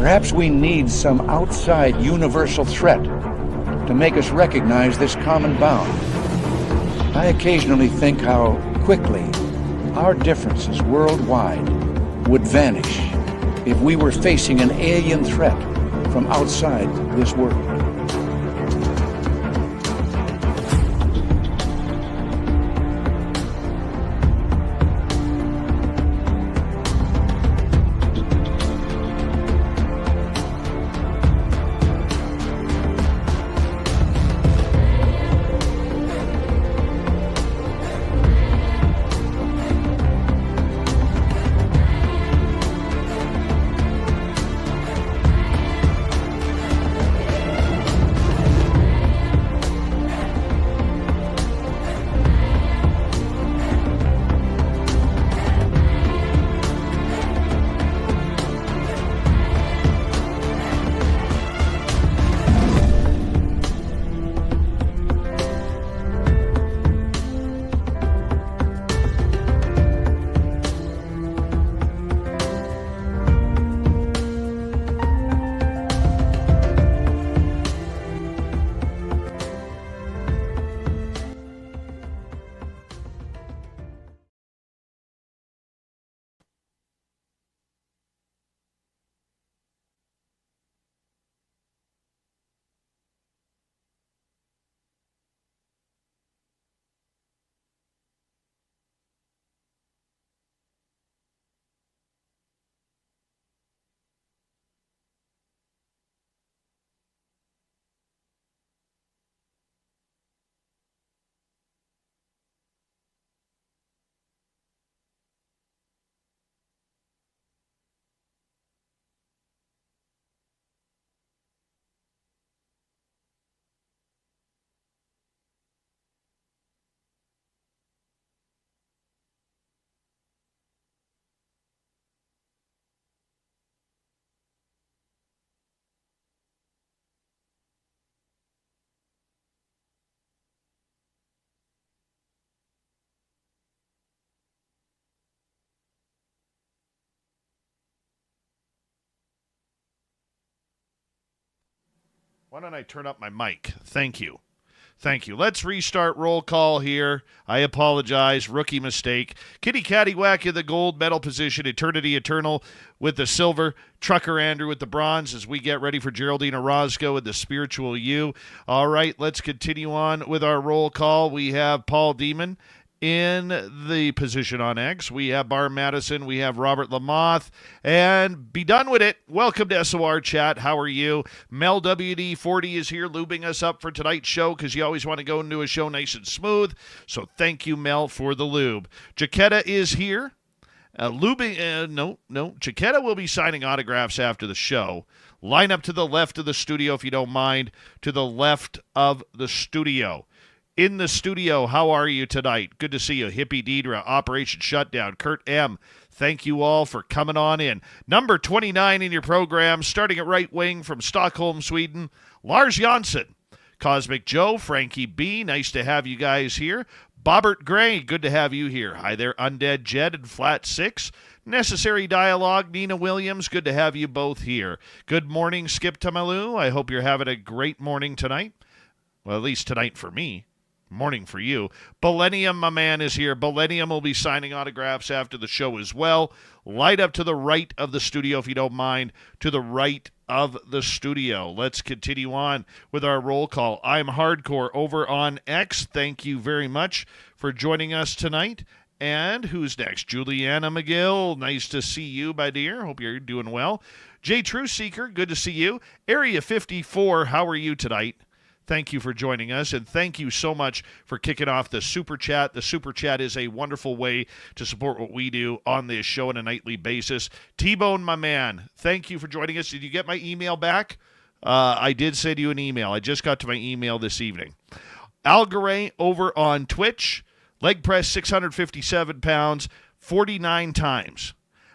Perhaps we need some outside universal threat to make us recognize this common bound. I occasionally think how quickly our differences worldwide would vanish if we were facing an alien threat from outside this world. Why don't I turn up my mic? Thank you. Thank you. Let's restart roll call here. I apologize. Rookie mistake. Kitty Caddywhack in the gold medal position. Eternity Eternal with the silver. Trucker Andrew with the bronze as we get ready for Geraldine Orozco and the spiritual you. All right, let's continue on with our roll call. We have Paul Demon in the position on X. We have Bar Madison. We have Robert Lamoth. And be done with it. Welcome to SOR Chat. How are you? Mel WD40 is here lubing us up for tonight's show because you always want to go into a show nice and smooth. So thank you, Mel, for the lube. Jaquetta is here. Jaquetta will be signing autographs after the show. Line up to the left of the studio if you don't mind. To the left of the studio. In the studio, how are you tonight? Good to see you. Hippie Deidre, Operation Shutdown, Kurt M. Thank you all for coming on in. Number 29 in your program, starting at right wing from Stockholm, Sweden, Lars Jansson. Cosmic Joe, Frankie B., nice to have you guys here. Bobbert Gray, good to have you here. Hi there, Undead Jed and Flat 6. Necessary Dialogue, Nina Williams, good to have you both here. Good morning, Skip Tamalu. I hope you're having a great morning tonight. Well, at least tonight for me. Morning for you. Millennium, my man, is here. Millennium will be signing autographs after the show as well. Light up to the right of the studio, if you don't mind. To the right of the studio. Let's continue on with our roll call. I'm Hardcore over on X. Thank you very much for joining us tonight. And who's next? Juliana McGill. Nice to see you, my dear. Hope you're doing well. J. True Seeker, good to see you. Area 54, how are you tonight? Thank you for joining us, and thank you so much for kicking off the Super Chat. The Super Chat is a wonderful way to support what we do on this show on a nightly basis. T-Bone, my man, thank you for joining us. Did you get my email back? I did send you an email. I just got to my email this evening. Algaray over on Twitch, leg press 657 pounds, 49 times.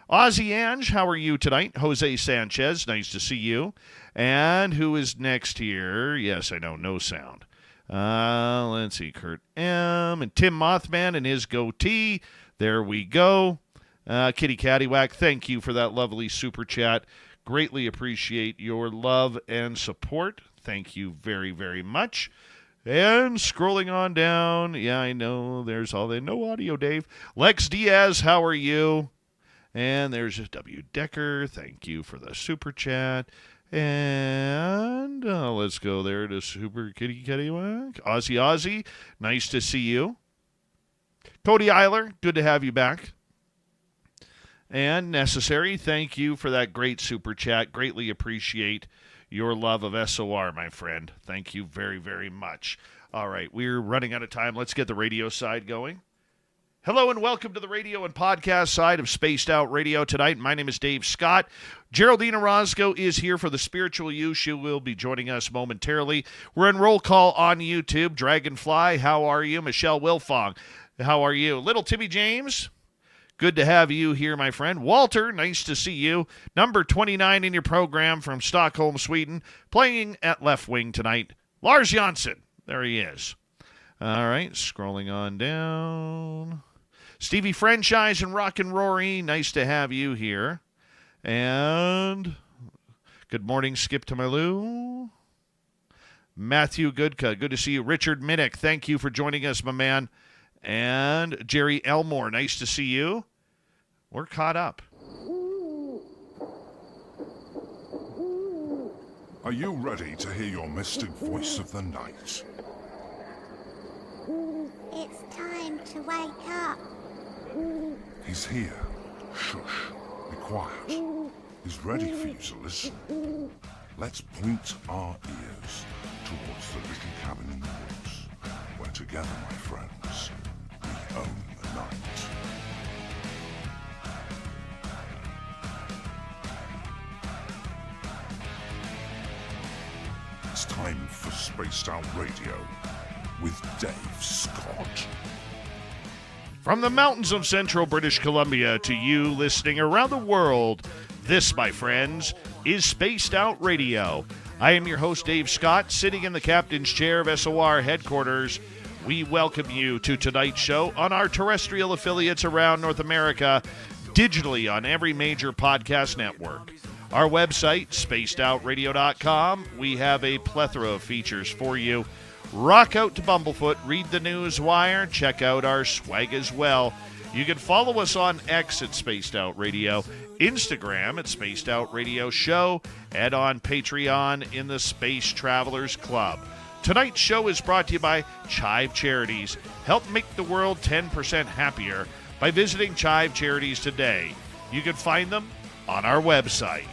Ozzy Ange, how are you tonight? Jose Sanchez, nice to see you. And who is next here? Yes, I know, no sound. Let's see, Kurt M. and Tim Mothman and his goatee. There we go. Kitty Caddywhack, thank you for that lovely super chat. Greatly appreciate your love and support. Thank you very, very much. And scrolling on down, yeah, I know there's all the no audio, Dave. Lex Diaz, how are you? And there's W. Decker. Thank you for the super chat. And let's go there to Super Kitty Kitty-Wack. Ozzy, nice to see you. Cody Eiler, good to have you back. And Necessary, thank you for that great super chat. Greatly appreciate your love of SOR, my friend. Thank you very, very much. All right, we're running out of time. Let's get the radio side going. Hello and welcome to the radio and podcast side of Spaced Out Radio tonight. My name is Dave Scott. Geraldine Orozco is here for the Spiritual You. She will be joining us momentarily. We're in roll call on YouTube. Dragonfly, how are you? Michelle Wilfong, how are you? Little Timmy James, good to have you here, my friend. Walter, nice to see you. Number 29 in your program from Stockholm, Sweden, playing at left wing tonight. Lars Jonsson, there he is. All right, scrolling on down. Stevie Franchise and Rock and Rory, nice to have you here. And good morning, Skip to my Lou. Matthew Goodka, good to see you. Richard Minnick, thank you for joining us, my man. And Jerry Elmore, nice to see you. We're caught up. Are you ready to hear your mystic voice of the night? It's time to wake up. He's here. Shush. Be quiet. He's ready for you to listen. Let's point our ears towards the little cabin in the woods, where together, my friends, we own the night. It's time for Spaced Out Radio with Dave Scott. From the mountains of central British Columbia to you listening around the world, this, my friends, is Spaced Out Radio. I am your host, Dave Scott, sitting in the captain's chair of SOR headquarters. We welcome you to tonight's show on our terrestrial affiliates around North America, digitally on every major podcast network. Our website, spacedoutradio.com, we have a plethora of features for you. Rock out to Bumblefoot, read the news wire, check out our swag as well. You can follow us on X at Spaced Out Radio, Instagram at Spaced Out Radio Show, and on Patreon in the Space Travelers Club. Tonight's show is brought to you by Chive Charities. Help make the world 10% happier by visiting Chive Charities today. You can find them on our website.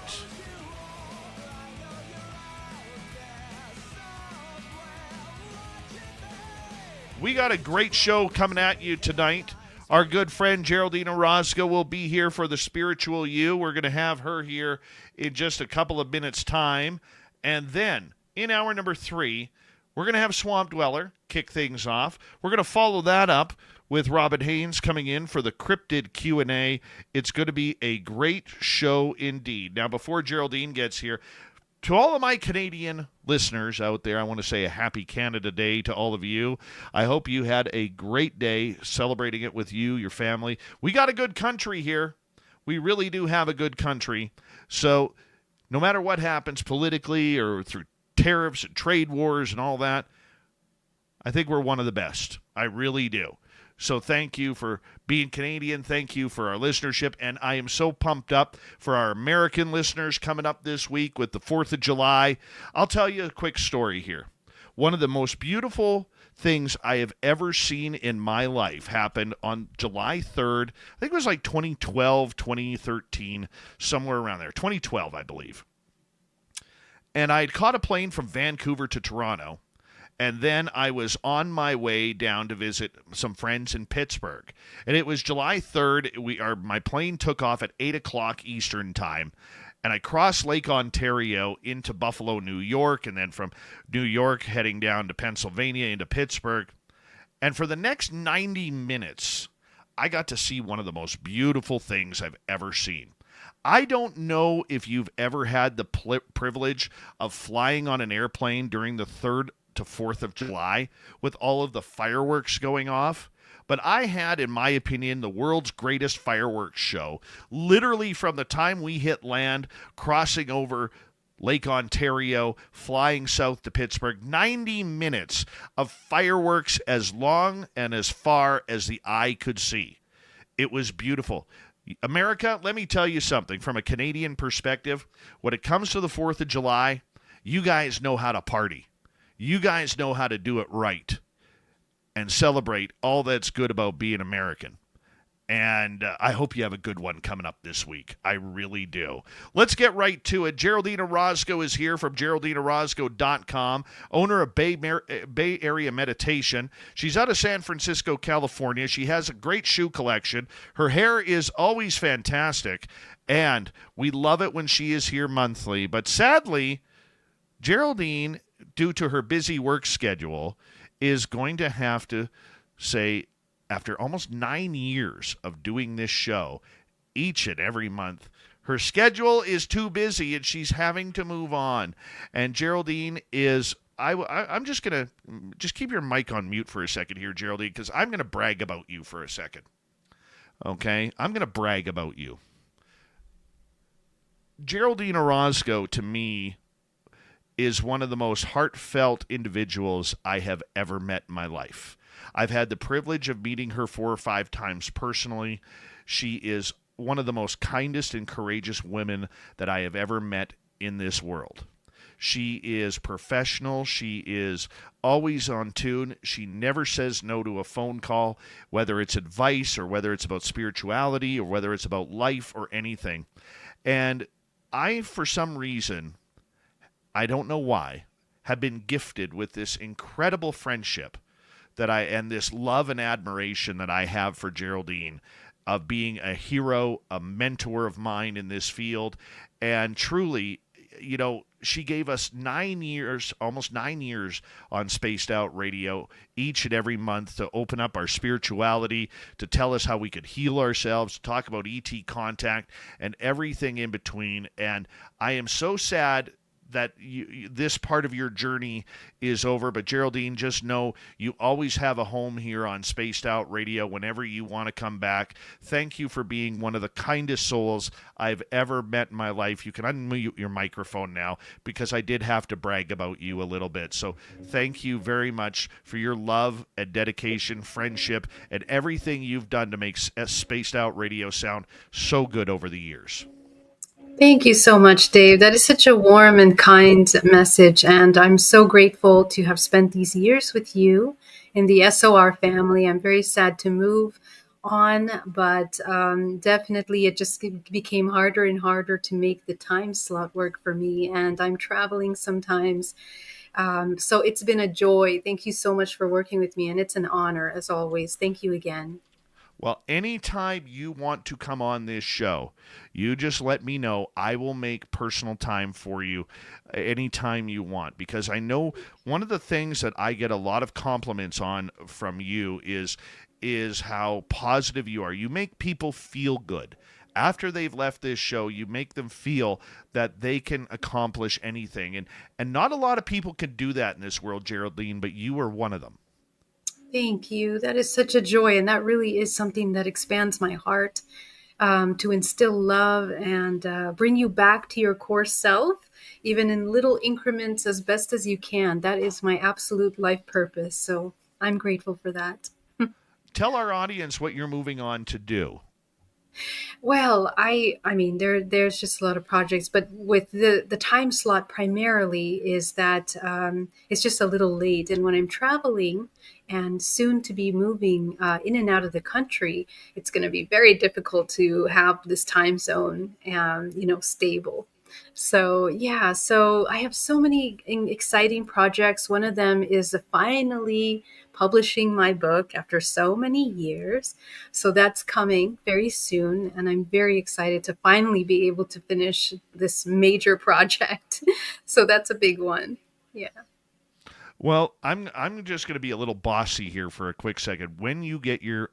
We got a great show coming at you tonight. Our good friend Geraldine Orozco will be here for the Spiritual You. We're going to have her here in just a couple of minutes' time. And then, in hour number 3, we're going to have Swamp Dweller kick things off. We're going to follow that up with Robin Haynes coming in for the Cryptid Q&A. It's going to be a great show indeed. Now, before Geraldine gets here, to all of my Canadian listeners out there, I want to say a happy Canada Day to all of you. I hope you had a great day celebrating it with you, your family. We got a good country here. We really do have a good country. So no matter what happens politically or through tariffs and trade wars and all that, I think we're one of the best. I really do. So thank you for being Canadian. Thank you for our listenership. And I am so pumped up for our American listeners coming up this week with the 4th of July. I'll tell you a quick story here. One of the most beautiful things I have ever seen in my life happened on July 3rd. I think it was like 2012, 2013, somewhere around there. 2012, I believe. And I had caught a plane from Vancouver to Toronto. And then I was on my way down to visit some friends in Pittsburgh. And it was July 3rd. My plane took off at 8 o'clock Eastern time. And I crossed Lake Ontario into Buffalo, New York. And then from New York, heading down to Pennsylvania into Pittsburgh. And for the next 90 minutes, I got to see one of the most beautiful things I've ever seen. I don't know if you've ever had the privilege of flying on an airplane during the 3rd to 4th of July with all of the fireworks going off. But I had, in my opinion, the world's greatest fireworks show. Literally from the time we hit land, crossing over Lake Ontario, flying south to Pittsburgh, 90 minutes of fireworks as long and as far as the eye could see. It was beautiful. America, let me tell you something from a Canadian perspective. When it comes to the 4th of July, you guys know how to party. You guys know how to do it right and celebrate all that's good about being American. And I hope you have a good one coming up this week. I really do. Let's get right to it. Geraldine Orozco is here from GeraldineOrozco.com, owner of Bay Area Meditation. She's out of San Francisco, California. She has a great shoe collection. Her hair is always fantastic, and we love it when she is here monthly. But sadly, Geraldine, due to her busy work schedule, is going to have to say, after almost 9 years of doing this show each and every month, her schedule is too busy and she's having to move on. And Geraldine is, I'm just going to keep your mic on mute for a second here, Geraldine, because I'm going to brag about you for a second. Okay? I'm going to brag about you. Geraldine Orozco, to me, is one of the most heartfelt individuals I have ever met in my life. I've had the privilege of meeting her 4 or 5 times personally. She is one of the most kindest and courageous women that I have ever met in this world. She is professional. She is always on tune. She never says no to a phone call, whether it's advice or whether it's about spirituality or whether it's about life or anything. And I, for some reason, I don't know why, have been gifted with this incredible friendship and this love and admiration that I have for Geraldine, of being a hero, a mentor of mine in this field. And truly, she gave us 9 years, almost 9 years on Spaced Out Radio each and every month to open up our spirituality, to tell us how we could heal ourselves, to talk about ET contact and everything in between. And I am so sad that this part of your journey is over. But Geraldine, just know you always have a home here on Spaced Out Radio whenever you want to come back. Thank you for being one of the kindest souls I've ever met in my life. You can unmute your microphone now, because I did have to brag about you a little bit. So thank you very much for your love and dedication, friendship, and everything you've done to make Spaced Out Radio sound so good over the years. Thank you so much, Dave. That is such a warm and kind message, and I'm so grateful to have spent these years with you in the SOR family. I'm very sad to move on, but definitely it just became harder and harder to make the time slot work for me, and I'm traveling sometimes. So it's been a joy. Thank you so much for working with me, and it's an honor, as always. Thank you again. Well, anytime you want to come on this show, you just let me know. I will make personal time for you anytime you want, because I know one of the things that I get a lot of compliments on from you is how positive you are. You make people feel good. After they've left this show, you make them feel that they can accomplish anything. And not a lot of people can do that in this world, Geraldine, but you are one of them. Thank you. That is such a joy. And that really is something that expands my heart, to instill love and bring you back to your core self, even in little increments as best as you can. That is my absolute life purpose. So I'm grateful for that. Tell our audience what you're moving on to do. Well, I mean, there's just a lot of projects, but with the time slot primarily is that it's just a little late. And when I'm traveling and soon to be moving in and out of the country, it's going to be very difficult to have this time zone, stable. So yeah, so I have so many exciting projects. One of them is finally publishing my book after so many years. So that's coming very soon. And I'm very excited to finally be able to finish this major project. So that's a big one. Yeah. Well, I'm just going to be a little bossy here for a quick second. When you get your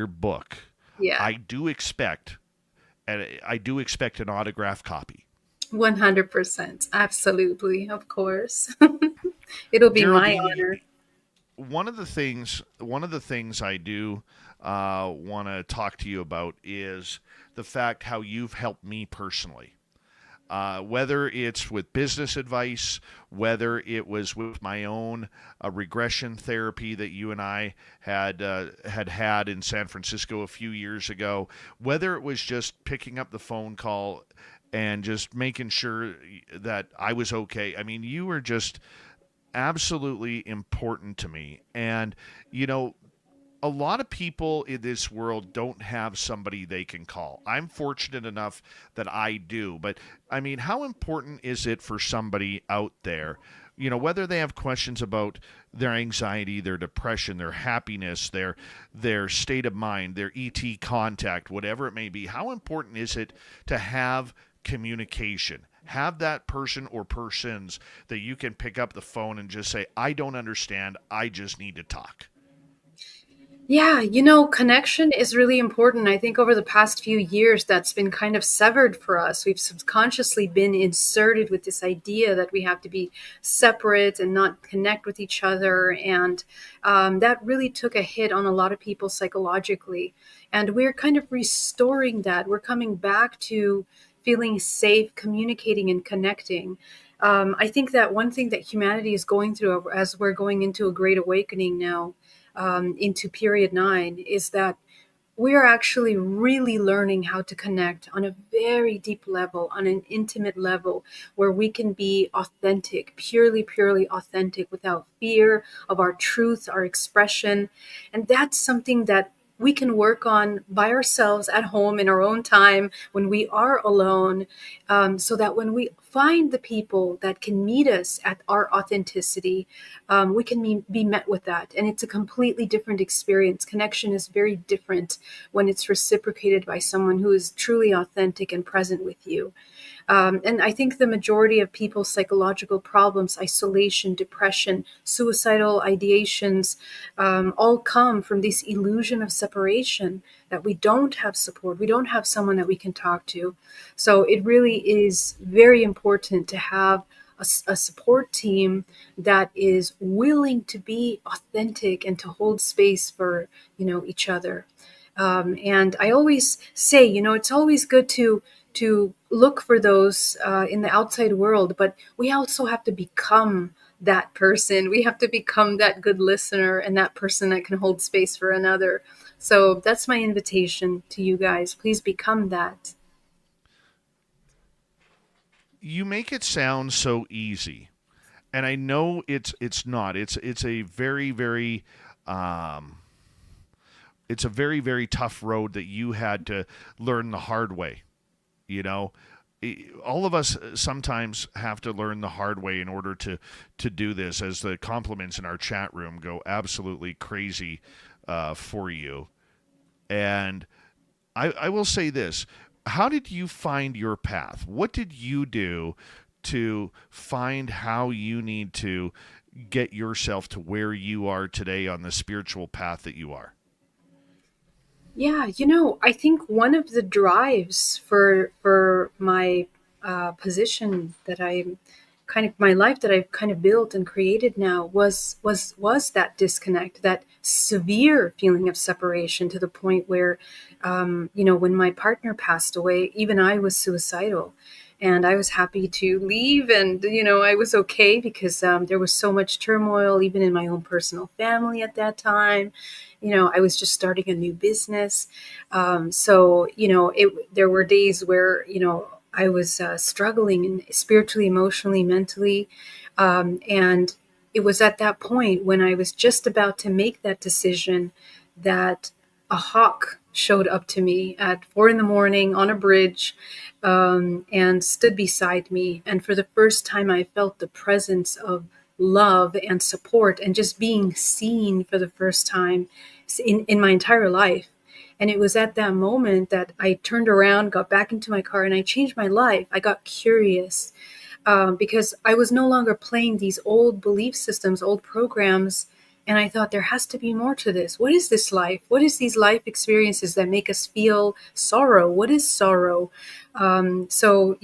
book, Yeah. I do expect an autographed copy. 100%. Absolutely. Of course. It'll be my Geraldine, honor. one of the things I do want to talk to you about is the fact how you've helped me personally. Whether it's with business advice, whether it was with my own regression therapy that you and I had in San Francisco a few years ago, whether it was just picking up the phone call and just making sure that I was okay. I mean, you were just absolutely important to me. And, you know, a lot of people in this world don't have somebody they can call. I'm fortunate enough that I do. But, I mean, how important is it for somebody out there, you know, whether they have questions about their anxiety, their depression, their happiness, their state of mind, their ET contact, whatever it may be, how important is it to have communication? Have that person or persons that you can pick up the phone and just say, I don't understand. I just need to talk. Yeah, connection is really important. I think over the past few years, that's been kind of severed for us. We've subconsciously been inserted with this idea that we have to be separate and not connect with each other. And that really took a hit on a lot of people psychologically. And we're kind of restoring that. We're coming back to feeling safe, communicating and connecting. I think that one thing that humanity is going through as we're going into a great awakening now, into period 9, is that we are actually really learning how to connect on a very deep level, on an intimate level, where we can be authentic, purely authentic, without fear of our truth, our expression. And that's something that we can work on by ourselves at home in our own time when we are alone, so that when we find the people that can meet us at our authenticity, we can be met with that. And it's a completely different experience. Connection is very different when it's reciprocated by someone who is truly authentic and present with you. And I think the majority of people's psychological problems, isolation, depression, suicidal ideations, all come from this illusion of separation, that we don't have support. We don't have someone that we can talk to. So it really is very important to have a support team that is willing to be authentic and to hold space for, each other. And I always say, it's always good to look for those in the outside world, but we also have to become that person. We have to become that good listener and that person that can hold space for another. So that's my invitation to you guys. Please become that. You make it sound so easy, and I know it's not. It's a very very it's a very very tough road that you had to learn the hard way. You know, all of us sometimes have to learn the hard way in order to do this. As the compliments in our chat room go absolutely crazy for you, and I will say this. How did you find your path? What did you do to find how you need to get yourself to where you are today on the spiritual path that you are? Yeah, I think one of the drives for my position that I'm kind of my life that I've kind of built and created now was that disconnect, that severe feeling of separation, to the point where, when my partner passed away, even I was suicidal. And I was happy to leave, and I was okay, because there was so much turmoil, even in my own personal family at that time. I was just starting a new business, so there were days where I was struggling, and spiritually, emotionally, mentally, and it was at that point when I was just about to make that decision that a hawk showed up to me at 4 a.m. on a bridge, and stood beside me. And for the first time, I felt the presence of love and support, and just being seen for the first time in my entire life. And it was at that moment that I turned around, got back into my car, and I changed my life. I got curious, because I was no longer playing these old belief systems, old programs. And I thought, there has to be more to this. What is this life? What is these life experiences that make us feel sorrow? What is sorrow? So,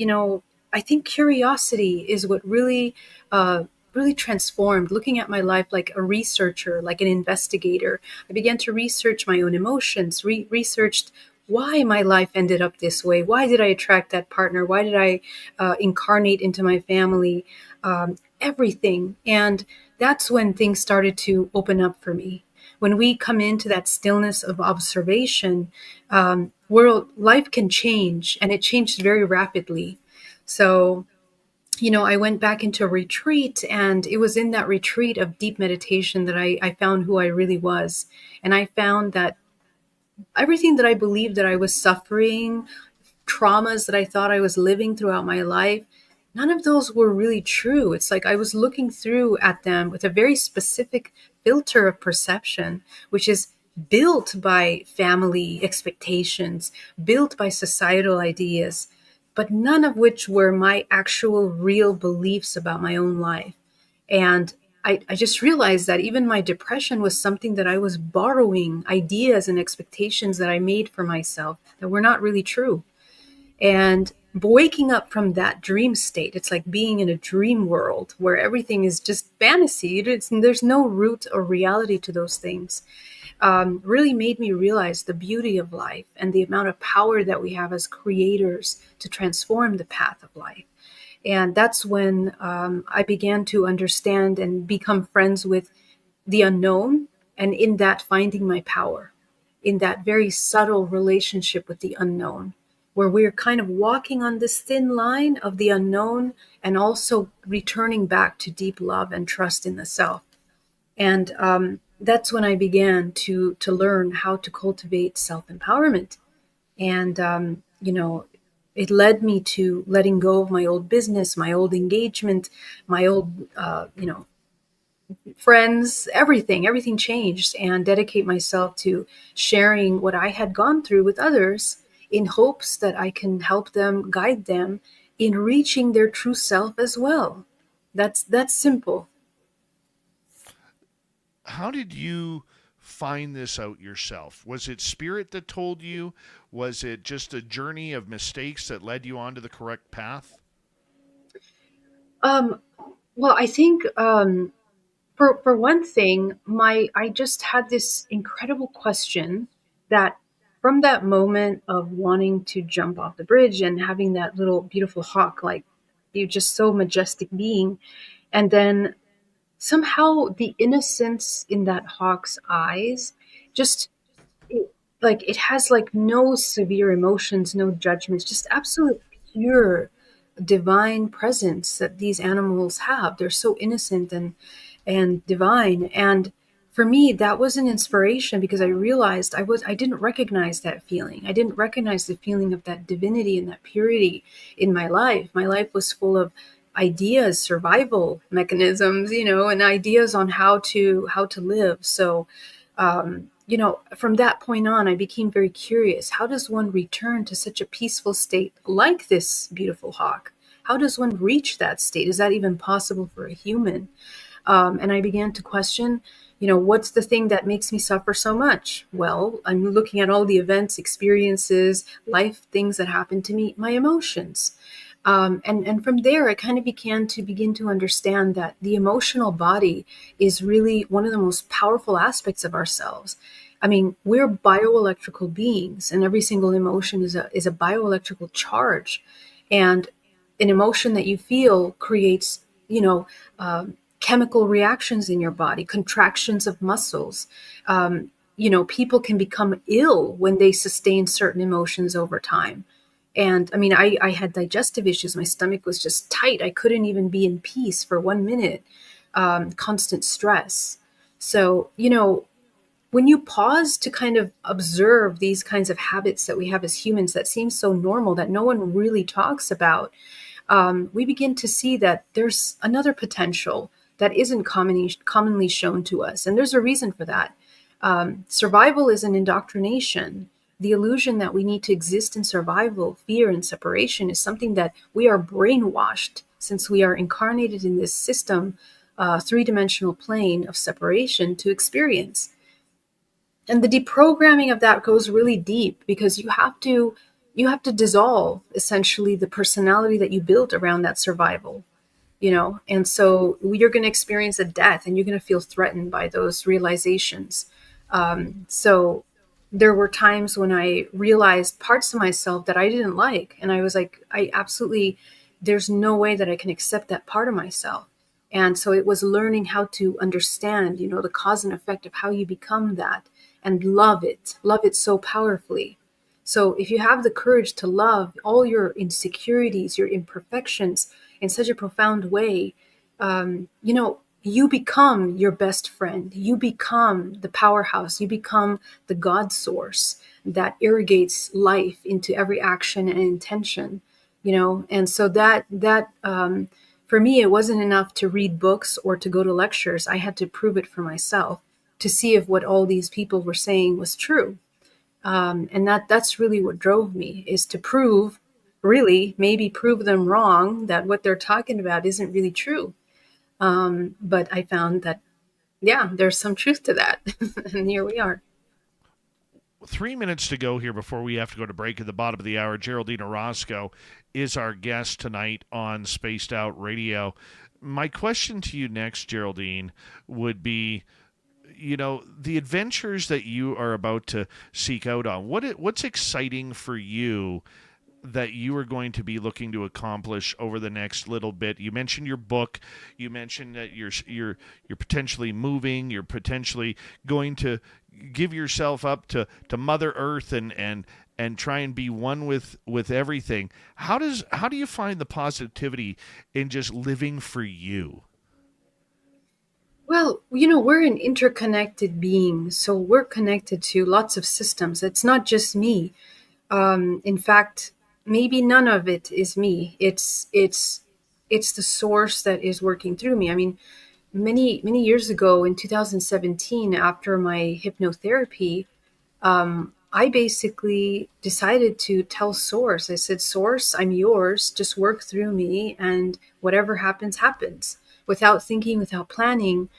I think curiosity is what really really transformed, looking at my life like a researcher, like an investigator. I began to research my own emotions, researched why my life ended up this way. Why did I attract that partner? Why did I incarnate into my family? Everything. And that's when things started to open up for me. When we come into that stillness of observation, world life can change, and it changed very rapidly. So, I went back into a retreat, and it was in that retreat of deep meditation that I found who I really was. And I found that everything that I believed that I was suffering, traumas that I thought I was living throughout my life, none of those were really true. It's like I was looking through at them with a very specific filter of perception, which is built by family expectations, built by societal ideas, but none of which were my actual real beliefs about my own life. And I just realized that even my depression was something that I was borrowing ideas and expectations that I made for myself that were not really true. And waking up from that dream state, it's like being in a dream world where everything is just fantasy. There's no root or reality to those things. Really made me realize the beauty of life and the amount of power that we have as creators to transform the path of life. And that's when I began to understand and become friends with the unknown, and in that finding my power, in that very subtle relationship with the unknown, where we're kind of walking on this thin line of the unknown and also returning back to deep love and trust in the self. And that's when I began to learn how to cultivate self-empowerment. And it led me to letting go of my old business, my old engagement, my old friends, everything changed, and dedicate myself to sharing what I had gone through with others in hopes that I can help them, guide them in reaching their true self as well. That's simple. How did you find this out yourself? Was it spirit that told you? Was it just a journey of mistakes that led you onto the correct path? Um, well, I think for one thing, I just had this incredible question that from that moment of wanting to jump off the bridge and having that little beautiful hawk, like you're just so majestic being, and then somehow the innocence in that hawk's eyes just like it has like no severe emotions, no judgments, just absolute pure divine presence that these animals have. They're so innocent and divine. And for me, that was an inspiration because I realized I didn't recognize that feeling. I didn't recognize the feeling of that divinity and that purity in my life. My life was full of ideas, survival mechanisms, and ideas on how to live. So from that point on, I became very curious. How does one return to such a peaceful state like this beautiful hawk? How does one reach that state? Is that even possible for a human? And I began to question, what's the thing that makes me suffer so much? Well, I'm looking at all the events, experiences, life things that happened to me, my emotions. And from there, I kind of begin to understand that the emotional body is really one of the most powerful aspects of ourselves. I mean, we're bioelectrical beings, and every single emotion is a bioelectrical charge, and an emotion that you feel creates, chemical reactions in your body, contractions of muscles. People can become ill when they sustain certain emotions over time. And I mean, I had digestive issues. My stomach was just tight. I couldn't even be in peace for 1 minute. Constant stress. So, when you pause to kind of observe these kinds of habits that we have as humans that seem so normal that no one really talks about, we begin to see that there's another potential that isn't commonly shown to us. And there's a reason for that. Survival is an indoctrination. The illusion that we need to exist in survival, fear, and separation is something that we are brainwashed since we are incarnated in this system, three-dimensional plane of separation to experience. And the deprogramming of that goes really deep because you have to dissolve essentially the personality that you built around that survival. And so you're going to experience a death, and you're going to feel threatened by those realizations. So there were times when I realized parts of myself that I didn't like, and I was like, there's no way that I can accept that part of myself. And so it was learning how to understand, the cause and effect of how you become that, and love it so powerfully. So if you have the courage to love all your insecurities, your imperfections in such a profound way, you become your best friend. You become the powerhouse. You become the God source that irrigates life into every action and intention. And so that for me, it wasn't enough to read books or to go to lectures. I had to prove it for myself to see if what all these people were saying was true. And that's really what drove me, is to prove, really, maybe prove them wrong, that what they're talking about isn't really true. But I found that, yeah, there's some truth to that. And here we are. 3 minutes to go here before we have to go to break at the bottom of the hour. Geraldine Orozco is our guest tonight on Spaced Out Radio. My question to you next, Geraldine, would be, the adventures that you are about to seek out on. What's exciting for you that you are going to be looking to accomplish over the next little bit? You mentioned your book. You mentioned that you're potentially moving. You're potentially going to give yourself up to Mother Earth and try and be one with everything. How do you find the positivity in just living for you? Well, we're an interconnected being, so we're connected to lots of systems. It's not just me. In fact, maybe none of it is me. It's the source that is working through me. I mean, many years ago, in 2017, after my hypnotherapy, I basically decided to tell Source. I said, Source, I'm yours. Just work through me, and whatever happens, happens, without thinking, without planning.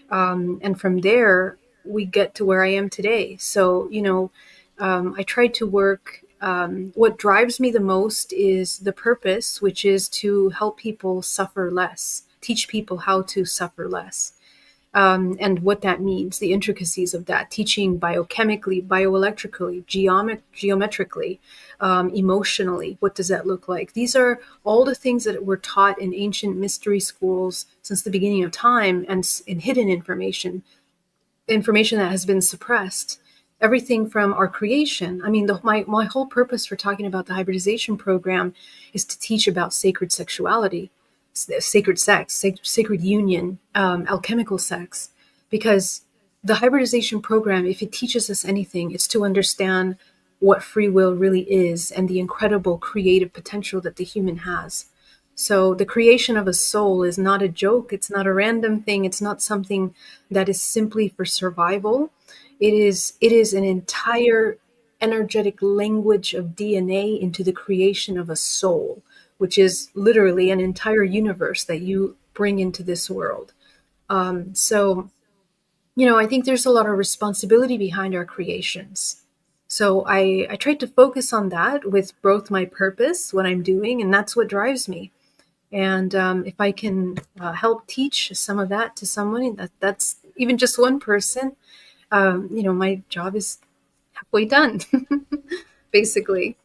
And from there, we get to where I am today. So, I try to work. What drives me the most is the purpose, which is to help people suffer less, teach people how to suffer less. And what that means, the intricacies of that, teaching biochemically, bioelectrically, geometrically, emotionally. What does that look like? These are all the things that were taught in ancient mystery schools since the beginning of time, and in hidden information that has been suppressed. Everything from our creation. I mean, my whole purpose for talking about the hybridization program is to teach about sacred sexuality, sacred sex, sacred union, alchemical sex, because the hybridization program, if it teaches us anything, it's to understand what free will really is and the incredible creative potential that the human has. So the creation of a soul is not a joke. It's not a random thing. It's not something that is simply for survival. It is an entire energetic language of DNA into the creation of a soul, which is literally an entire universe that you bring into this world. So, I think there's a lot of responsibility behind our creations. So I tried to focus on that with both my purpose, what I'm doing, and that's what drives me. And if I can help teach some of that to someone, that's even just one person, my job is halfway done, basically.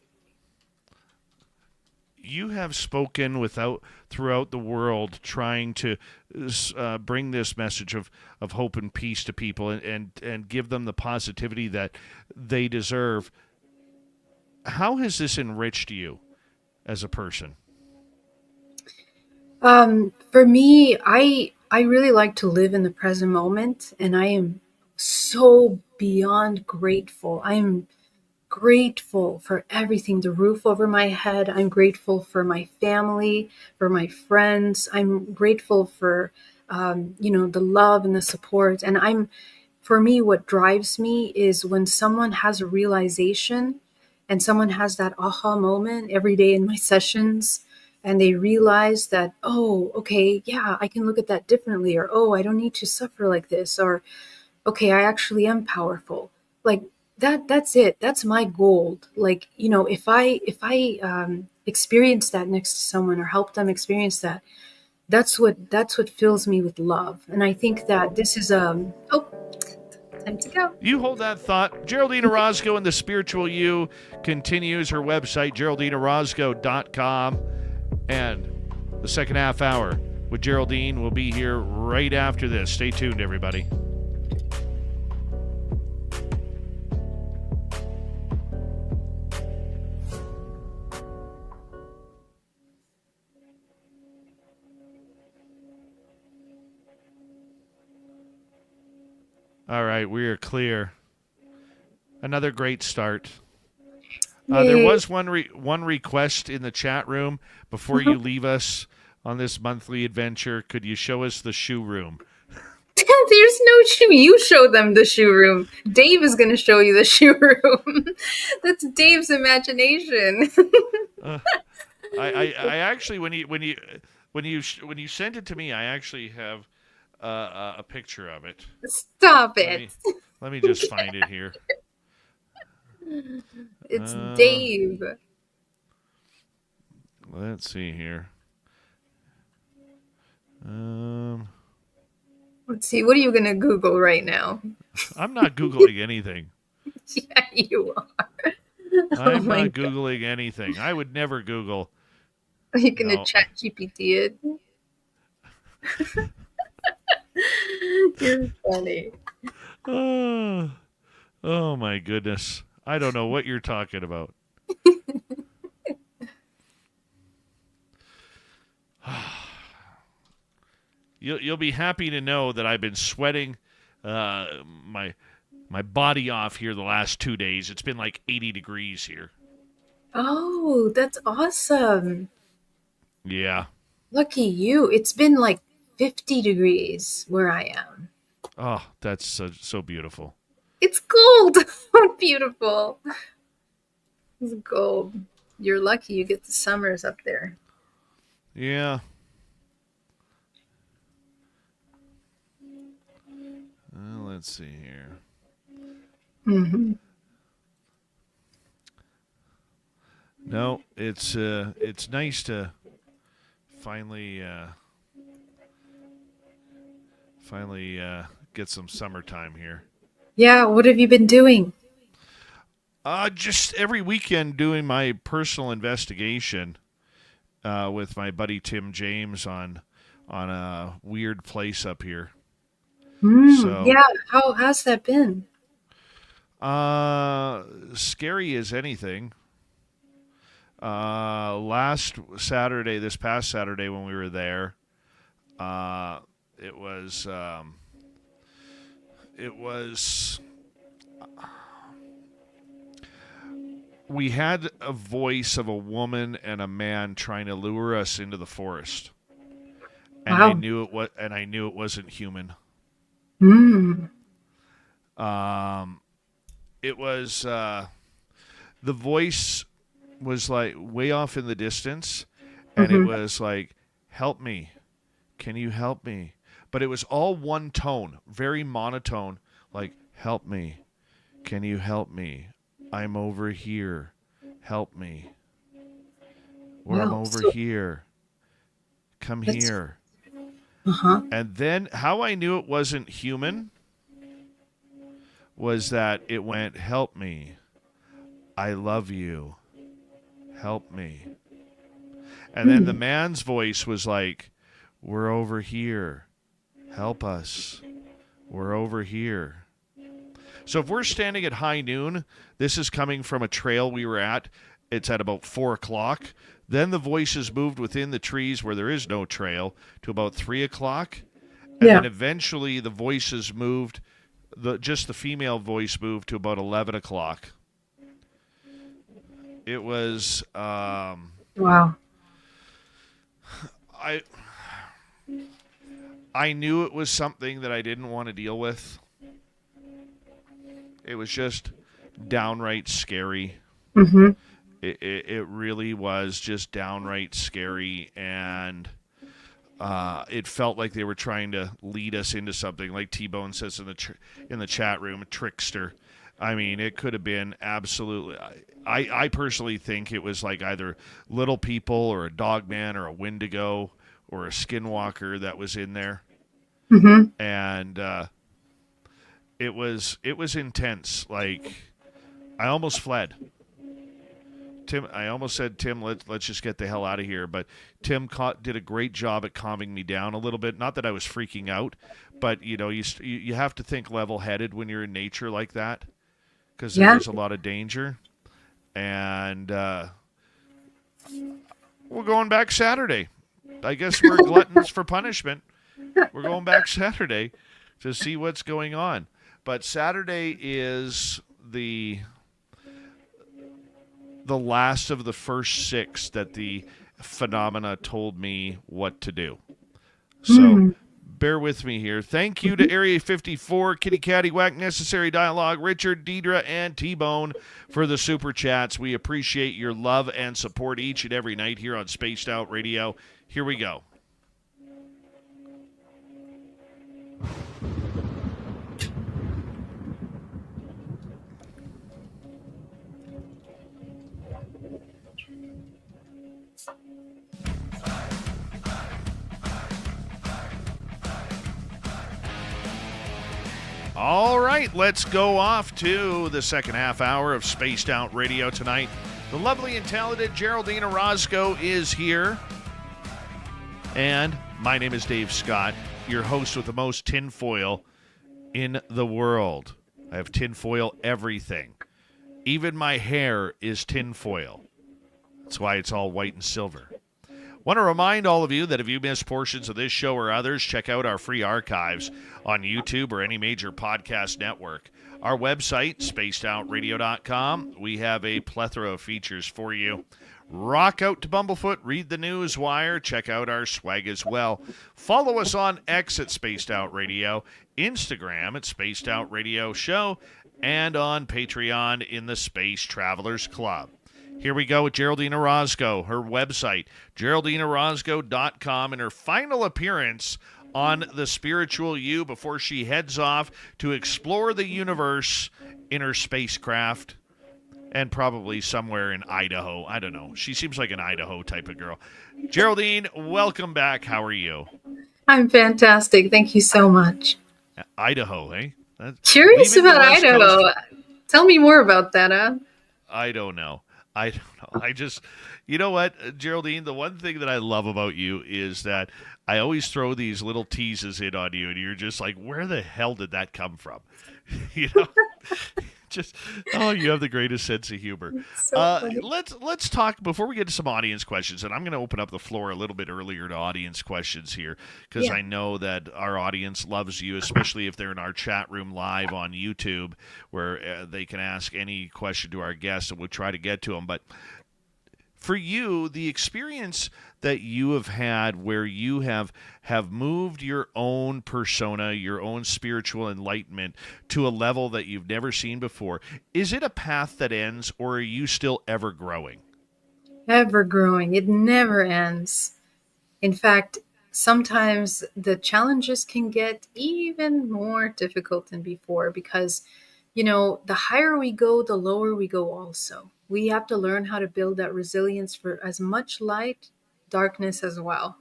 You have spoken throughout the world, trying to bring this message of hope and peace to people, and give them the positivity that they deserve. How has this enriched you as a person? For me, I really like to live in the present moment, and I am so beyond grateful. I am grateful for everything, the roof over my head. I'm grateful for my family, for my friends. I'm grateful for, the love and the support. And for me, what drives me is when someone has a realization, and someone has that aha moment every day in my sessions, and they realize that, oh, okay, yeah, I can look at that differently, or, oh, I don't need to suffer like this, or, okay, I actually am powerful. Like that's it. That's my gold. Like, if I experience that next to someone, or help them experience that, that's what fills me with love. And I think that this is oh, time to go. You hold that thought. Geraldine Orozco and the Spiritual You continues. Her website, GeraldineOrozco.com. And the second half hour with Geraldine will be here right after this. Stay tuned, everybody. All right, we are clear. Another great start. There was one request in the chat room before you leave us on this monthly adventure. Could you show us the shoe room? There's no shoe. You show them the shoe room. Dave is going to show you the shoe room. That's Dave's imagination. I actually, when you sent it to me, I actually have a picture of it. Stop it. Let me just find it here. It's Dave. Let's see here. Let's see. What are you going to Google right now? I'm not Googling anything. Yeah, you are. I'm not Googling anything. I would never Google. Are you going to chat GPT it? You're funny. Oh my goodness. I don't know what you're talking about. You'll be happy to know that I've been sweating my body off here the last 2 days. It's been like 80 degrees here. Oh, that's awesome. Yeah. Lucky you. It's been like 50 degrees where I am. Oh, that's so beautiful. It's gold. Beautiful. It's gold. You're lucky you get the summers up there. Yeah. Let's see here. Mm-hmm. No, it's nice to finally get some summertime here. Yeah, what have you been doing? Just every weekend doing my personal investigation with my buddy Tim James on a weird place up here. Yeah, how has that been? Scary as anything. This past Saturday when we were there, it was we had a voice of a woman and a man trying to lure us into the forest. And Wow. I knew it wasn't human. It was the voice was like way off in the distance, and it was like, "Help me. Can you help me?" But it was all one tone, very monotone, like, "Help me. Can you help me? I'm over here. Help me. I'm Wow, over so- here. Come That's- here." Uh-huh. And then how I knew it wasn't human was that it went, "Help me. I love you. Help me." And then the man's voice was like, "We're over here. Help us. We're over here." So if we're standing at high noon, this is coming from a trail we were at. It's at about 4 o'clock. Then the voices moved within the trees where there is no trail to about 3 o'clock. And then eventually the voices moved, just the female voice moved to about 11 o'clock. It was, Wow. I knew it was something that I didn't want to deal with. It was just downright scary. Mm-hmm. It really was just downright scary, and it felt like they were trying to lead us into something, like T-Bone says in the chat room, a trickster. I mean, it could have been absolutely. I personally think it was like either little people or a dog man or a Wendigo or a skinwalker that was in there, Mm-hmm. and it was intense. Like, I almost fled. Tim, I almost said, Tim, let's just get the hell out of here. But Tim did a great job at calming me down a little bit. Not that I was freaking out, but you have to think level-headed when you're in nature like that, because Yeah. there's a lot of danger. And we're going back Saturday. I guess we're gluttons for punishment. We're going back Saturday to see what's going on. But Saturday is the last of the first 6 that the phenomena told me what to do. So bear with me here. Thank you to Area 54, Kitty Caddywhack, Necessary Dialogue, Richard, Deidre, and T-Bone for the super chats. We appreciate your love and support each and every night here on Spaced Out Radio. Here we go. All right, let's go off to the second half hour of Spaced Out Radio tonight. The lovely and talented Geraldine Orozco is here. And my name is Dave Scott, your host with the most tinfoil in the world. I have tinfoil everything. Even my hair is tinfoil. That's why it's all white and silver. Want to remind all of you that if you missed portions of this show or others, check out our free archives on YouTube or any major podcast network. Our website, spacedoutradio.com, we have a plethora of features for you. Rock out to Bumblefoot, read the news wire, check out our swag as well. Follow us on X at Spaced Out Radio, Instagram at Spaced Out Radio Show, and on Patreon in the Space Travelers Club. Here we go with Geraldine Orozco, her website, GeraldineOrozco.com, and her final appearance on The Spiritual You before she heads off to explore the universe in her spacecraft and probably somewhere in Idaho. I don't know. She seems like an Idaho type of girl. Geraldine, welcome back. How are you? I'm fantastic. Thank you so much. Idaho, eh? Curious Leaving the about West Idaho. Coast. Tell me more about that, huh? I don't know. I just, you know what, Geraldine, the one thing that I love about you is that I always throw these little teases in on you, and you're just like, where the hell did that come from? You know? You have the greatest sense of humor. So funny. Let's talk before we get to some audience questions, and I'm going to open up the floor a little bit earlier to audience questions here because I know that our audience loves you, especially if they're in our chat room live on YouTube, where they can ask any question to our guests, and we'll try to get to them. But for you, the experience that you have had where you have moved your own persona, your own spiritual enlightenment to a level that you've never seen before, is it a path that ends, or are you still ever growing? Ever growing. It never ends. In fact, sometimes the challenges can get even more difficult than before because, the higher we go, the lower we go also. We have to learn how to build that resilience for as much light, darkness as well.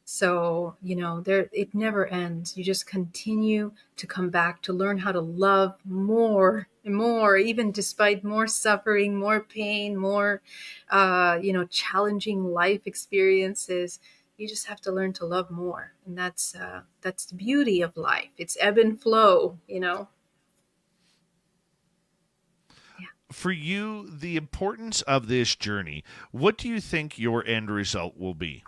So, it never ends. You just continue to come back to learn how to love more and more, even despite more suffering, more pain, more, challenging life experiences. You just have to learn to love more. And that's the beauty of life. It's ebb and flow, For you, the importance of this journey, what do you think your end result will be?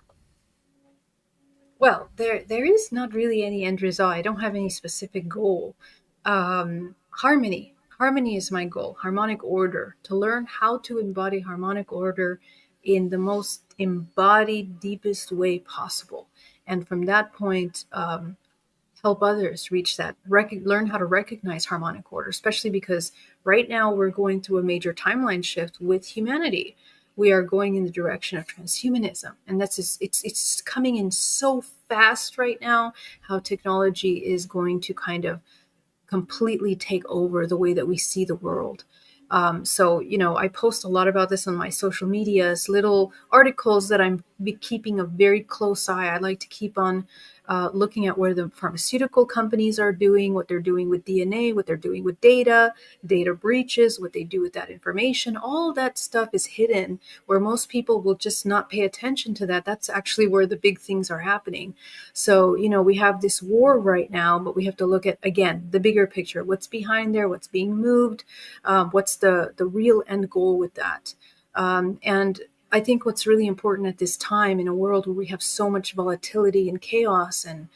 Well, there is not really any end result. I don't have any specific goal. Harmony is my goal. Harmonic order, to learn how to embody harmonic order in the most embodied, deepest way possible. And from that point, help others reach that, learn how to recognize harmonic order, especially because right now we're going through a major timeline shift with humanity. We are going in the direction of transhumanism. And it's coming in so fast right now, how technology is going to kind of completely take over the way that we see the world. So, I post a lot about this on my social medias, little articles that I'm keeping a very close eye. I like to keep on looking at where the pharmaceutical companies are doing, what they're doing with DNA, what they're doing with data breaches, what they do with that information. All that stuff is hidden where most people will just not pay attention to that. That's actually where the big things are happening. So, we have this war right now, but we have to look at, again, the bigger picture. What's behind there? What's being moved? What's the real end goal with that? And I think what's really important at this time in a world where we have so much volatility and chaos and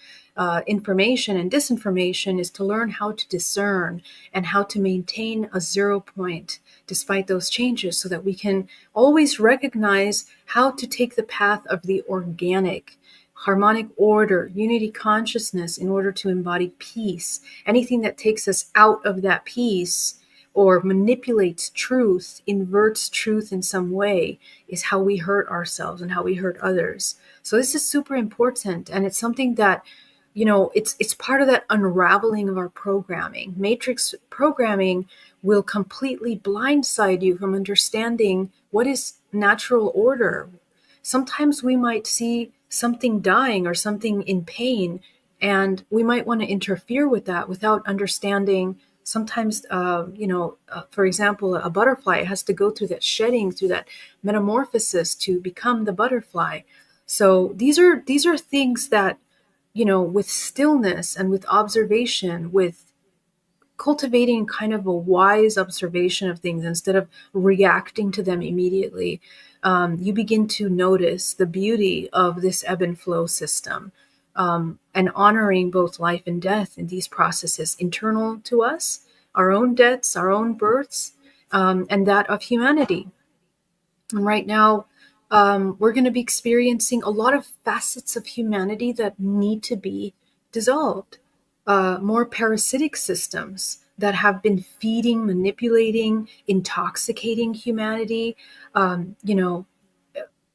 information and disinformation is to learn how to discern and how to maintain a 0 point despite those changes, so that we can always recognize how to take the path of the organic, harmonic order, unity consciousness in order to embody peace. Anything that takes us out of that peace or manipulates truth, inverts truth in some way, is how we hurt ourselves and how we hurt others. So this is super important, and it's something that, it's part of that unraveling of our programming. Matrix programming will completely blindside you from understanding what is natural order. Sometimes we might see something dying or something in pain, and we might want to interfere with that without understanding. Sometimes, for example, a butterfly has to go through that shedding, through that metamorphosis to become the butterfly. So these are things that, with stillness and with observation, with cultivating kind of a wise observation of things instead of reacting to them immediately, you begin to notice the beauty of this ebb and flow system, and honoring both life and death in these processes internal to us, our own deaths, our own births, and that of humanity. And right now, we're going to be experiencing a lot of facets of humanity that need to be dissolved. More parasitic systems that have been feeding, manipulating, intoxicating humanity,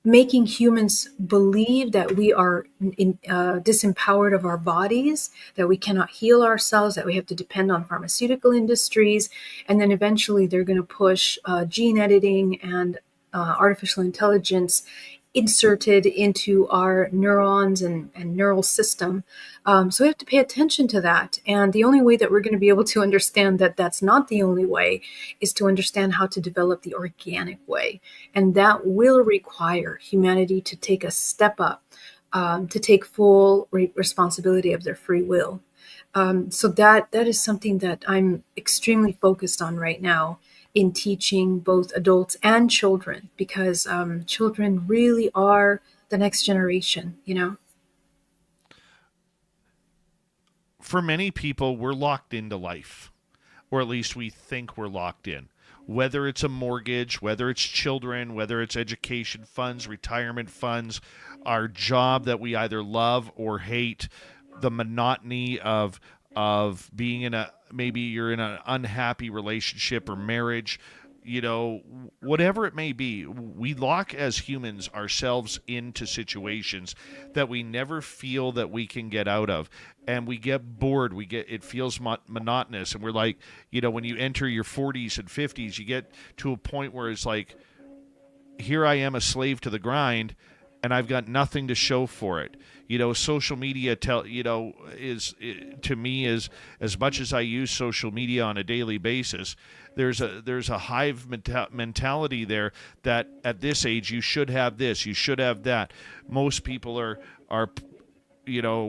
making humans believe that we are disempowered of our bodies, that we cannot heal ourselves, that we have to depend on pharmaceutical industries. And then eventually they're going to push gene editing and artificial intelligence inserted into our neurons and neural system. So we have to pay attention to that. And the only way that we're going to be able to understand that that's not the only way is to understand how to develop the organic way. And that will require humanity to take a step up, to take full responsibility of their free will. So that is something that I'm extremely focused on right now in teaching both adults and children, because children really are the next generation, For many people, we're locked into life, or at least we think we're locked in. Whether it's a mortgage, whether it's children, whether it's education funds, retirement funds, our job that we either love or hate, the monotony of being in maybe you're in an unhappy relationship or marriage, whatever it may be, we lock as humans ourselves into situations that we never feel that we can get out of. And we get bored. It feels monotonous. And we're like, when you enter your 40s and 50s, you get to a point where it's like, here I am, a slave to the grind, and I've got nothing to show for it. Social media is to me, is as much as I use social media on a daily basis, there's a hive mentality there that at this age you should have this, you should have that. Most people are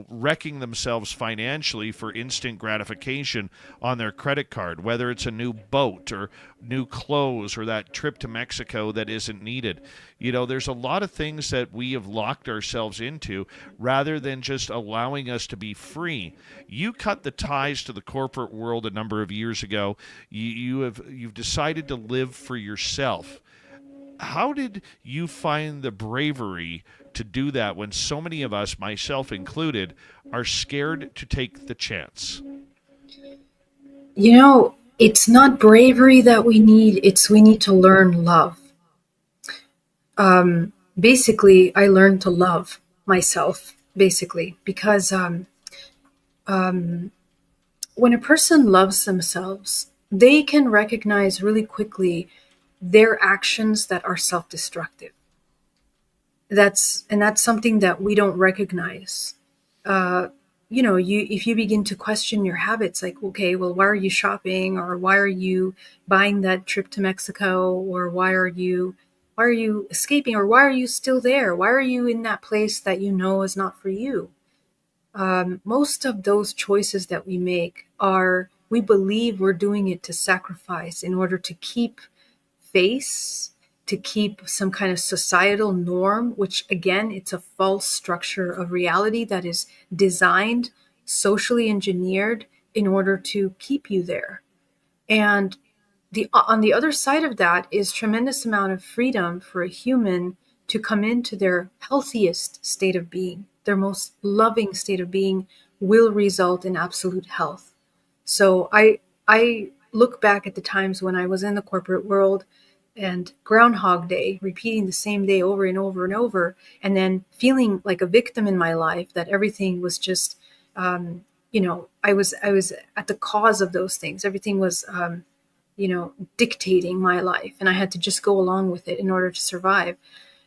wrecking themselves financially for instant gratification on their credit card, whether it's a new boat or new clothes or that trip to Mexico that isn't needed. There's a lot of things that we have locked ourselves into rather than just allowing us to be free. You cut the ties to the corporate world a number of years ago. You've decided to live for yourself. How did you find the bravery to do that when so many of us, myself included, are scared to take the chance? It's not bravery that we need, we need to learn love. Basically, I learned to love myself, because when a person loves themselves, they can recognize really quickly their actions that are self-destructive. That's something that we don't recognize. You if you begin to question your habits, like, okay, well, why are you shopping, or why are you buying that trip to Mexico, or why are you escaping, or why are you still there, why are you in that place that you know is not for you? Most of those choices that we make are, we believe we're doing it to sacrifice in order to keep face, to keep some kind of societal norm, which again, it's a false structure of reality that is designed, socially engineered in order to keep you there. And on the other side of that is tremendous amount of freedom for a human to come into their healthiest state of being. Their most loving state of being will result in absolute health. So I look back at the times when I was in the corporate world, and Groundhog Day, repeating the same day over and over and over, and then feeling like a victim in my life, that everything was just, I was at the cause of those things. Everything was, dictating my life, and I had to just go along with it in order to survive.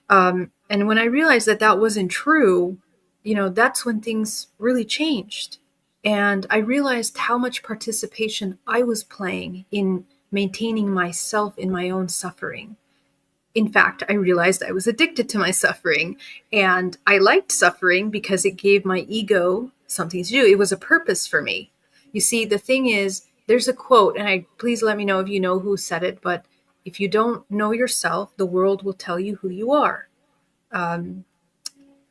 And when I realized that that wasn't true, that's when things really changed. And I realized how much participation I was playing in maintaining myself in my own suffering. In fact, I realized I was addicted to my suffering, and I liked suffering because it gave my ego something to do. It was a purpose for me. You see, the thing is, there's a quote, and please let me know if you know who said it, but if you don't know yourself, the world will tell you who you are. I don't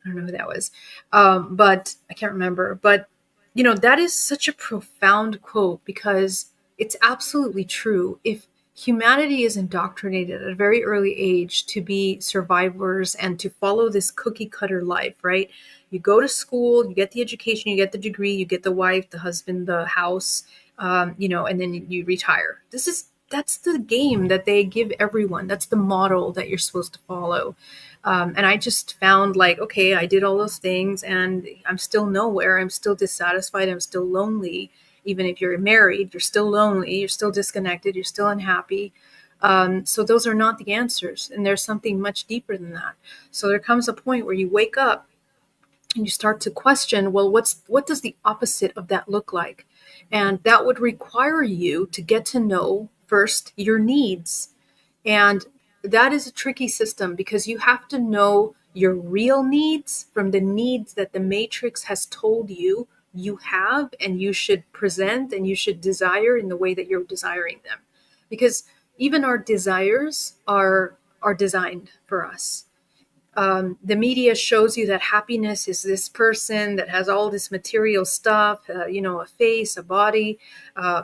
know who that was, but I can't remember. But, that is such a profound quote, because it's absolutely true. If humanity is indoctrinated at a very early age to be survivors and to follow this cookie cutter life, right? You go to school, you get the education, you get the degree, you get the wife, the husband, the house, and then you retire. That's the game that they give everyone. That's the model that you're supposed to follow. And I just found, like, okay, I did all those things and I'm still nowhere. I'm still dissatisfied. I'm still lonely. Even if you're married, you're still lonely. You're still disconnected. You're still unhappy. So those are not the answers. And there's something much deeper than that. So there comes a point where you wake up and you start to question, well, what does the opposite of that look like? And that would require you to get to know first your needs. And that is a tricky system, because you have to know your real needs from the needs that the matrix has told you you have and you should present and you should desire in the way that you're desiring them. Because even our desires are designed for us. The media shows you that happiness is this person that has all this material stuff, a face, a body,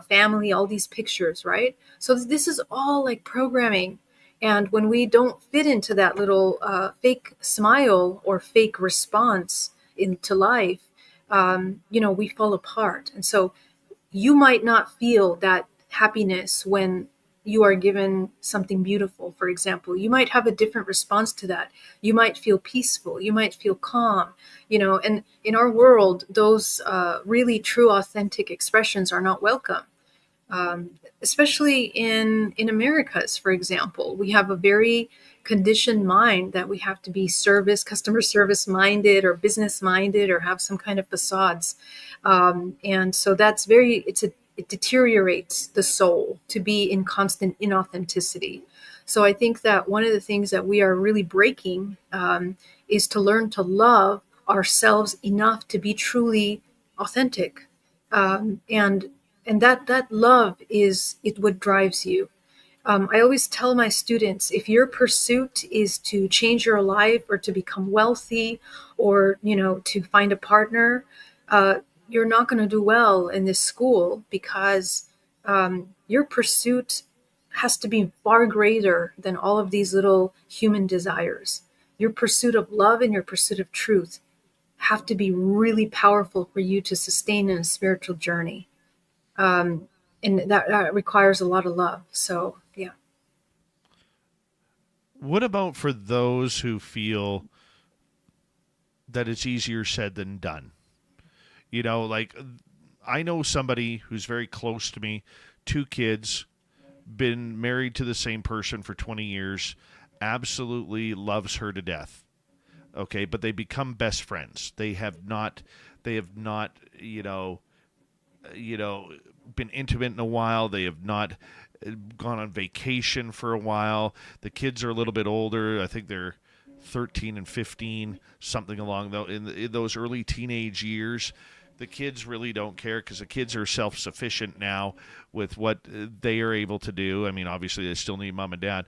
family, all these pictures, right? So this is all like programming. And when we don't fit into that little fake smile or fake response into life, we fall apart. And so you might not feel that happiness when you are given something beautiful, for example. You might have a different response to that. You might feel peaceful. You might feel calm, and in our world, those really true, authentic expressions are not welcome. Especially in Americas, for example, we have a very conditioned mind that we have to be customer service minded or business minded or have some kind of facades. And so it deteriorates the soul to be in constant inauthenticity. So I think that one of the things that we are really breaking is to learn to love ourselves enough to be truly authentic. And that love is what drives you. I always tell my students, if your pursuit is to change your life or to become wealthy or, to find a partner, you're not going to do well in this school, because your pursuit has to be far greater than all of these little human desires. Your pursuit of love and your pursuit of truth have to be really powerful for you to sustain in a spiritual journey. And that requires a lot of love. So, yeah. What about for those who feel that it's easier said than done? Like, I know somebody who's very close to me 2 kids, been married to the same person for 20 years, absolutely loves her to death. Okay, but they become best friends. They have not, been intimate in a while. They have not gone on vacation for a while. The kids are a little bit older. I think they're 13 and 15, something along those in those early teenage years. The kids really don't care because the kids are self-sufficient now with what they are able to do. I mean, obviously they still need mom and dad.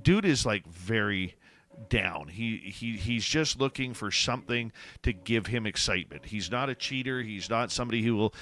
Dude is like very down. He's just looking for something to give him excitement. He's not a cheater. He's not somebody who will,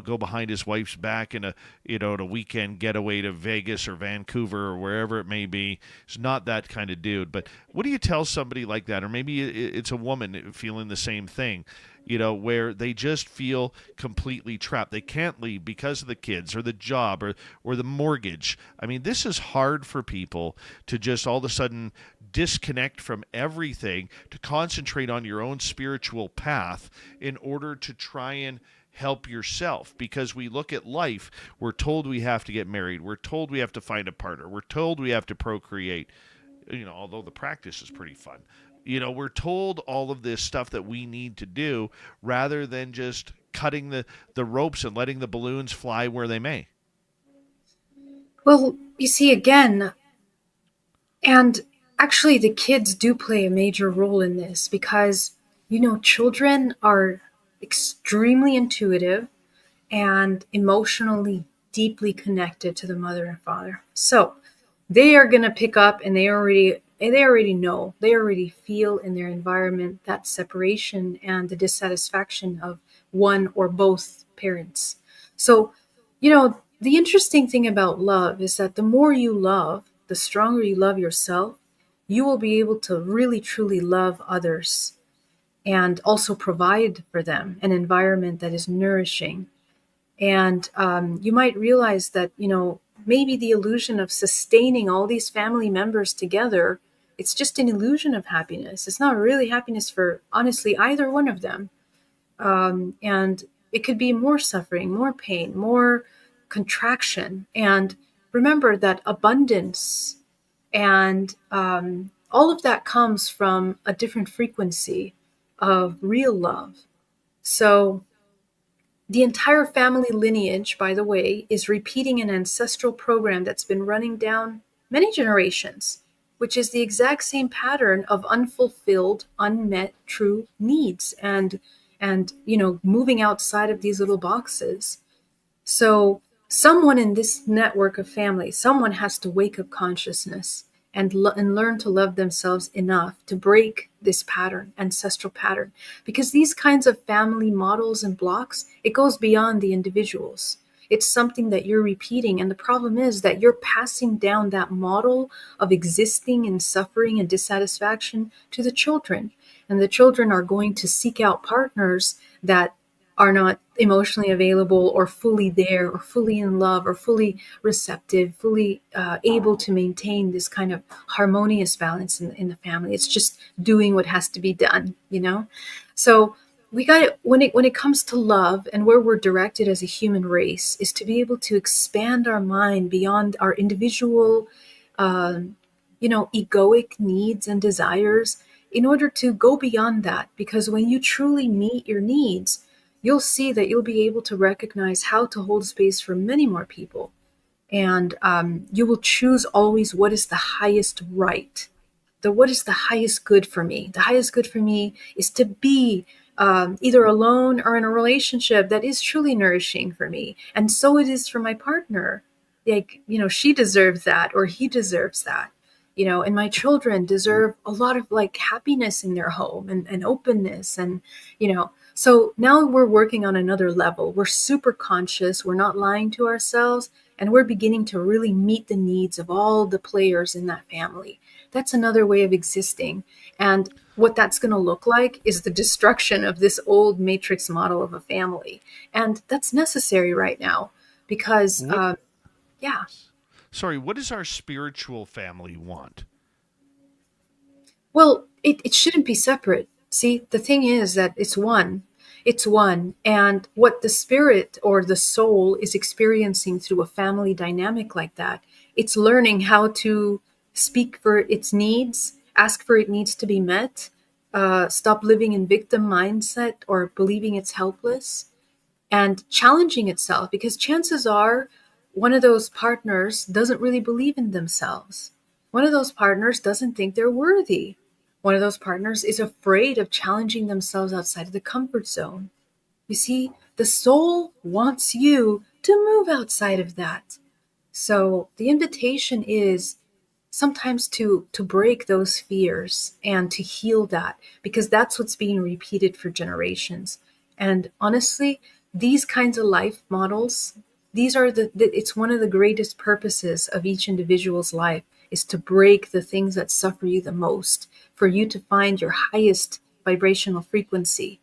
go behind his wife's back in a weekend getaway to Vegas or Vancouver or wherever it may be. He's not that kind of dude. But what do you tell somebody like that? Or maybe it's a woman feeling the same thing, where they just feel completely trapped. They can't leave because of the kids or the job or the mortgage. I mean, this is hard for people to just all of a sudden disconnect from everything to concentrate on your own spiritual path in order to try and help yourself. Because we look at life, we're told we have to get married. We're told we have to find a partner. We're told we have to procreate, although the practice is pretty fun. We're told all of this stuff that we need to do rather than just cutting the ropes and letting the balloons fly where they may. Well, you see, again, and actually the kids do play a major role in this because, children are extremely intuitive and emotionally deeply connected to the mother and father. So they are going to pick up, and they already know, they already feel in their environment that separation and the dissatisfaction of one or both parents. So, the interesting thing about love is that the more you love, the stronger you love yourself, you will be able to really truly love others and also provide for them an environment that is nourishing. And you might realize that, maybe the illusion of sustaining all these family members together, it's just an illusion of happiness. It's not really happiness for, honestly, either one of them. And it could be more suffering, more pain, more contraction. And remember that abundance and all of that comes from a different frequency of real love. So the entire family lineage, by the way, is repeating an ancestral program that's been running down many generations, which is the exact same pattern of unfulfilled, unmet, true needs and moving outside of these little boxes. So someone in this network of family, someone has to wake up consciousness and learn to love themselves enough to break this pattern, ancestral pattern. Because these kinds of family models and blocks, it goes beyond the individuals. It's something that you're repeating. And the problem is that you're passing down that model of existing in suffering and dissatisfaction to the children. And the children are going to seek out partners that are not emotionally available or fully there or fully in love or fully receptive, fully able to maintain this kind of harmonious balance in the family. It's just doing what has to be done, So we got it when it comes to love and where we're directed as a human race is to be able to expand our mind beyond our individual, egoic needs and desires in order to go beyond that. Because when you truly meet your needs, you'll see that you'll be able to recognize how to hold space for many more people. And you will choose always what is the highest right. What is the highest good for me? The highest good for me is to be either alone or in a relationship that is truly nourishing for me. And so it is for my partner. She deserves that or he deserves that. And my children deserve a lot of happiness in their home and openness and, So now we're working on another level. We're super conscious. We're not lying to ourselves. And we're beginning to really meet the needs of all the players in that family. That's another way of existing. And what that's going to look like is the destruction of this old matrix model of a family. And that's necessary right now because, Sorry, what does our spiritual family want? Well, it shouldn't be separate. See, the thing is that it's one. It's one. And what the spirit or the soul is experiencing through a family dynamic like that, it's learning how to speak for its needs, ask for its needs to be met, stop living in victim mindset or believing it's helpless, and challenging itself, because chances are one of those partners doesn't really believe in themselves. One of those partners doesn't think they're worthy. One of those partners is afraid of challenging themselves outside of the comfort zone. You see, the soul wants you to move outside of that. So the invitation is sometimes to break those fears and to heal that, because that's what's being repeated for generations. And honestly, these kinds of life models, these are it's one of the greatest purposes of each individual's life, is to break the things that suffer you the most, for you to find your highest vibrational frequency,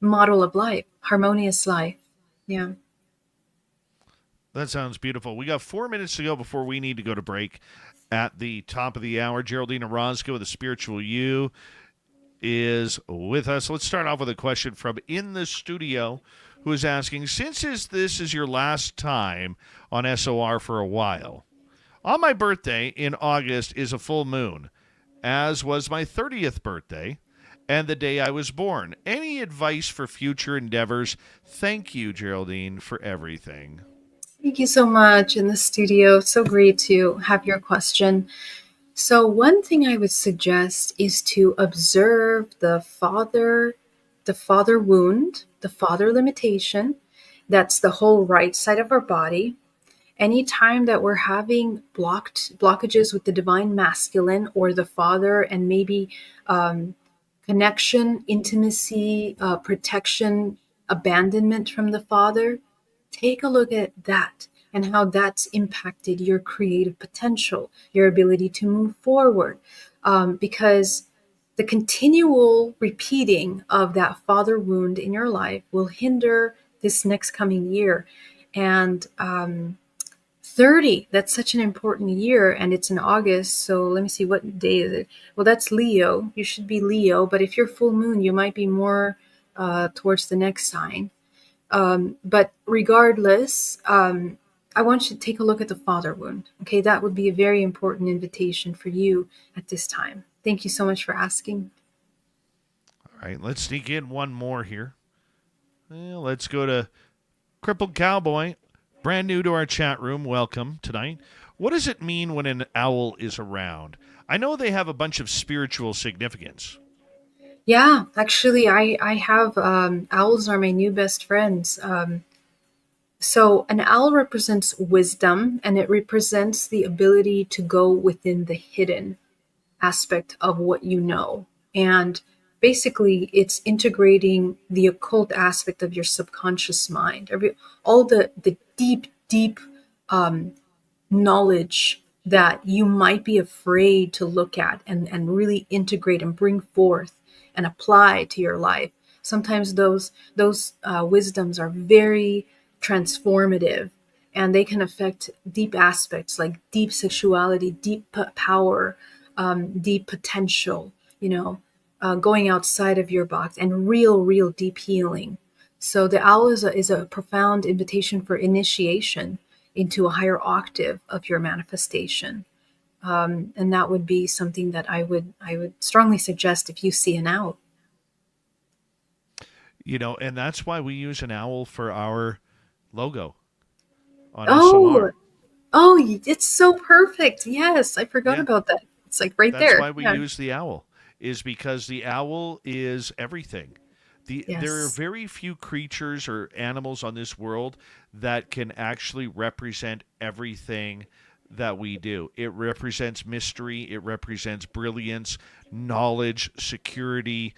model of life, harmonious life. Yeah. That sounds beautiful. We got 4 minutes to go before we need to go to break. At the top of the hour, Geraldine Orozco with the Spiritual You is with us. Let's start off with a question from in the studio, who is asking, since this is your last time on SOR for a while, on my birthday in August is a full moon, as was my 30th birthday and the day I was born. Any advice for future endeavors? Thank you, Geraldine, for everything. Thank you so much in the studio. So great to have your question. So one thing I would suggest is to observe the father wound, the father limitation. That's the whole right side of our body. Anytime that we're having blockages with the divine masculine or the father, and maybe connection, intimacy, protection, abandonment from the father, take a look at that and how that's impacted your creative potential, your ability to move forward. Because the continual repeating of that father wound in your life will hinder this next coming year. And 30, that's such an important year, and it's in August. So let me see, what day is it? Well, that's Leo. You should be Leo, but if you're full moon, you might be more towards the next sign. But regardless, I want you to take a look at the father wound. Okay, that would be a very important invitation for you at this time. Thank you so much for asking. All right, let's sneak in one more here. Well, let's go to Crippled Cowboy. Brand new to our chat room. Welcome tonight. What does it mean when an owl is around? I know they have a bunch of spiritual significance. Yeah, actually, I have owls are my new best friends. So an owl represents wisdom, and it represents the ability to go within the hidden aspect of what you know. And basically, it's integrating the occult aspect of your subconscious mind, all the deep knowledge that you might be afraid to look at and really integrate and bring forth and apply to your life. Sometimes those wisdoms are very transformative, and they can affect deep aspects like deep sexuality, deep power, deep potential, going outside of your box, and real deep healing. So the owl is a profound invitation for initiation into a higher octave of your manifestation. And that would be something that I would strongly suggest if you see an owl. And that's why we use an owl for our logo on Oh, SOR. it's so perfect. Yes, I forgot Yeah, about that. It's like right that's there. why we Yeah. use the owl, is because the owl is everything. There are Yes. very few creatures or animals on this world that can actually represent everything that we do. It represents mystery, it represents brilliance, knowledge, security,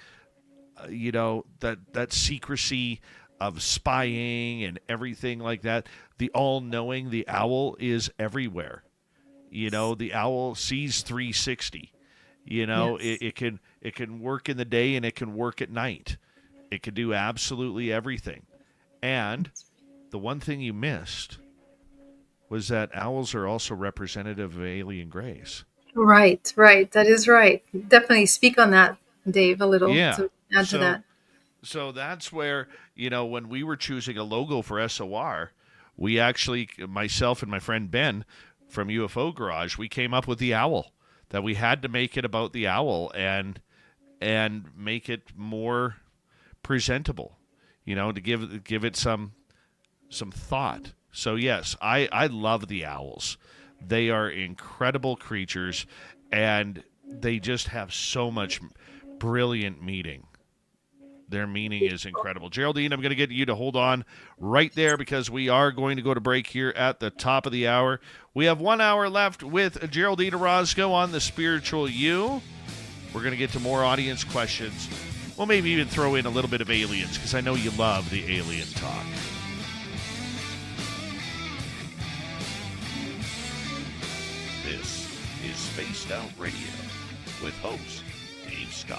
that secrecy of spying and everything like that. The all-knowing, the owl is everywhere. The owl sees 360. Yes. It can work in the day and it can work at night. It can do absolutely everything. And the one thing you missed was that owls are also representative of alien grace. Right. That is right. Definitely speak on that, Dave, a little Yeah. to add to So that. So that's where, when we were choosing a logo for SOR, we actually, myself and my friend Ben from UFO Garage, we came up with the owl. That we had to make it about the owl and make it more presentable, to give it some thought. So yes, I love the owls. They are incredible creatures, and they just have so much brilliant meaning. Their meaning is incredible. Geraldine, I'm going to get you to hold on right there because we are going to go to break here at the top of the hour. We have 1 hour left with Geraldine Orozco on the Spiritual You. We're going to get to more audience questions. We'll maybe even throw in a little bit of aliens because I know you love the alien talk. This is Spaced Out Radio with host Dave Scott.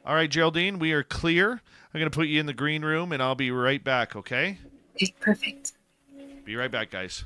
All right, Geraldine, we are clear. I'm going to put you in the green room, and I'll be right back, okay? Okay, perfect. Be right back, guys.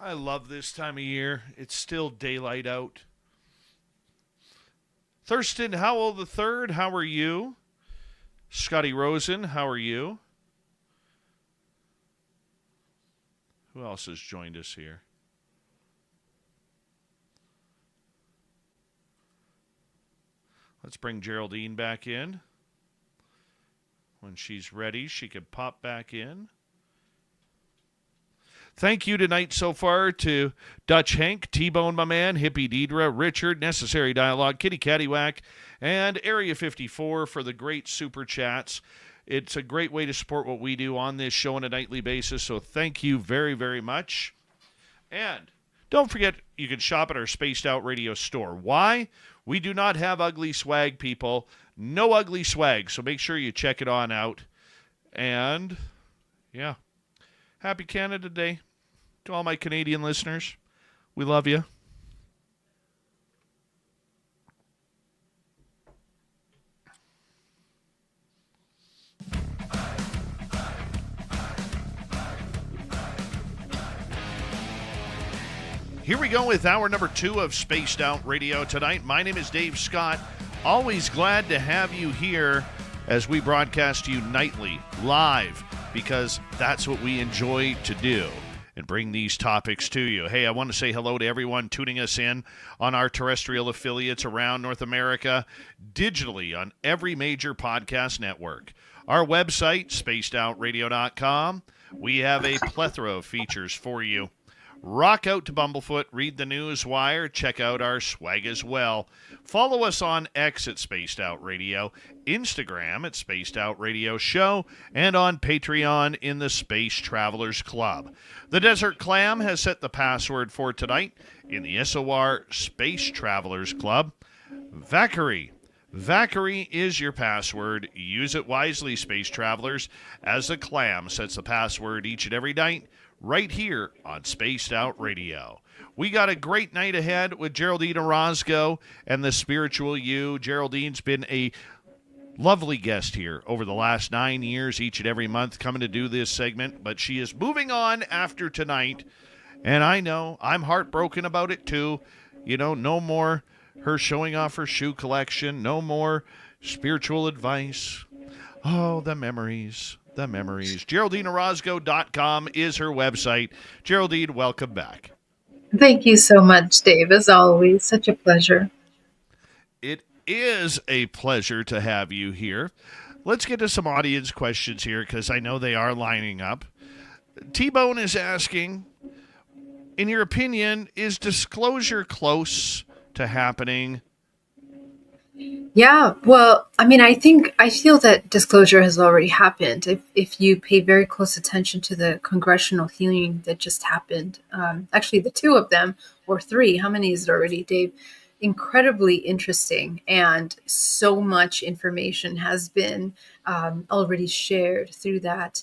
I love this time of year. It's still daylight out. Thurston Howell the third, how are you? Scotty Rosen, how are you? Who else has joined us here? Let's bring Geraldine back in. When she's ready, she can pop back in. Thank you tonight so far to Dutch Hank, T-Bone my man, Hippie Deidre, Richard, Necessary Dialogue, Kitty Caddywhack, and Area 54 for the great super chats. It's a great way to support what we do on this show on a nightly basis, so thank you very, very much. And don't forget, you can shop at our Spaced Out Radio store. Why? We do not have ugly swag, people. No ugly swag, so make sure you check it on out. And, yeah, happy Canada Day to all my Canadian listeners. We love you. Here we go with hour number 2 of Spaced Out Radio tonight. My name is Dave Scott. Always glad to have you here as we broadcast to you nightly, live, because that's what we enjoy to do and bring these topics to you. Hey, I want to say hello to everyone tuning us in on our terrestrial affiliates around North America, digitally on every major podcast network. Our website, spacedoutradio.com. We have a plethora of features for you. Rock out to Bumblefoot, read the news wire, check out our swag as well. Follow us on X at Spaced Out Radio, Instagram at Spaced Out Radio Show, and on Patreon in the Space Travelers Club. The Desert Clam has set the password for tonight in the SOR Space Travelers Club. Vackery. Vackery is your password. Use it wisely, Space Travelers, as the Clam sets the password each and every night, right here on Spaced Out Radio. We got a great night ahead with Geraldine Orozco and the Spiritual You. Geraldine's been a lovely guest here over the last 9 years, each and every month, coming to do this segment, but she is moving on after tonight, and I know I'm heartbroken about it too. You know, no more her showing off her shoe collection, no more spiritual advice. Oh, the memories. The memories. GeraldineOrozco.com is her website. Geraldine, welcome back. Thank you so much, Dave. As always, such a pleasure. It is a pleasure to have you here. Let's get to some audience questions here because I know they are lining up. T-Bone is asking, in your opinion, is disclosure close to happening? Yeah, well, I mean, I feel that disclosure has already happened. If you pay very close attention to the congressional hearing that just happened, actually the 2 of them, or 3, how many is it already, Dave? Incredibly interesting, and so much information has been already shared through that.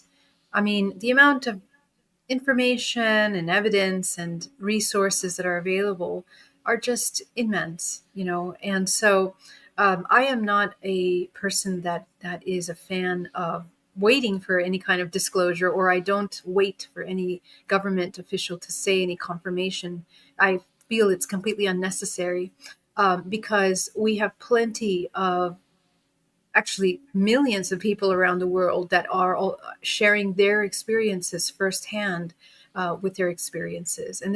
I mean, the amount of information and evidence and resources that are available are just immense, and so I am not a person that is a fan of waiting for any kind of disclosure, or I don't wait for any government official to say any confirmation. I feel it's completely unnecessary because we have plenty of, actually millions of people around the world that are all sharing their experiences firsthand with their experiences. And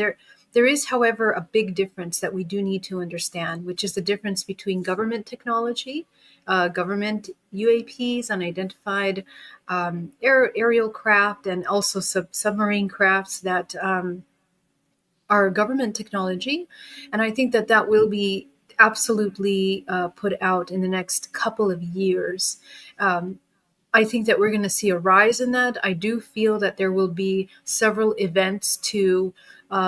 there is, however, a big difference that we do need to understand, which is the difference between government technology, government UAPs, unidentified aerial craft, and also submarine crafts that are government technology. And I think that will be absolutely put out in the next couple of years. I think that we're going to see a rise in that. I do feel that there will be several events to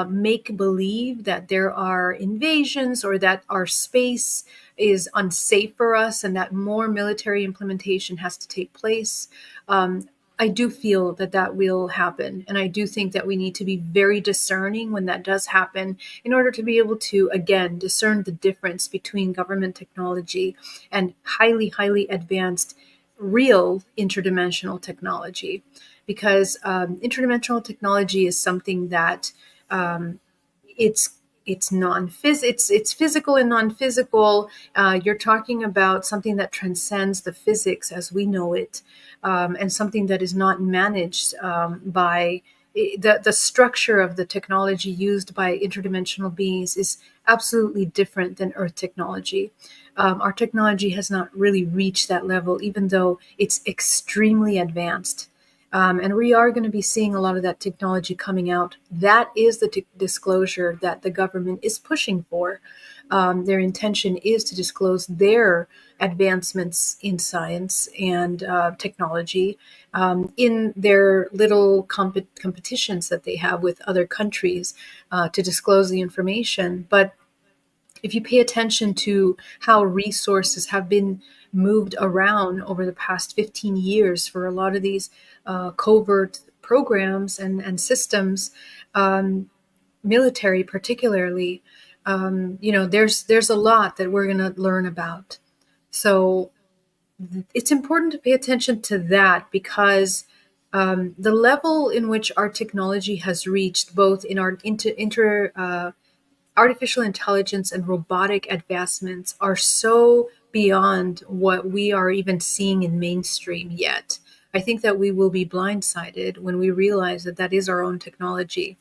make believe that there are invasions or that our space is unsafe for us and that more military implementation has to take place. I do feel that will happen. And I do think that we need to be very discerning when that does happen in order to be able to, again, discern the difference between government technology and highly, highly advanced real interdimensional technology. Because interdimensional technology is something that it's it's physical and non-physical. You're talking about something that transcends the physics as we know it, and something that is not managed by the structure of the technology used by interdimensional beings is absolutely different than Earth technology. Our technology has not really reached that level, even though it's extremely advanced. And we are going to be seeing a lot of that technology coming out. That is the disclosure that the government is pushing for. Their intention is to disclose their advancements in science and technology in their little competitions that they have with other countries to disclose the information. But if you pay attention to how resources have been moved around over the past 15 years for a lot of these covert programs and systems, military particularly, there's a lot that we're going to learn about. So it's important to pay attention to that because the level in which our technology has reached, both in our artificial intelligence and robotic advancements, are so beyond what we are even seeing in mainstream yet. I think that we will be blindsided when we realize that that is our own technology.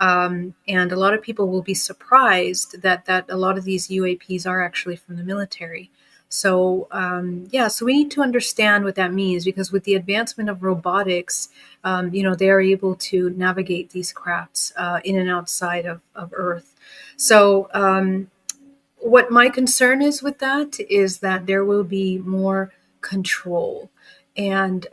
And a lot of people will be surprised that a lot of these UAPs are actually from the military. So so we need to understand what that means, because with the advancement of robotics, they are able to navigate these crafts in and outside of Earth. So what my concern is with that is that there will be more control, and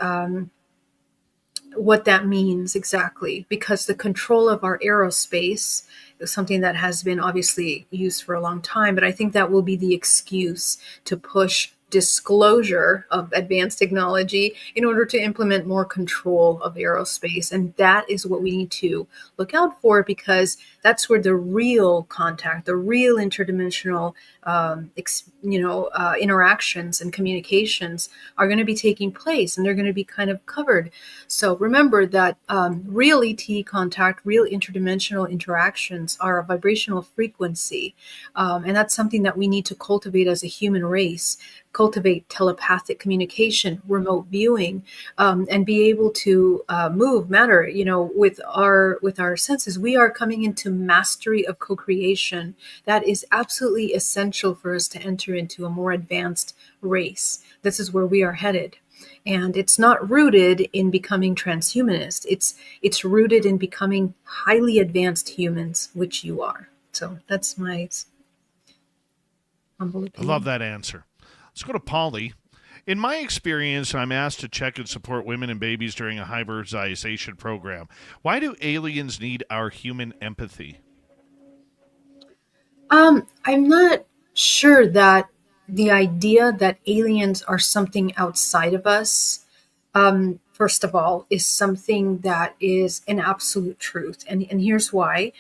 what that means exactly, because the control of our aerospace is something that has been obviously used for a long time, but I think that will be the excuse to push disclosure of advanced technology in order to implement more control of aerospace. And that is what we need to look out for, because that's where the real contact, the real interdimensional interactions and communications are going to be taking place, and they're going to be kind of covered. So remember that real ET contact, real interdimensional interactions are a vibrational frequency. And that's something that we need to cultivate as a human race, cultivate telepathic communication, remote viewing, and be able to move matter. With our senses, we are coming into mastery of co-creation. That is absolutely essential for us to enter into a more advanced race. This is where we are headed. And it's not rooted in becoming transhumanist. It's rooted in becoming highly advanced humans, which you are. So that's my humble I opinion. love that answer. Let's go to Polly. In my experience, I'm asked to check and support women and babies during a hybridization program. Why do aliens need our human empathy? I'm not sure that the idea that aliens are something outside of us, first of all, is something that is an absolute truth. And here's why.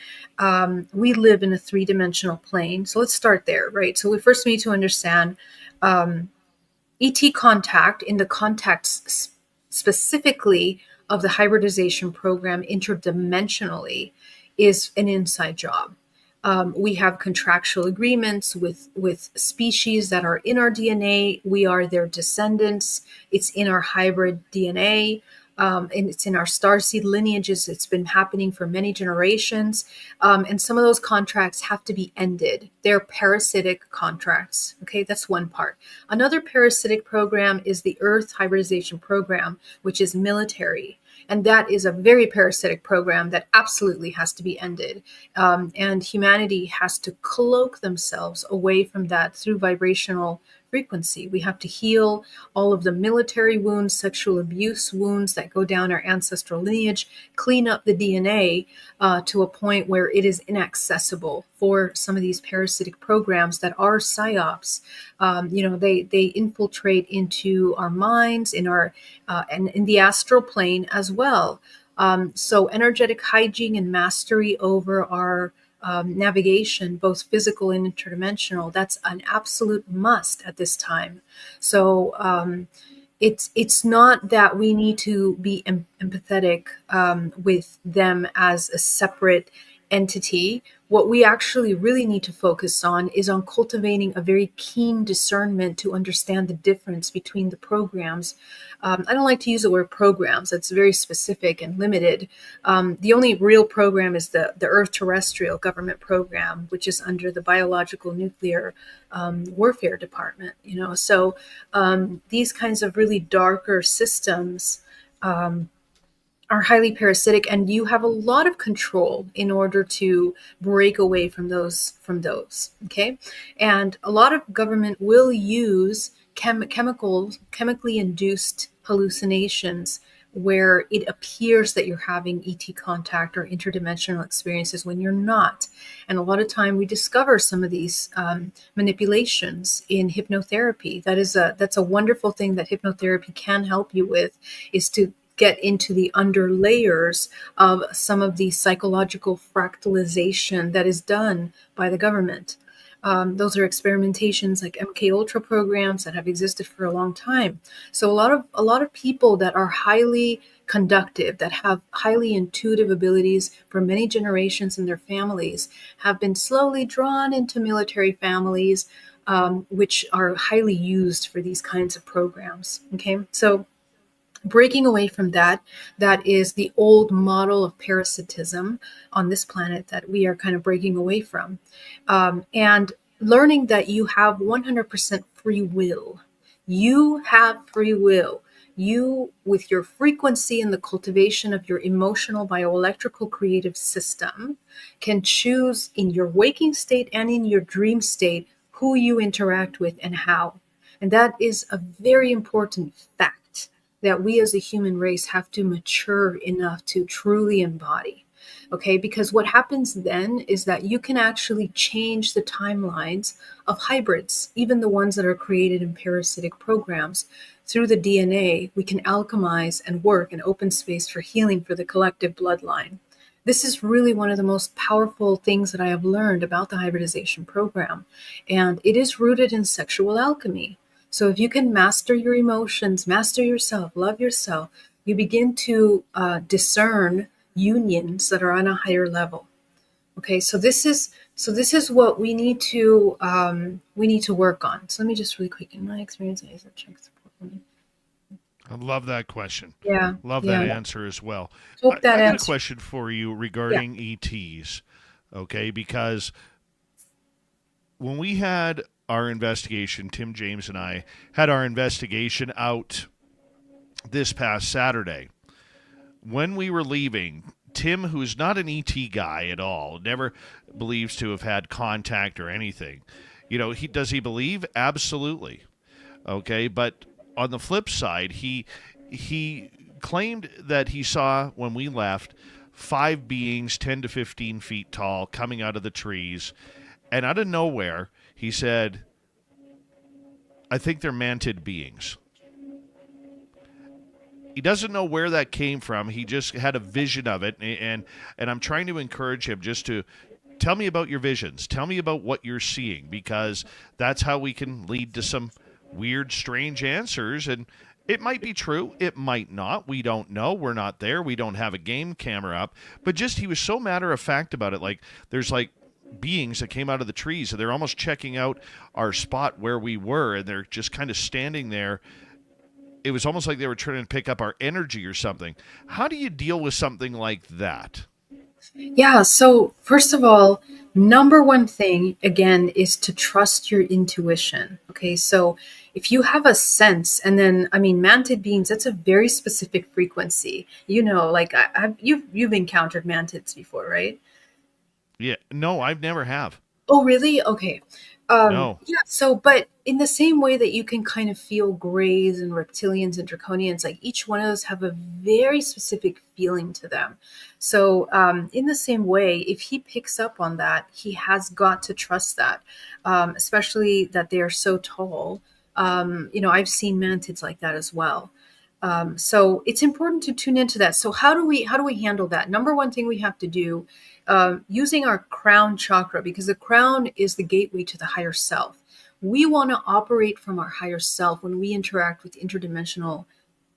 We live in a three-dimensional plane. So let's start there, right? So we first need to understand ET contact in the context specifically of the hybridization program interdimensionally is an inside job. We have contractual agreements with species that are in our DNA. We are their descendants. It's in our hybrid DNA. And it's in our starseed lineages. It's been happening for many generations. And some of those contracts have to be ended. They're parasitic contracts. Okay, that's one part. Another parasitic program is the Earth hybridization program, which is military. And that is a very parasitic program that absolutely has to be ended. And humanity has to cloak themselves away from that through vibrational frequency. We have to heal all of the military wounds, sexual abuse wounds that go down our ancestral lineage, clean up the DNA to a point where it is inaccessible for some of these parasitic programs that are psyops. They infiltrate into our minds, in our and in the astral plane as well. So energetic hygiene and mastery over our navigation, both physical and interdimensional, that's an absolute must at this time. So it's not that we need to be empathetic with them as a separate entity, what we actually really need to focus on is on cultivating a very keen discernment to understand the difference between the programs. I don't like to use the word programs. It's very specific and limited. The only real program is the Earth Terrestrial Government Program, which is under the Biological Nuclear Warfare Department. So these kinds of really darker systems are highly parasitic, and you have a lot of control in order to break away from those. Okay, and a lot of government will use chemically induced hallucinations where it appears that you're having ET contact or interdimensional experiences when you're not. And a lot of time we discover some of these manipulations in hypnotherapy. That's a wonderful thing that hypnotherapy can help you with, is to get into the under layers of some of the psychological fractalization that is done by the government. Those are experimentations like MK Ultra programs that have existed for a long time. So a lot of people that are highly conductive, that have highly intuitive abilities for many generations in their families, have been slowly drawn into military families, which are highly used for these kinds of programs. Okay, so breaking away from that is the old model of parasitism on this planet that we are kind of breaking away from, and learning that you have 100% free will. You have free will. You, with your frequency and the cultivation of your emotional bioelectrical creative system, can choose in your waking state and in your dream state who you interact with and how. And that is a very important fact that we as a human race have to mature enough to truly embody. Okay, because what happens then is that you can actually change the timelines of hybrids, even the ones that are created in parasitic programs. Through the DNA, we can alchemize and work and open space for healing for the collective bloodline. This is really one of the most powerful things that I have learned about the hybridization program. And it is rooted in sexual alchemy. So if you can master your emotions, master yourself, love yourself, you begin to discern unions that are on a higher level. Okay, so this is what we need to work on. So let me just really quick, in my experience, I check support. I love that question. Yeah, Love that answer as well. Hope that I got a answers. question for you regarding ETs. Okay, because when we had our investigation, Tim James and I had our investigation out this past Saturday. When we were leaving, Tim, who's not an ET guy at all, never believes to have had contact or anything. Does he believe? Absolutely. Okay, but on the flip side, he claimed that he saw, when we left, 5 beings 10 to 15 feet tall coming out of the trees, and out of nowhere, he said, I think they're mantid beings. He doesn't know where that came from. He just had a vision of it, and I'm trying to encourage him just to tell me about your visions. Tell me about what you're seeing, because that's how we can lead to some weird, strange answers. And it might be true. It might not. We don't know. We're not there. We don't have a game camera up. But just he was so matter of fact about it. Like, there's like beings that came out of the trees, and they're almost checking out our spot where we were, and they're just kind of standing there. It was almost like they were trying to pick up our energy or something. How do you deal with something like that? Yeah, so first of all, number one thing, again, is to trust your intuition. Okay, so if you have a sense, and then, mantid beings, that's a very specific frequency. Like you've encountered mantids before, right? Yeah. No, I've never have. Oh, really? Okay. No. Yeah. So, but in the same way that you can kind of feel grays and reptilians and draconians, like each one of those have a very specific feeling to them. So, in the same way, if he picks up on that, he has got to trust that, especially that they are so tall. I've seen mantids like that as well. So it's important to tune into that. So how do we handle that? Number one thing we have to do, using our crown chakra, because the crown is the gateway to the higher self. We want to operate from our higher self when we interact with interdimensional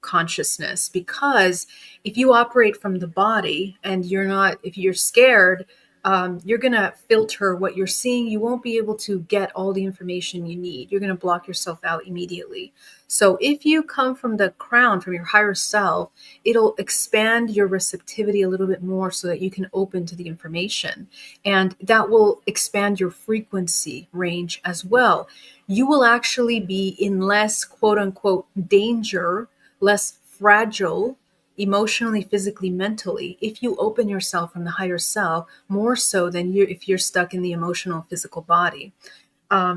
consciousness, because if you operate from the body and if you're scared, you're going to filter what you're seeing. You won't be able to get all the information you need. You're going to block yourself out immediately. So if you come from the crown, from your higher self, it'll expand your receptivity a little bit more so that you can open to the information. And that will expand your frequency range as well. You will actually be in less quote unquote danger, less fragile emotionally, physically, mentally, if you open yourself from the higher self more so than if you're stuck in the emotional, physical body,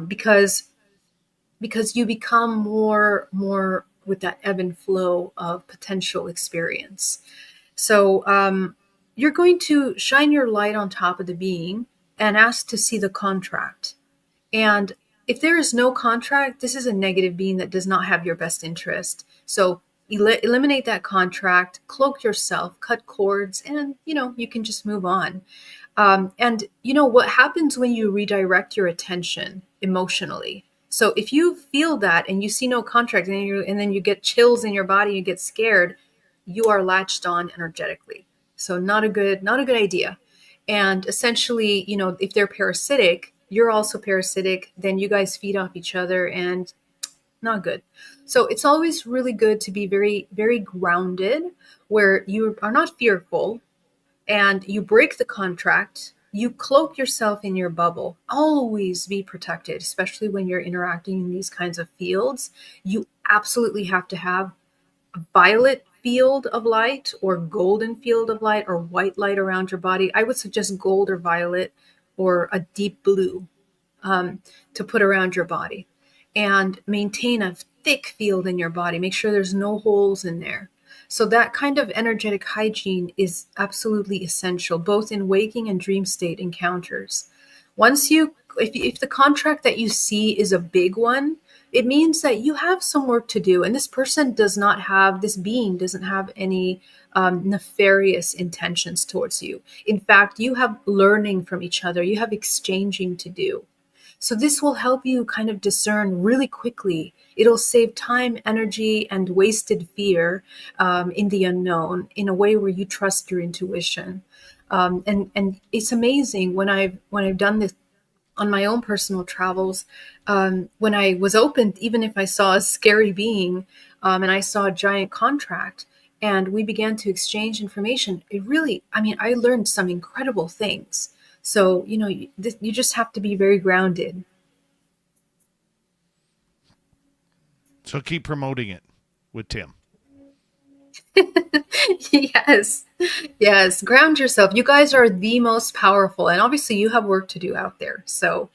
because you become more with that ebb and flow of potential experience. So you're going to shine your light on top of the being and ask to see the contract. And if there is no contract, this is a negative being that does not have your best interest. So eliminate that contract, cloak yourself, cut cords, and you can just move on. And what happens when you redirect your attention emotionally? So if you feel that and you see no contract, and then you get chills in your body, you get scared, you are latched on energetically. So not a good idea. And essentially, if they're parasitic, you're also parasitic, then you guys feed off each other, and not good. So it's always really good to be very, very grounded, where you are not fearful and you break the contract. You cloak yourself in your bubble. Always be protected, especially when you're interacting in these kinds of fields. You absolutely have to have a violet field of light or golden field of light or white light around your body. I would suggest gold or violet or a deep blue to put around your body, and maintain a thick field in your body. Make sure there's no holes in there. So that kind of energetic hygiene is absolutely essential, both in waking and dream state encounters. If the contract that you see is a big one, it means that you have some work to do. And this being doesn't have any nefarious intentions towards you. In fact, you have learning from each other. You have exchanging to do. So this will help you kind of discern really quickly. It'll save time, energy, and wasted fear in the unknown in a way where you trust your intuition. And it's amazing when I've done this on my own personal travels. When I was open, even if I saw a scary being and I saw a giant contract, and we began to exchange information, I learned some incredible things. So, you just have to be very grounded. So keep promoting it with Tim. Yes. Yes. Ground yourself. You guys are the most powerful. And obviously you have work to do out there. So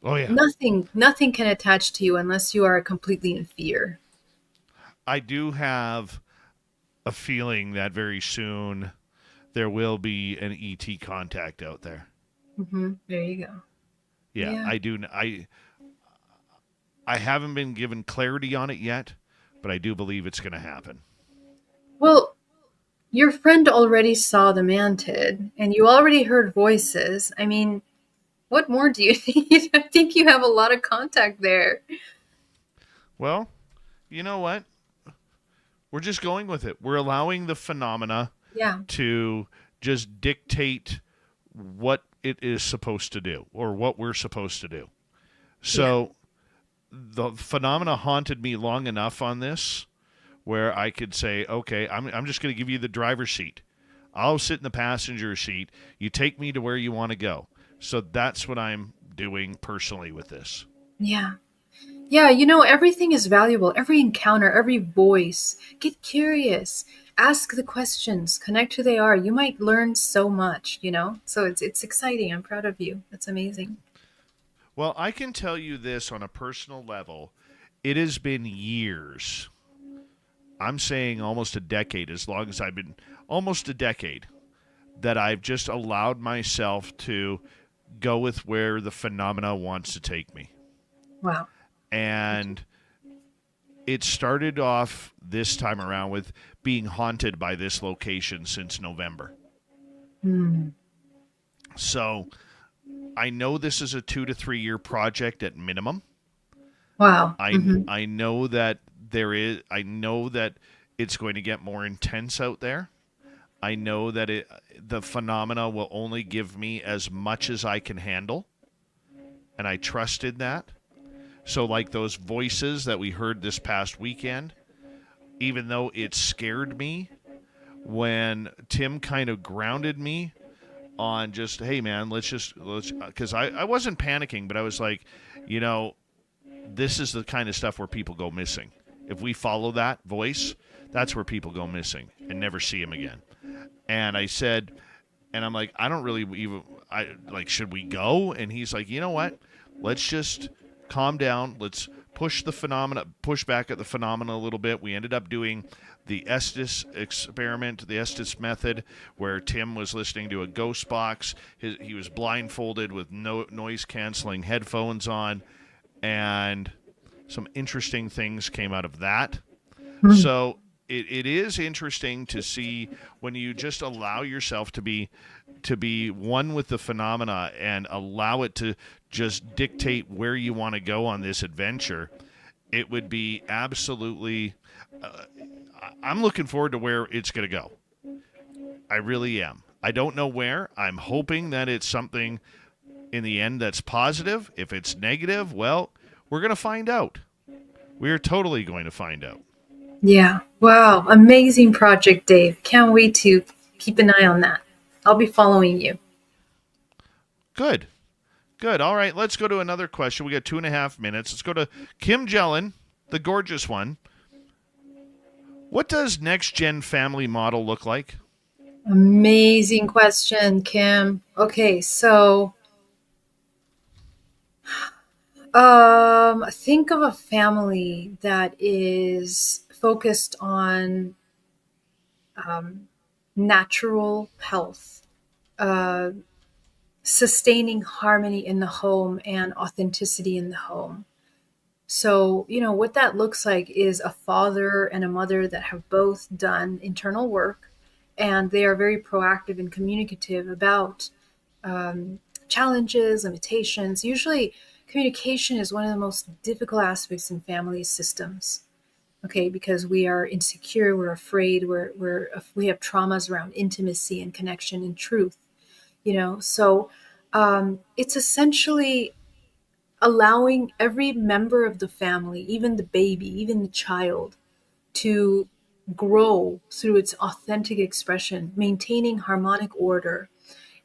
Oh, yeah. nothing can attach to you unless you are completely in fear. I do have a feeling that very soon there will be an ET contact out there. Mm-hmm. There you go. Yeah, I do. I haven't been given clarity on it yet, but I do believe it's going to happen. Well, your friend already saw the mantid, and you already heard voices. I mean, what more do you think? I think you have a lot of contact there. Well, you know what? We're just going with it. We're allowing the phenomena to just dictate what it is supposed to do, or what we're supposed to do. So the phenomena haunted me long enough on this where I could say, okay, I'm just going to give you the driver's seat. I'll sit in the passenger seat. You take me to where you want to go. So that's what I'm doing personally with this. Yeah. Yeah, everything is valuable. Every encounter, every voice. Get curious. Ask the questions. Connect who they are. You might learn so much, So it's exciting. I'm proud of you. That's amazing. Well, I can tell you this on a personal level. It has been years. I'm saying almost a decade, as long as I've been, almost a decade, that I've just allowed myself to go with where the phenomena wants to take me. Wow. And it started off this time around with being haunted by this location since November. So I know this is a 2 to 3 year project at minimum. Wow. I know that I know that it's going to get more intense out there. I know that the phenomena will only give me as much as I can handle, and I trusted that. So like those voices that we heard this past weekend, even though it scared me, when Tim kind of grounded me on just, hey man, let's because I wasn't panicking, but I was like, this is the kind of stuff where people go missing. If we follow that voice, that's where people go missing and never see him again. And I said, and I'm like, I don't really even, should we go? And he's like, you know what? Let's just calm down. Let's push back at the phenomena a little bit. We ended up doing the Estes experiment, the Estes method, where Tim was listening to a ghost box. He was blindfolded with no noise-canceling headphones on, and some interesting things came out of that. Mm-hmm. So it is interesting to see when you just allow yourself to be one with the phenomena and allow it to just dictate where you want to go on this adventure. It would be absolutely I'm looking forward to where it's going to go. I really am. I don't know where. I'm hoping that it's something in the end that's positive. If it's negative, well, we're going to find out. We are totally going to find out. Yeah. Wow. Amazing project, Dave. Can't wait to keep an eye on that. I'll be following you. Good. All right. Let's go to another question. We got 2.5 minutes. Let's go to Kim Jellin, the gorgeous one. What does next-gen family model look like? Amazing question, Kim. Okay, so think of a family that is focused on natural health, sustaining harmony in the home and authenticity in the home. So, what that looks like is a father and a mother that have both done internal work, and they are very proactive and communicative about challenges, limitations. Usually, communication is one of the most difficult aspects in family systems. Okay, because we are insecure, we're afraid, we have traumas around intimacy and connection and truth. So it's essentially allowing every member of the family, even the baby, even the child, to grow through its authentic expression, maintaining harmonic order.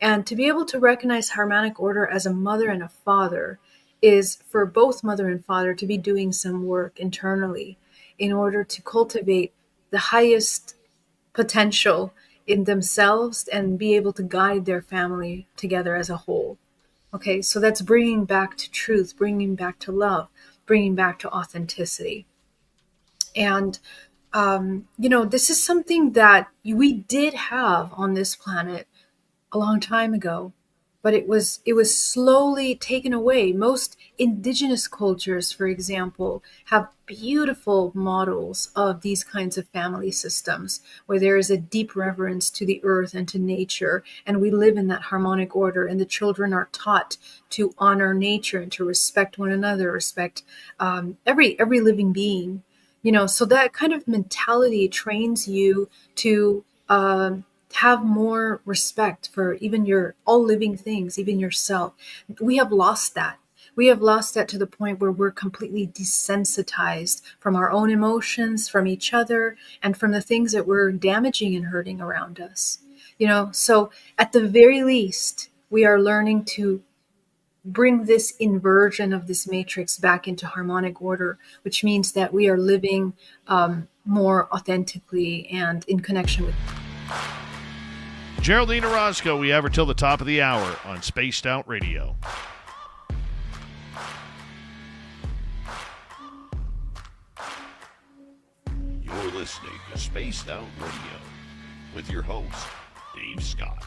And to be able to recognize harmonic order as a mother and a father is for both mother and father to be doing some work internally in order to cultivate the highest potential in themselves and be able to guide their family together as a whole. Okay, so that's bringing back to truth, bringing back to love, bringing back to authenticity. And, this is something that we did have on this planet a long time ago, but it was slowly taken away. Most indigenous cultures, for example, have beautiful models of these kinds of family systems where there is a deep reverence to the earth and to nature, and we live in that harmonic order, and the children are taught to honor nature and to respect one another, respect every living being. So that kind of mentality trains you to have more respect for even all living things, even yourself. We have lost that. We have lost that to the point where we're completely desensitized from our own emotions, from each other, and from the things that we're damaging and hurting around us. So at the very least, we are learning to bring this inversion of this matrix back into harmonic order, which means that we are living more authentically and in connection with. Geraldine Orozco, we have her till the top of the hour on Spaced Out Radio. You're listening to Spaced Out Radio with your host, Dave Scott.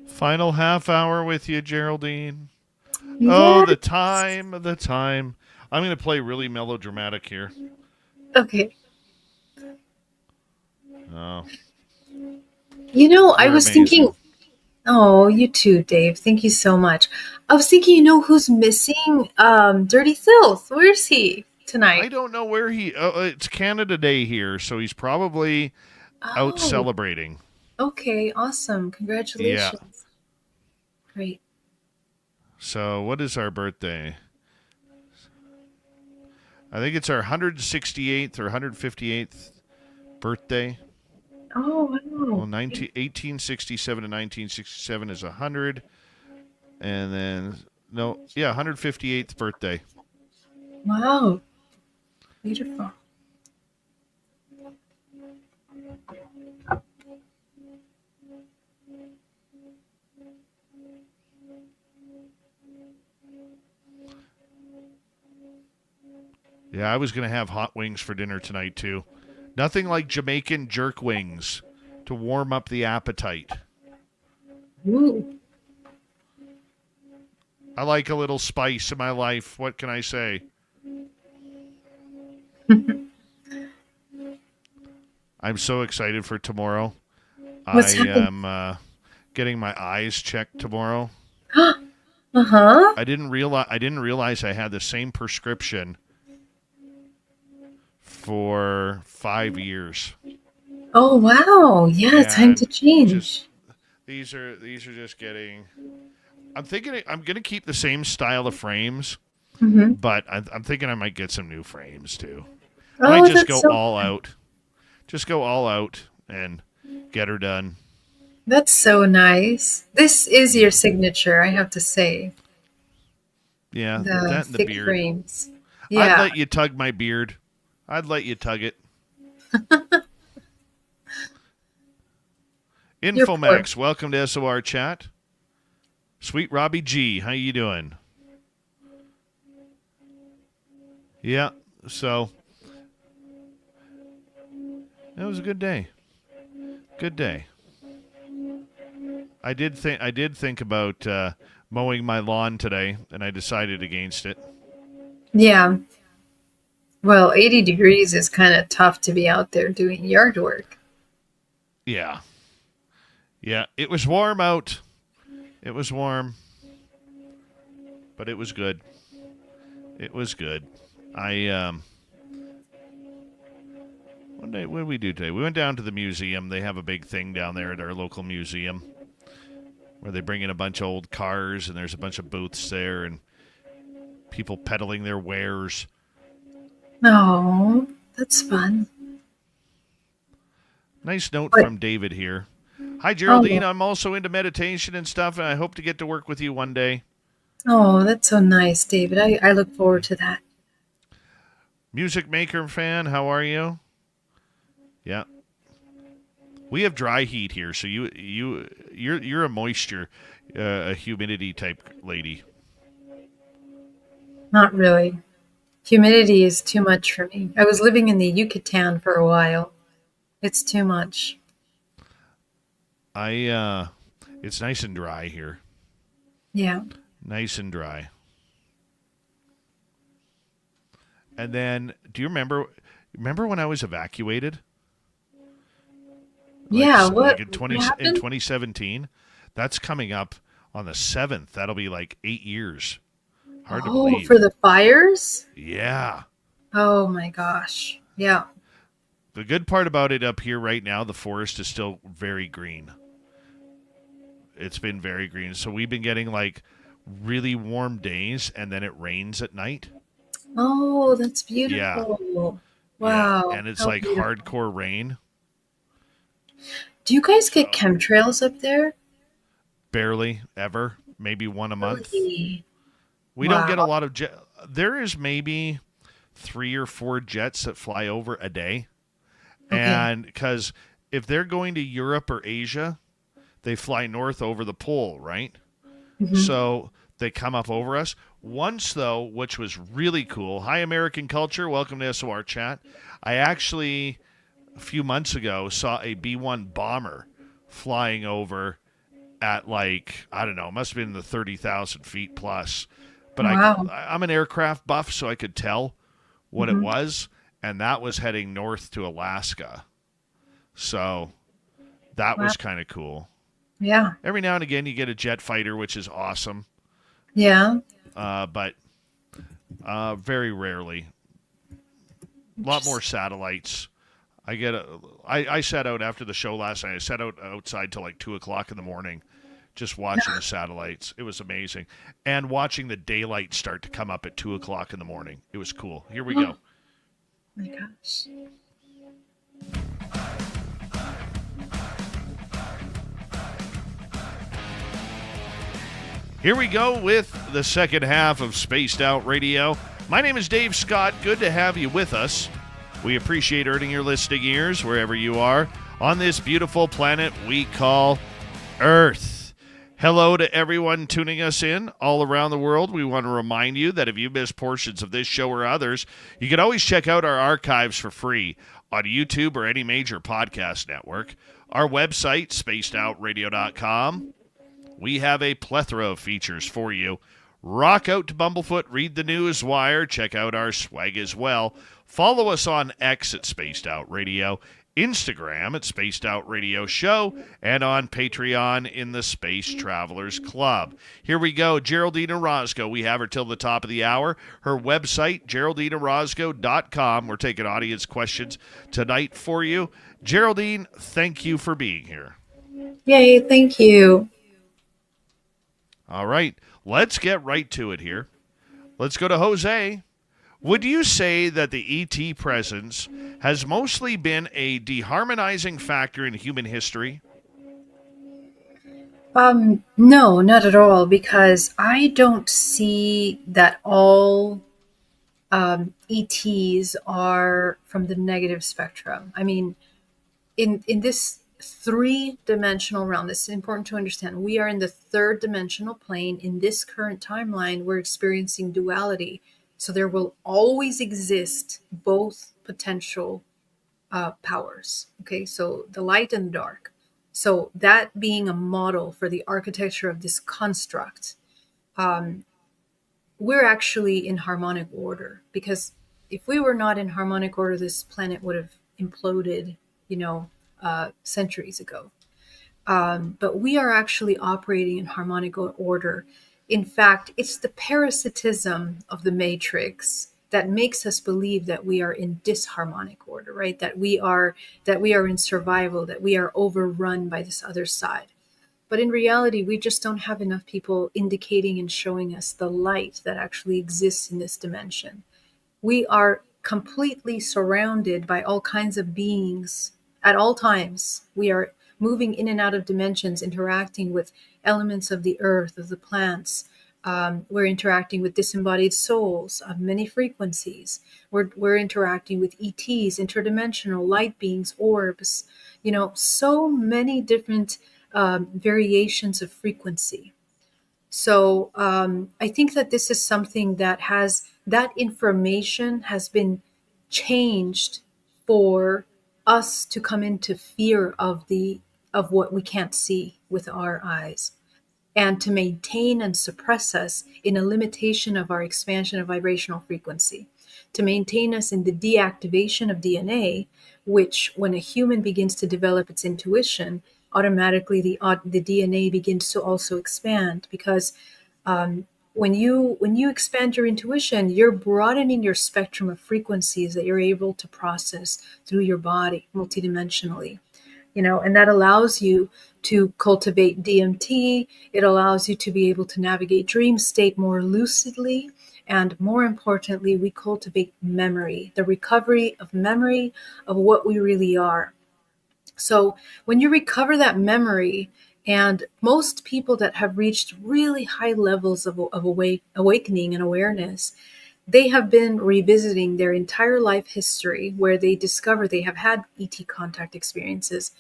Final half hour with you, Geraldine. Yes. Oh, the time. I'm going to play really melodramatic here. Okay. Oh. I was amazing. thinking, Oh, you too, Dave. Thank you so much. I was thinking, who's missing? Dirty Phil. Where's he I tonight? don't know where it's Canada Day here, so he's probably out Oh, celebrating. okay. Awesome. Yeah. Congratulations. Great. So what is our birthday? I think it's our 168th or 158th birthday. Oh, Well, wow. 1867 to 1967 is 100. And then, no, yeah, 158th birthday. Wow. Beautiful. Yeah, I was going to have hot wings for dinner tonight, too. Nothing like Jamaican jerk wings to warm up the appetite. Ooh. I like a little spice in my life. What can I say? I'm so excited for tomorrow. I What's happening? am getting my eyes checked tomorrow. Uh-huh. I didn't realize I had the same prescription for 5 years. Oh, wow. Yeah, time to And change. just these are just getting. I'm thinking I'm gonna keep the same style of frames, Mm-hmm. but I'm thinking I might get some new frames too. I Oh, might just that's go so all out. Just go all out and get her done. That's so nice. This is your signature, I have to say. Yeah, The that and the thick beard. frames. I'd Yeah. let you tug my beard. I'd let you tug it. You're poor. Infomax, welcome to SOR chat. Sweet Robbie G, how you doing? Yeah, so it was a good day. Good day. I did think about mowing my lawn today, and I decided against it. Yeah. Well, 80 degrees is kind of tough to be out there doing yard work. Yeah, yeah. It was warm out. It was warm, but it was good. It was good. What did we do today? We went down to the museum. They have a big thing down there at our local museum where they bring in a bunch of old cars, and there's a bunch of booths there and people peddling their wares. Oh, that's fun. Nice note But, from David here. Hi, Geraldine. oh, I'm also into meditation and stuff, and I hope to get to work with you one day. oh, that's so nice, David. I look forward to that. Music maker fan, how are you? Yeah. We have dry heat here, so you're a moisture, a humidity type lady. Not really. Humidity is too much for me. I was living in the Yucatan for a while. It's too much. It's nice and dry here. Yeah. Nice and dry. And then, do you remember when I was evacuated? Yeah, Like what in what 2017? That's coming up on the 7th. That'll be like 8 years. Hard to Oh, believe. for the fires? Yeah. Oh my gosh. Yeah. The good part about it up here right now, the forest is still very green. It's been very green. So we've been getting like really warm days, and then it rains at night. Oh, that's Yeah. beautiful. Yeah. Wow. And it's How like beautiful. hardcore rain. Do you guys get So chemtrails up there? barely ever, maybe one a month. Really? We don't get a Wow. lot of there is maybe 3 or 4 jets that fly over a day. Okay. And because if they're going to Europe or Asia, they fly north over the pole, right? Hmm. So they come up over us. Once, though, which was really cool. Hi, American Culture. Welcome to SOR Chat. I actually, a few months ago, saw a B-1 bomber flying over at like, I don't know, it must have been the 30,000 feet plus. But Wow. I'm an aircraft buff, so I could tell what it Hmm. was. And that was heading north to Alaska. So that Wow. was kind of cool. Yeah. Every now and again, you get a jet fighter, which is awesome, Yeah. but very rarely. A lot more satellites. I sat out after the show last night. I sat outside till like 2 o'clock in the morning, just watching the satellites. It was amazing, and watching the daylight start to come up at 2 o'clock in the morning. It was cool. Here we go. My gosh. Here we go with the second half of Spaced Out Radio. My name is Dave Scott. Good to have you with us. We appreciate earning your listening ears wherever you are on this beautiful planet we call Earth. Hello to everyone tuning us in all around the world. We want to remind you that if you miss portions of this show or others, you can always check out our archives for free on YouTube or any major podcast network. Our website, spacedoutradio.com. We have a plethora of features for you. Rock out to Bumblefoot, read the news wire, check out our swag as well. Follow us on X at Spaced Out Radio, Instagram at Spaced Out Radio Show, and on Patreon in the Space Travelers Club. Here we go. Geraldine Orozco. We have her till the top of the hour. Her website, GeraldineOrozco.com. We're taking audience questions tonight for you. Geraldine, thank you for being here. Yay, thank you. All right, let's get right to it here. Let's go to Jose. Would you say that the ET presence has mostly been a deharmonizing factor in human history? No, not at all, because I don't see that all ETs are from the negative spectrum. I mean, in this three-dimensional realm, this is important to understand. We are in the third dimensional plane. In this current timeline, we're experiencing duality. So there will always exist both potential powers. Okay, so the light and the dark. So that being a model for the architecture of this construct, we're actually in harmonic order, because if we were not in harmonic order, this planet would have imploded, centuries ago. But we are actually operating in harmonic order. In fact, it's the parasitism of the matrix that makes us believe that we are in disharmonic order, right? That we are in survival, that we are overrun by this other side. But in reality, we just don't have enough people indicating and showing us the light that actually exists in this dimension. We are completely surrounded by all kinds of beings at all times. We are moving in and out of dimensions, interacting with elements of the earth, of the plants. We're interacting with disembodied souls of many frequencies. We're interacting with ETs, interdimensional light beings, orbs, so many different variations of frequency. So I think that this is something that information has been changed for us to come into fear of what we can't see with our eyes, and to maintain and suppress us in a limitation of our expansion of vibrational frequency, to maintain us in the deactivation of DNA, which when a human begins to develop its intuition, automatically the DNA begins to also expand, because when you expand your intuition, you're broadening your spectrum of frequencies that you're able to process through your body multidimensionally. And that allows you to cultivate DMT. It allows you to be able to navigate dream state more lucidly. And more importantly, we cultivate memory, the recovery of memory of what we really are. So when you recover that memory, and most people that have reached really high levels of awakening and awareness, they have been revisiting their entire life history, where they discover they have had ET contact experiences.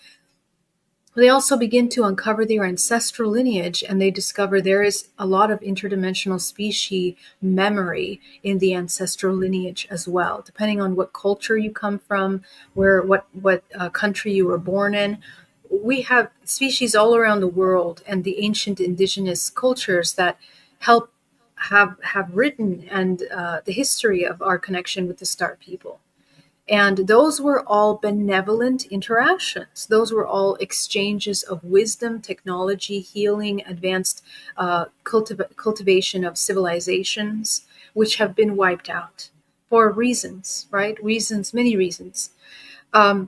They also begin to uncover their ancestral lineage, and they discover there is a lot of interdimensional species memory in the ancestral lineage as well, depending on what culture you come from, what country you were born in. We have species all around the world, and the ancient indigenous cultures that have written and the history of our connection with the star people. And those were all benevolent interactions. Those were all exchanges of wisdom, technology, healing, advanced cultivation of civilizations, which have been wiped out for reasons, right? Reasons, many reasons.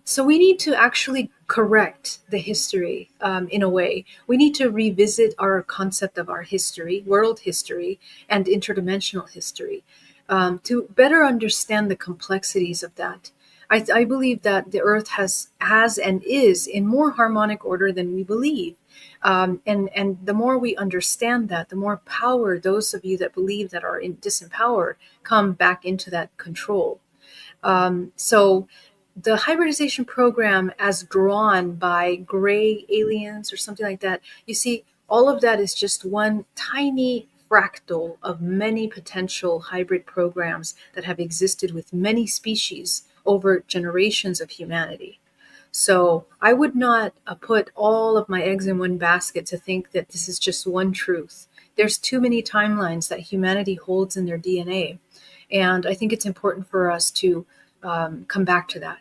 So we need to actually correct the history in a way. We need to revisit our concept of our history, world history, and interdimensional history to better understand the complexities of that. I believe that the Earth has and is in more harmonic order than we believe. And the more we understand that, the more power those of you that believe that are disempowered come back into that control. So the hybridization program, as drawn by gray aliens or something like that, you see, all of that is just one tiny fractal of many potential hybrid programs that have existed with many species over generations of humanity. So I would not put all of my eggs in one basket to think that this is just one truth. There's too many timelines that humanity holds in their DNA. And I think it's important for us to come back to that.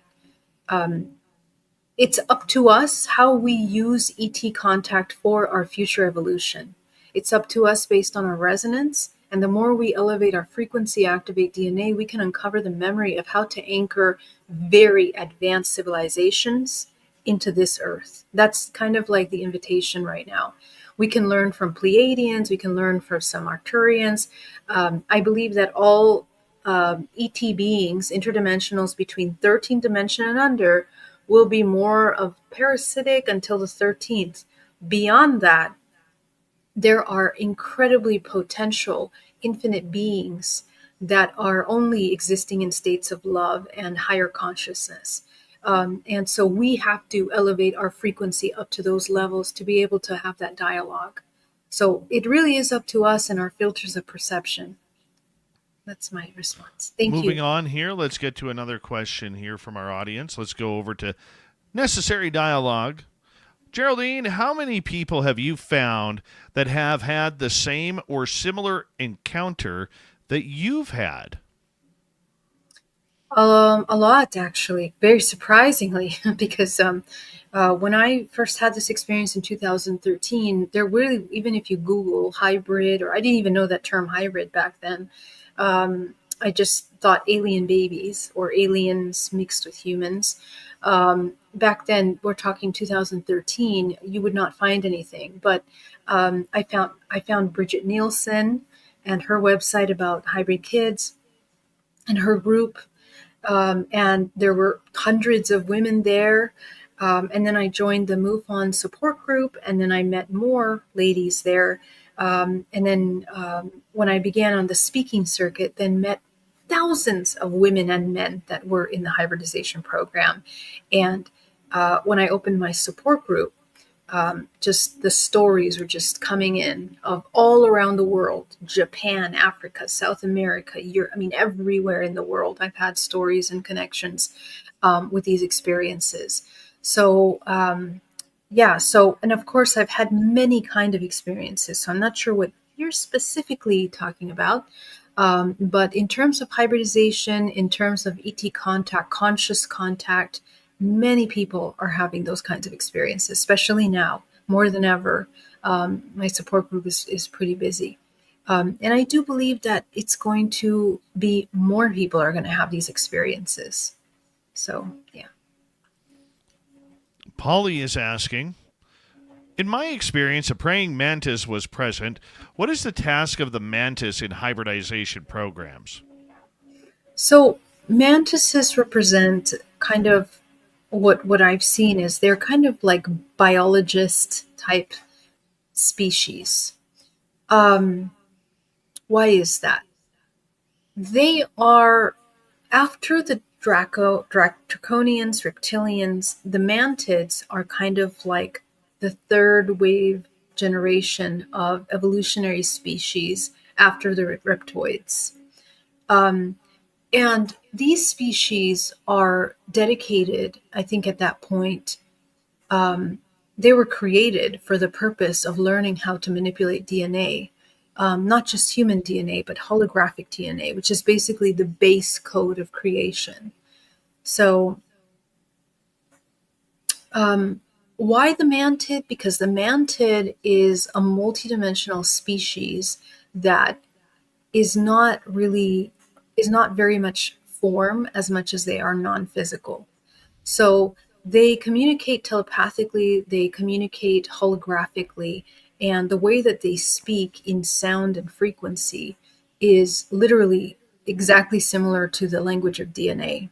It's up to us how we use ET contact for our future evolution. It's up to us based on our resonance. And the more we elevate our frequency, activate DNA, we can uncover the memory of how to anchor very advanced civilizations into this earth. That's kind of like the invitation right now. We can learn from Pleiadians, we can learn from some Arcturians. I believe that all ET beings, interdimensionals between 13th dimension and under, will be more of parasitic until the 13th. Beyond that, there are incredibly potential infinite beings that are only existing in states of love and higher consciousness. And so we have to elevate our frequency up to those levels to be able to have that dialogue. So it really is up to us and our filters of perception. That's my response. Thank you. Moving on here, let's get to another question here from our audience. Let's go over to necessary dialogue. Geraldine, how many people have you found that have had the same or similar encounter that you've had? A lot, actually, very surprisingly, because when I first had this experience in 2013, there really, even if you Google hybrid, or I didn't even know that term hybrid back then, I just thought alien babies or aliens mixed with humans. Back then, we're talking 2013, you would not find anything. But I found Bridget Nielsen and her website about hybrid kids and her group. And there were hundreds of women there. And then I joined the MUFON support group, and then I met more ladies there. And then when I began on the speaking circuit, then met thousands of women and men that were in the hybridization program. And when I opened my support group, just the stories were just coming in of all around the world, Japan, Africa, South America, Europe, everywhere in the world. I've had stories and connections with these experiences. So, and of course I've had many kind of experiences. So I'm not sure what you're specifically talking about. But in terms of hybridization, in terms of ET contact, conscious contact, many people are having those kinds of experiences, especially now, more than ever. My support group is pretty busy. And I do believe that it's going to be more people are going to have these experiences. So, yeah. Polly is asking, in my experience, a praying mantis was present. What is the task of the mantis in hybridization programs? So mantises represent kind of what I've seen is they're kind of like biologist type species. Why is that? They are, after the draconians, reptilians, the mantids are kind of like the third wave generation of evolutionary species after the reptoids. And these species are dedicated, I think at that point, they were created for the purpose of learning how to manipulate DNA, not just human DNA, but holographic DNA, which is basically the base code of creation. So why the mantid? Because the mantid is a multidimensional species that is not very much form as much as they are non-physical. So they communicate telepathically, they communicate holographically, and the way that they speak in sound and frequency is literally exactly similar to the language of DNA.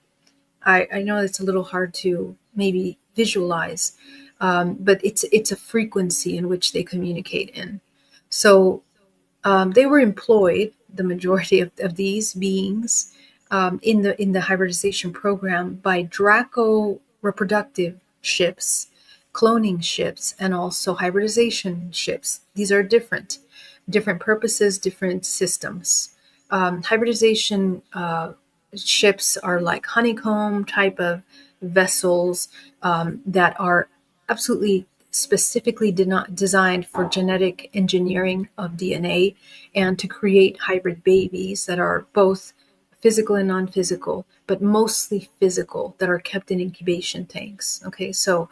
I know it's a little hard to maybe visualize, but it's a frequency in which they communicate in. So they were employed, the majority of these beings, in the hybridization program by Draco reproductive ships, cloning ships, and also hybridization ships. These are different purposes, different systems. Hybridization ships are like honeycomb type of vessels that are absolutely specifically designed for genetic engineering of DNA and to create hybrid babies that are both physical and non-physical, but mostly physical, that are kept in incubation tanks. Okay, so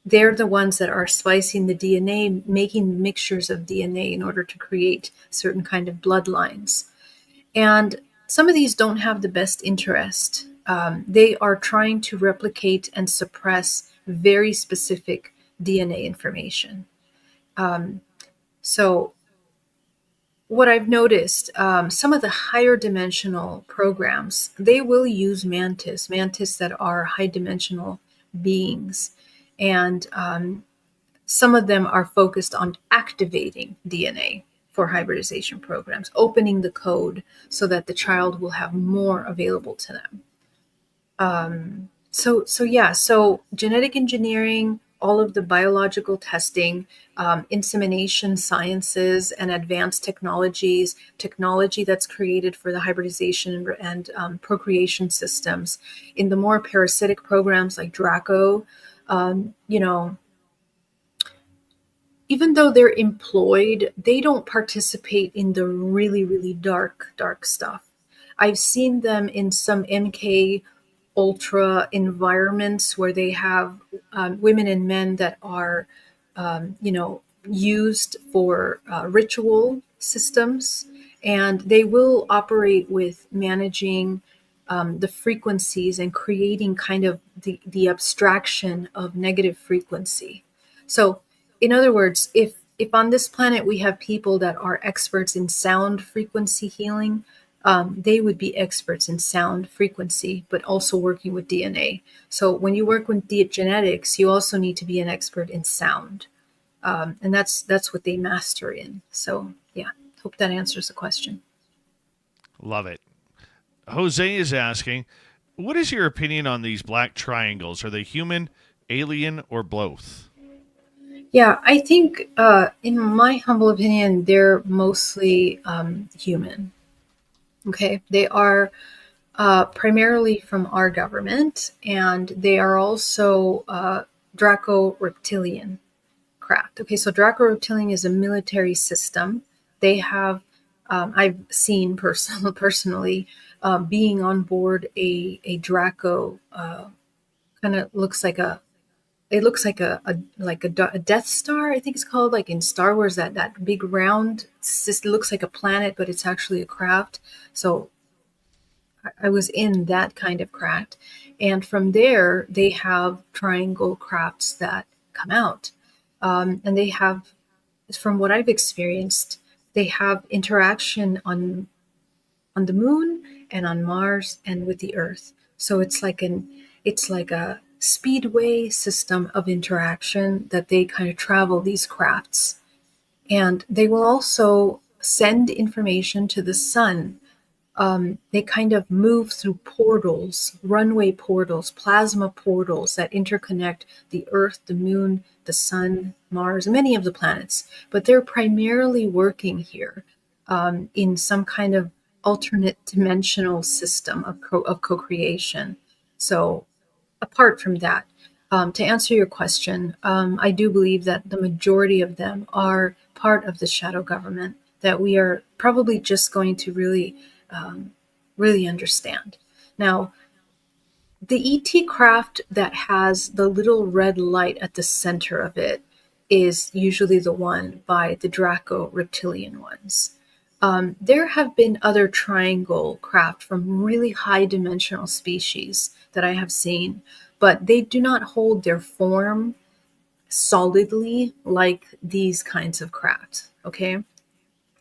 they're the ones that are splicing the DNA, making mixtures of DNA in order to create certain kind of bloodlines. And some of these don't have the best interest. They are trying to replicate and suppress very specific DNA information. So, what I've noticed, some of the higher dimensional programs, they will use mantis that are high dimensional beings. And some of them are focused on activating DNA for hybridization programs, opening the code so that the child will have more available to them. So genetic engineering, all of the biological testing, insemination sciences, and advanced technology that's created for the hybridization and procreation systems. In the more parasitic programs like Draco, you know, even though they're employed, they don't participate in the really, really dark stuff. I've seen them in some MK Ultra environments where they have women and men that are, used for ritual systems, and they will operate with managing the frequencies and creating kind of the abstraction of negative frequency. So, in other words, if on this planet we have people that are experts in sound frequency healing, they would be experts in sound frequency, but also working with DNA. So when you work with genetics, you also need to be an expert in sound, and that's what they master in. So yeah, hope that answers the question. Love it. Jose is asking, what is your opinion on these black triangles? Are they human, alien, or both? Yeah, I think, in my humble opinion, they're mostly human. Okay, they are primarily from our government, and they are also Draco reptilian craft. Okay, so Draco reptilian is a military system. They have, I've seen personally being on board a Draco. Kind of looks like a it looks like a Death Star, I think it's called, like in Star Wars, that big round. It looks like a planet, but it's actually a craft. So I was in that kind of craft. And from there, they have triangle crafts that come out. And they have, from what I've experienced, they have interaction on the moon and on Mars and with the Earth. So it's like a speedway system of interaction that they kind of travel these crafts. And they will also send information to the sun. They kind of move through portals, runway portals, plasma portals that interconnect the Earth, the Moon, the Sun, Mars, many of the planets. But they're primarily working here in some kind of alternate dimensional system of co-creation. So, apart from that, to answer your question, I do believe that the majority of them are part of the shadow government that we are probably just going to really understand. Now, The ET craft that has the little red light at the center of it is usually the one by the Draco reptilian ones. There have been other triangle craft from really high dimensional species that I have seen, but they do not hold their form solidly like these kinds of craft. Okay,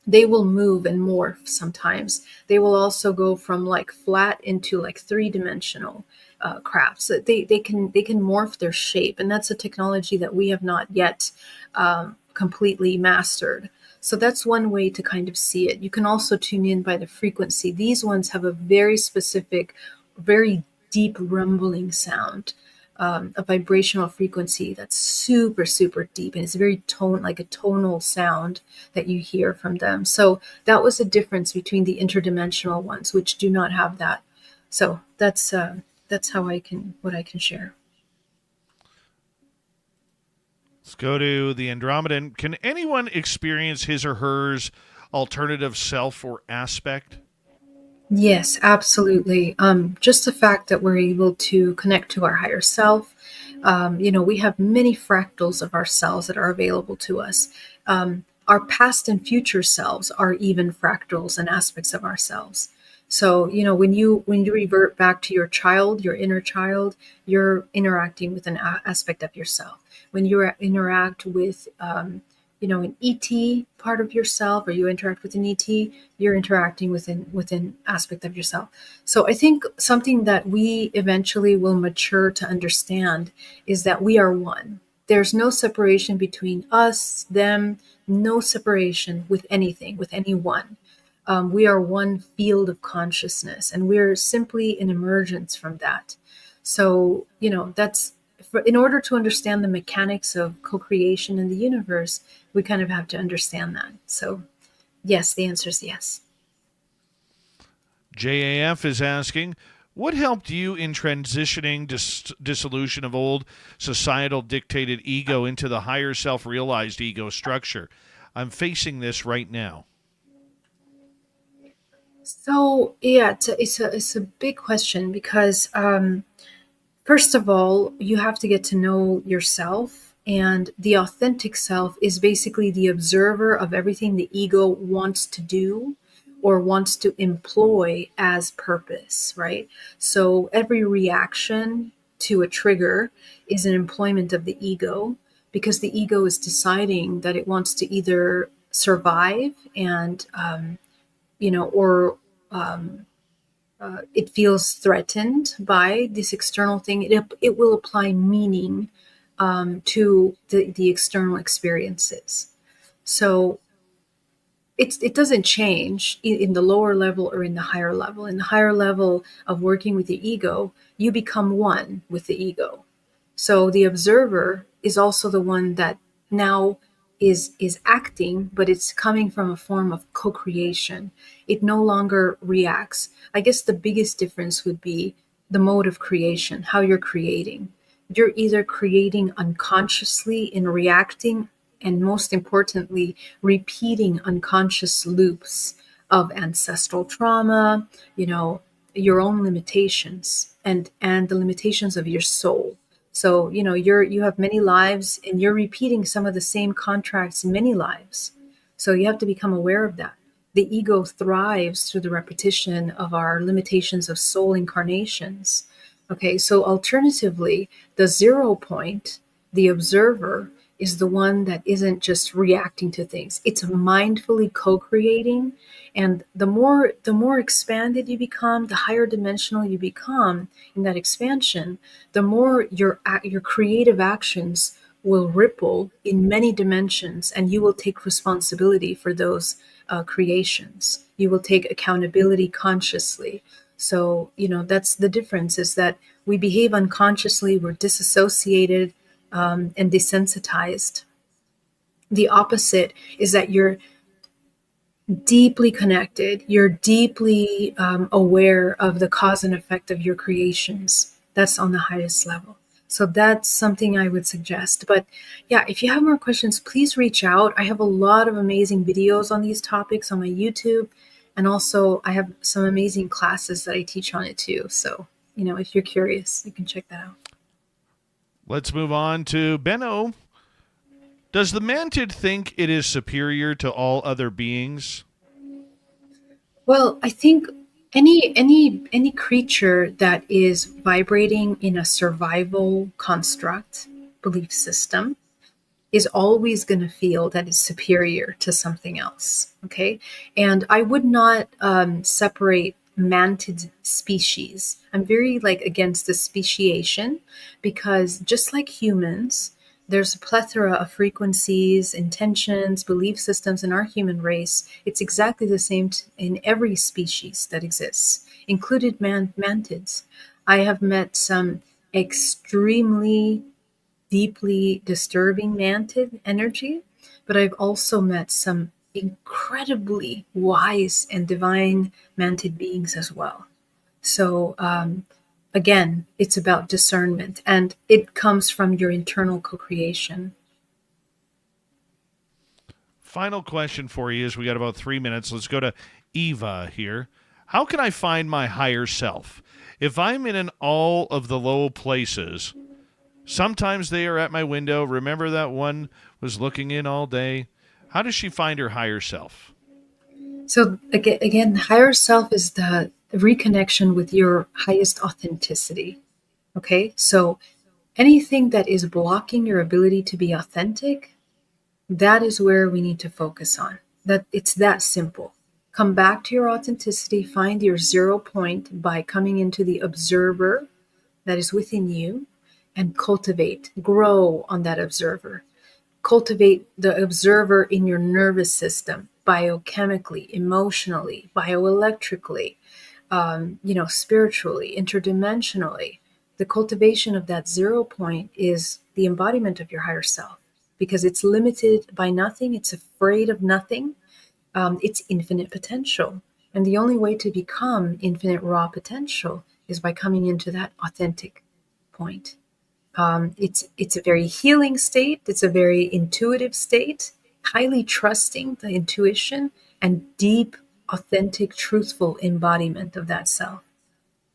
they will move and morph sometimes. They will also go from like flat into like three-dimensional crafts. So they can morph their shape, and that's a technology that we have not yet completely mastered. So that's one way to kind of see it. You can also tune in by the frequency. These ones have a very specific, very deep rumbling sound, a vibrational frequency that's super, super deep, and it's very like a tonal sound that you hear from them. So that was a difference between the interdimensional ones, which do not have that. So that's how what I can share. Let's go to the Andromedan. Can anyone experience his or hers alternative self or aspect? Yes, absolutely. Just the fact that we're able to connect to our higher self. We have many fractals of ourselves that are available to us. Our past and future selves are even fractals and aspects of ourselves. So, when you revert back to your child, your inner child, you're interacting with an aspect of yourself. When you interact with an ET part of yourself, or you interact with an ET, you're interacting with an aspect of yourself. So I think something that we eventually will mature to understand is that we are one. There's no separation between us, them, no separation with anything, with anyone. We are one field of consciousness, and we're simply an emergence from that. So, that's in order to understand the mechanics of co-creation in the universe, we kind of have to understand that. So, yes, the answer is yes. JAF is asking, what helped you in transitioning dissolution of old societal dictated ego into the higher self realized ego structure? I'm facing this right now. So, yeah, it's a big question because first of all, you have to get to know yourself, and the authentic self is basically the observer of everything the ego wants to do or wants to employ as purpose, right? So every reaction to a trigger is an employment of the ego, because the ego is deciding that it wants to either survive and, or it feels threatened by this external thing. It will apply meaning to the external experiences. So it doesn't change in the lower level or in the higher level. In the higher level of working with the ego, you become one with the ego. So the observer is also the one that now is acting, but it's coming from a form of co-creation. It no longer reacts. I guess the biggest difference would be the mode of creation, how you're creating. You're either creating unconsciously in reacting, and most importantly, repeating unconscious loops of ancestral trauma, your own limitations and the limitations of your soul. So, you have many lives, and you're repeating some of the same contracts in many lives. So you have to become aware of that. The ego thrives through the repetition of our limitations of soul incarnations. Okay, so alternatively, the 0 point, the observer, is the one that isn't just reacting to things. It's mindfully co-creating. And the more expanded you become, the higher dimensional you become in that expansion, the more your creative actions will ripple in many dimensions, and you will take responsibility for those creations. You will take accountability consciously. So, that's the difference, is that we behave unconsciously, we're disassociated, and desensitized. The opposite is that you're deeply connected, you're deeply aware of the cause and effect of your creations. That's on the highest level. So that's something I would suggest. But yeah, if you have more questions, please reach out. I have a lot of amazing videos on these topics on my YouTube. And also, I have some amazing classes that I teach on it too. So if you're curious, you can check that out. Let's move on to Benno. Does the mantid think it is superior to all other beings? Well, I think any creature that is vibrating in a survival construct belief system is always going to feel that it's superior to something else. Okay. And I would not separate mantid species. I'm very against the speciation, because just like humans, there's a plethora of frequencies, intentions, belief systems in our human race. It's exactly the same in every species that exists, included mantids. I have met some extremely deeply disturbing mantid energy, but I've also met some incredibly wise and divine mantid beings as well. So, again, it's about discernment, and it comes from your internal co creation. Final question for you is we got about 3 minutes. Let's go to Eva here. How can I find my higher self? If I'm in all of the low places, sometimes they are at my window. Remember that one was looking in all day. How does she find her higher self? So, again, higher self is the reconnection with your highest authenticity. Okay. So, anything that is blocking your ability to be authentic, that is where we need to focus on. That it's that simple. Come back to your authenticity, find your 0 point by coming into the observer that is within you, and cultivate, grow on that observer. Cultivate the observer in your nervous system, biochemically, emotionally, bioelectrically, spiritually, interdimensionally. The cultivation of that 0 point is the embodiment of your higher self, because it's limited by nothing, it's afraid of nothing, it's infinite potential. And the only way to become infinite raw potential is by coming into that authentic point. It's a very healing state. It's a very intuitive state, highly trusting the intuition and deep, authentic, truthful embodiment of that self.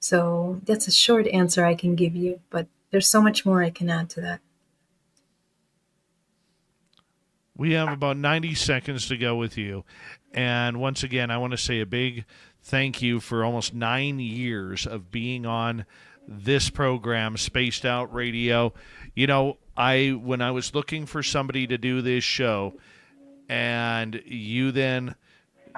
So that's a short answer I can give you, but there's so much more I can add to that. We have about 90 seconds to go with you. And once again, I want to say a big thank you for almost 9 years of being on this program, Spaced Out Radio. When I was looking for somebody to do this show, and you then,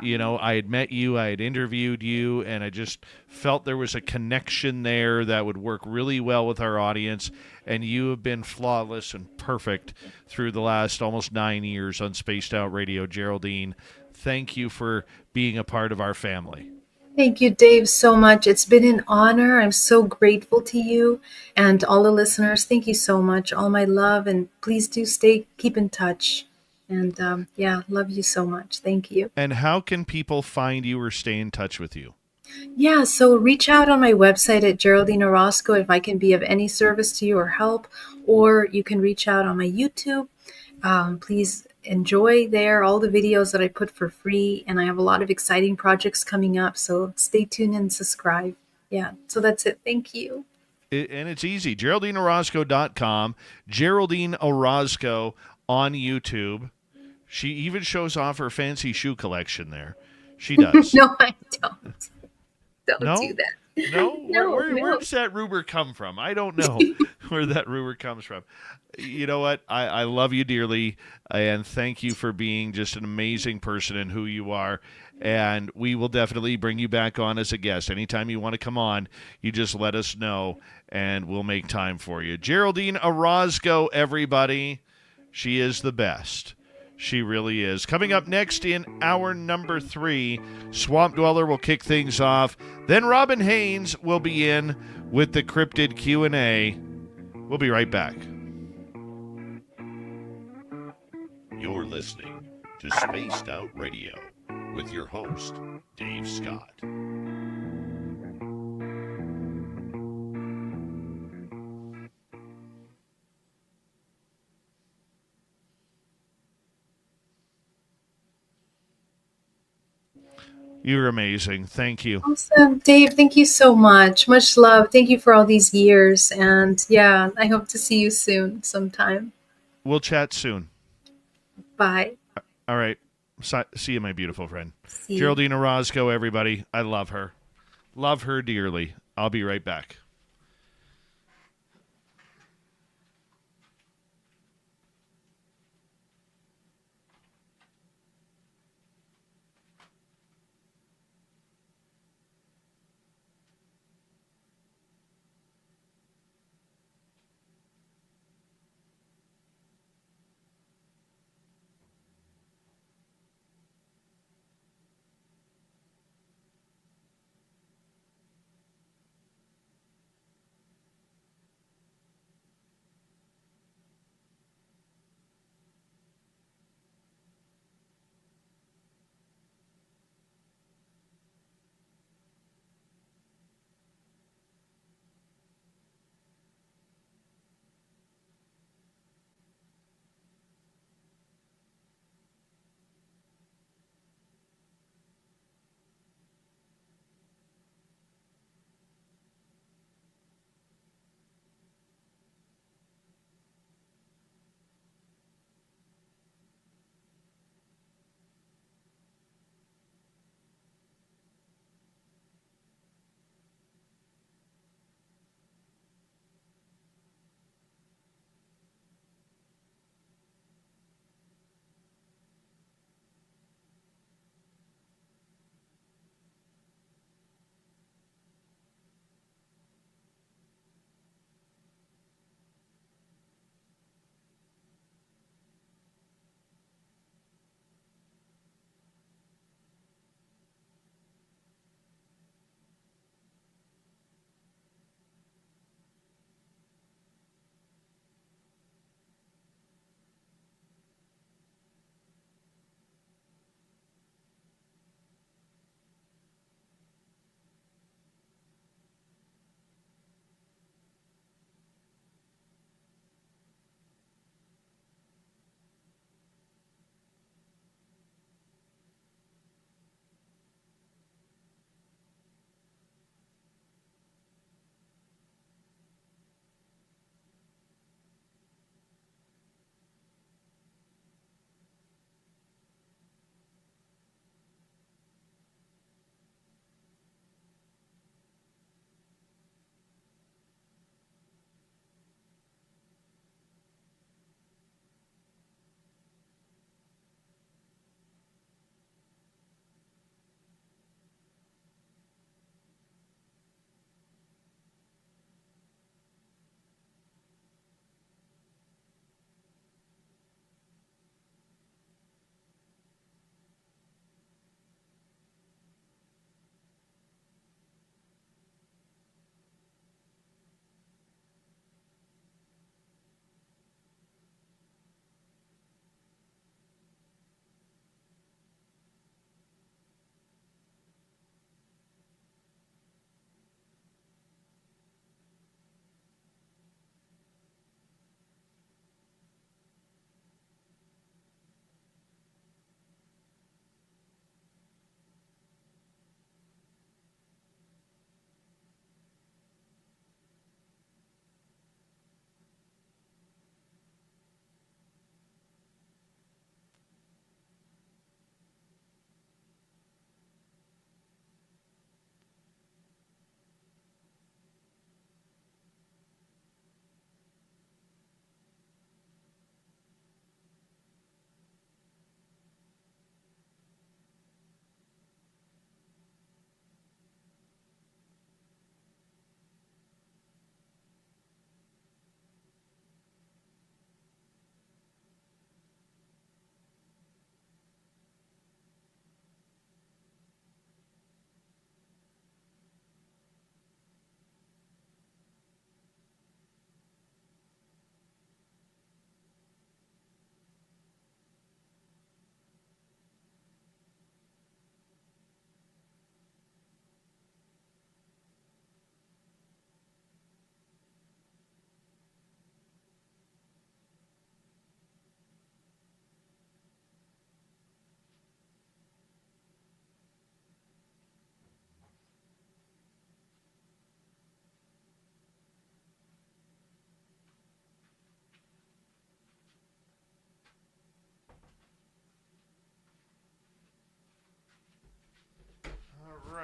I had met you, I had interviewed you, and I just felt there was a connection there that would work really well with our audience. And you have been flawless and perfect through the last almost 9 years on Spaced Out Radio. Geraldine, thank you for being a part of our family. Thank you, Dave, so much. It's been an honor. I'm so grateful to you and all the listeners. Thank you so much. All my love, and please do keep in touch. And love you so much. Thank you. And how can people find you or stay in touch with you? Yeah, so reach out on my website at Geraldine Orozco if I can be of any service to you or help, or you can reach out on my YouTube. Please enjoy there all the videos that I put for free, and I have a lot of exciting projects coming up, so stay tuned and subscribe. Yeah, so that's it. Thank you. And it's easy. GeraldineOrozco.com, Geraldine Orozco on YouTube. She even shows off her fancy shoe collection there. She does. No, I don't. Don't No? do that. No? No, Where does that rumor come from? I don't know where that rumor comes from. You know what? I love you dearly, and thank you for being just an amazing person and who you are. And we will definitely bring you back on as a guest. Anytime you want to come on, you just let us know, and we'll make time for you. Geraldine Orozco, everybody. She is the best. She really is. Coming up next in hour number 3, Swamp Dweller will kick things off. Then Robin Haynes will be in with the Cryptid Q&A. We'll be right back. You're listening to Spaced Out Radio with your host, Dave Scott. You're amazing. Thank you. Awesome. Dave, thank you so much. Much love. Thank you for all these years. And yeah, I hope to see you soon sometime. We'll chat soon. Bye. All right. See you, my beautiful friend. See you. Geraldine Orozco, everybody. I love her. Love her dearly. I'll be right back.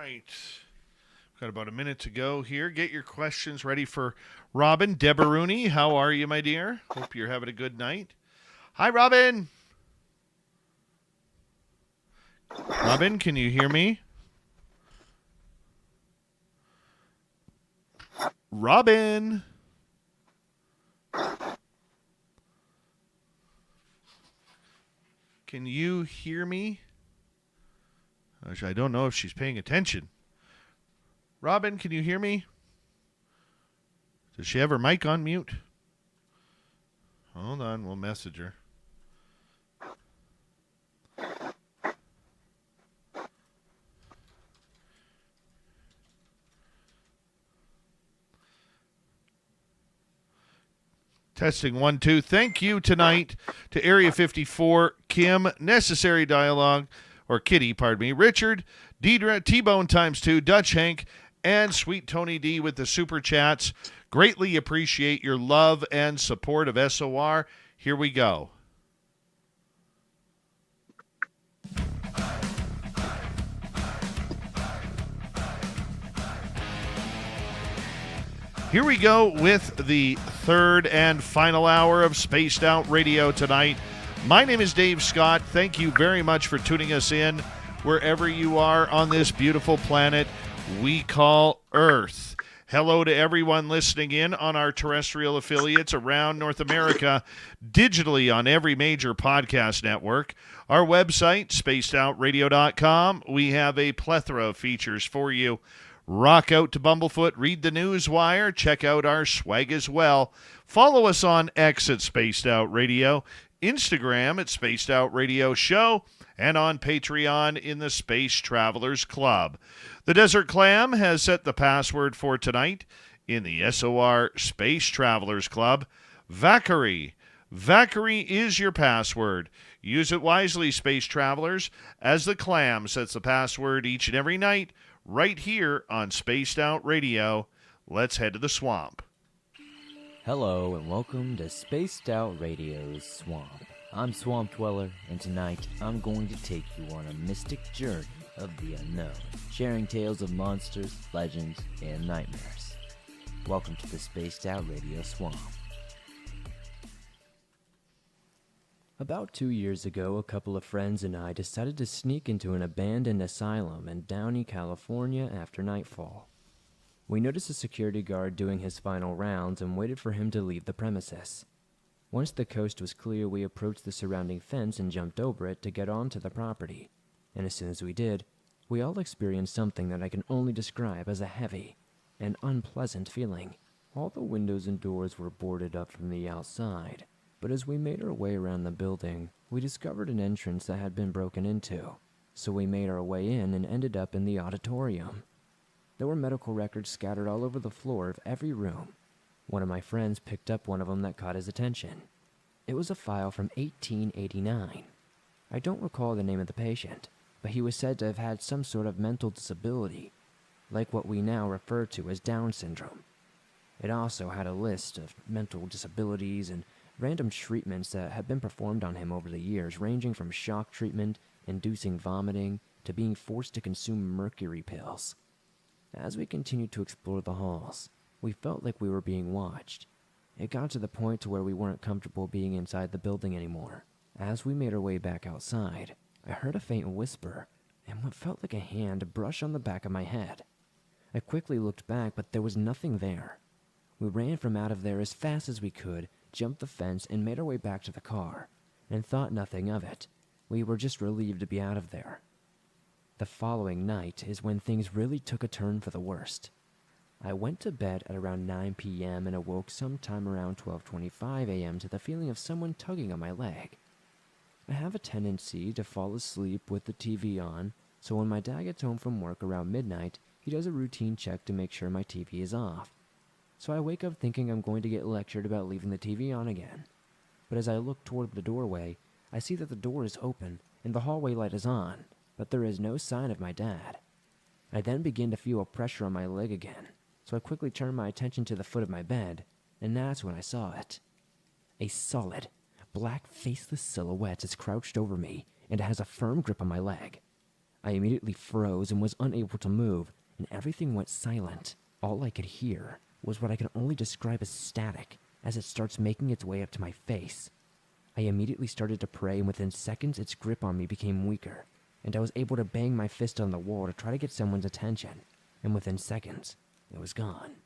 right. Got about a minute to go here. Get your questions ready for Robin. Deboruni, how are you, my dear? Hope you're having a good night. Hi, Robin. Robin, can you hear me? Robin. Can you hear me? I don't know if she's paying attention. Robin, can you hear me? Does she have her mic on mute? Hold on, we'll message her. Testing 1, 2. Thank you tonight to Area 54, Kim, Necessary Dialogue, or Kitty, pardon me, Richard, Deidre, T-Bone times 2, Dutch Hank, and Sweet Tony D with the super chats. Greatly appreciate your love and support of SOR. Here we go. Here we go with the third and final hour of Spaced Out Radio tonight. My name is Dave Scott. Thank you very much for tuning us in wherever you are on this beautiful planet we call Earth. Hello to everyone listening in on our terrestrial affiliates around North America, digitally on every major podcast network. Our website, spacedoutradio.com. We have a plethora of features for you. Rock out to Bumblefoot, read the Newswire, check out our swag as well. Follow us on X at Spaced Out Radio, Instagram at Spaced Out Radio Show, and on Patreon in the Space Travelers Club. The Desert Clam has set the password for tonight in the SOR Space Travelers Club. Vacary. Vacary is your password. Use it wisely, Space Travelers, as the Clam sets the password each and every night right here on Spaced Out Radio. Let's head to the swamp. Hello and welcome to Spaced Out Radio's Swamp. I'm Swamp Dweller, and tonight I'm going to take you on a mystic journey of the unknown, sharing tales of monsters, legends, and nightmares. Welcome to the Spaced Out Radio Swamp. About 2 years ago, a couple of friends and I decided to sneak into an abandoned asylum in Downey, California after nightfall. We noticed a security guard doing his final rounds and waited for him to leave the premises. Once the coast was clear, we approached the surrounding fence and jumped over it to get onto the property. And as soon as we did, we all experienced something that I can only describe as a heavy and unpleasant feeling. All the windows and doors were boarded up from the outside. But as we made our way around the building, we discovered an entrance that had been broken into. So we made our way in and ended up in the auditorium. There were medical records scattered all over the floor of every room. One of my friends picked up one of them that caught his attention. It was a file from 1889. I don't recall the name of the patient, but he was said to have had some sort of mental disability, like what we now refer to as Down syndrome. It also had a list of mental disabilities and random treatments that had been performed on him over the years, ranging from shock treatment, inducing vomiting, to being forced to consume mercury pills. As we continued to explore the halls, we felt like we were being watched. It got to the point to where we weren't comfortable being inside the building anymore. As we made our way back outside, I heard a faint whisper and what felt like a hand brush on the back of my head. I quickly looked back, but there was nothing there. We ran from out of there as fast as we could, jumped the fence, and made our way back to the car, and thought nothing of it. We were just relieved to be out of there. The following night is when things really took a turn for the worst. I went to bed at around 9 p.m. and awoke sometime around 12:25 a.m. to the feeling of someone tugging on my leg. I have a tendency to fall asleep with the TV on, so when my dad gets home from work around midnight, he does a routine check to make sure my TV is off. So I wake up thinking I'm going to get lectured about leaving the TV on again. But as I look toward the doorway, I see that the door is open and the hallway light is on, but there is no sign of my dad. I then begin to feel a pressure on my leg again, so I quickly turn my attention to the foot of my bed, and that's when I saw it. A solid, black, faceless silhouette is crouched over me and has a firm grip on my leg. I immediately froze and was unable to move, and everything went silent. All I could hear was what I can only describe as static as it starts making its way up to my face. I immediately started to pray, and within seconds its grip on me became weaker, and I was able to bang my fist on the wall to try to get someone's attention, and within seconds, it was gone.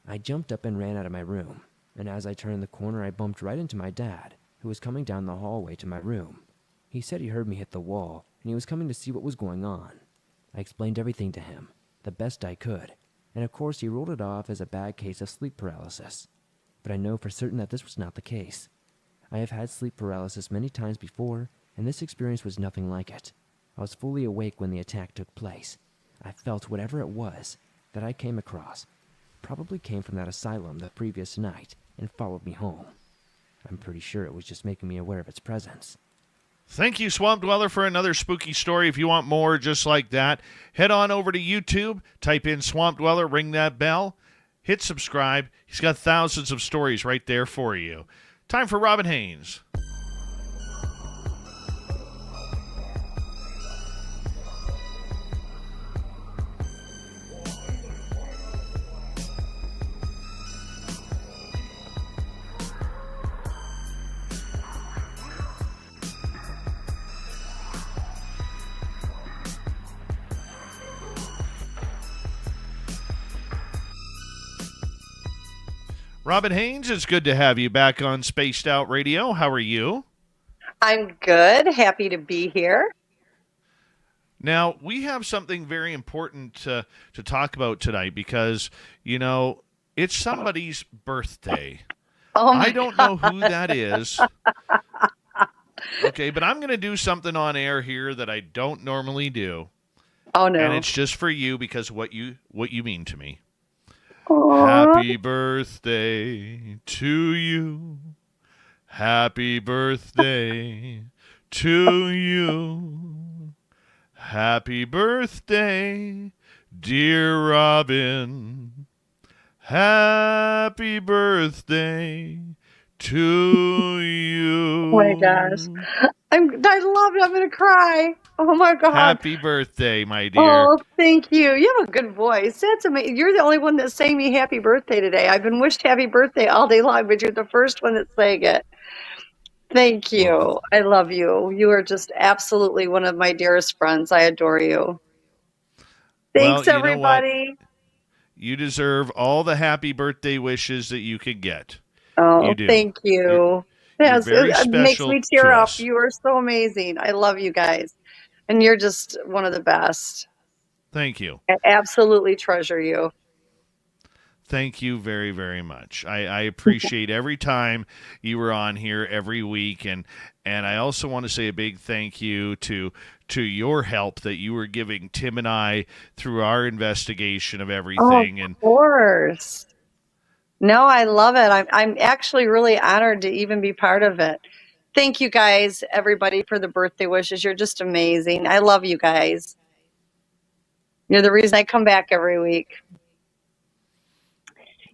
I jumped up and ran out of my room, and as I turned the corner, I bumped right into my dad, who was coming down the hallway to my room. He said he heard me hit the wall, and he was coming to see what was going on. I explained everything to him, the best I could, and of course he ruled it off as a bad case of sleep paralysis. But I know for certain that this was not the case. I have had sleep paralysis many times before, and this experience was nothing like it. I was fully awake when the attack took place. I felt whatever it was that I came across probably came from that asylum the previous night and followed me home. I'm pretty sure it was just making me aware of its presence. Thank you, Swamp Dweller, for another spooky story. If you want more just like that, head on over to YouTube, type in Swamp Dweller, ring that bell, hit subscribe. He's got thousands of stories right there for you. Time for Robin Haynes. Robin Haynes, it's good to have you back on Spaced Out Radio. How are you? I'm good. Happy to be here. Now, we have something very important to talk about tonight because, you know, it's somebody's birthday. Oh my I don't know who that is. Okay, but I'm going to do something on air here that I don't normally do. Oh no. And it's just for you because what you mean to me. Aww. Happy birthday to you. Happy birthday to you. Happy birthday, dear Robin. Happy birthday to you. Oh my gosh. I love it. I'm going to cry. Oh my God. Happy birthday, my dear. Oh, thank you. You have a good voice. That's amazing. You're the only one that's saying me happy birthday today. I've been wished happy birthday all day long, but you're the first one that's saying it. Thank you. Well, I love you. You are just absolutely one of my dearest friends. I adore you. Thanks, well, you know what? everybody. You deserve all the happy birthday wishes that you can get. Oh, You do. thank you. Yes, very it makes special me tear to up. us. You are so amazing. I love you guys. And you're just one of the best. Thank you. I absolutely treasure you. Thank you very, very much. I appreciate every time you were on here every week, and I also want to say a big thank you to your help that you were giving Tim and I through our investigation of everything. Of course. No, I love it. I'm actually really honored to even be part of it. Thank you guys, everybody, for the birthday wishes. You're just amazing. I love you guys. You're the reason I come back every week.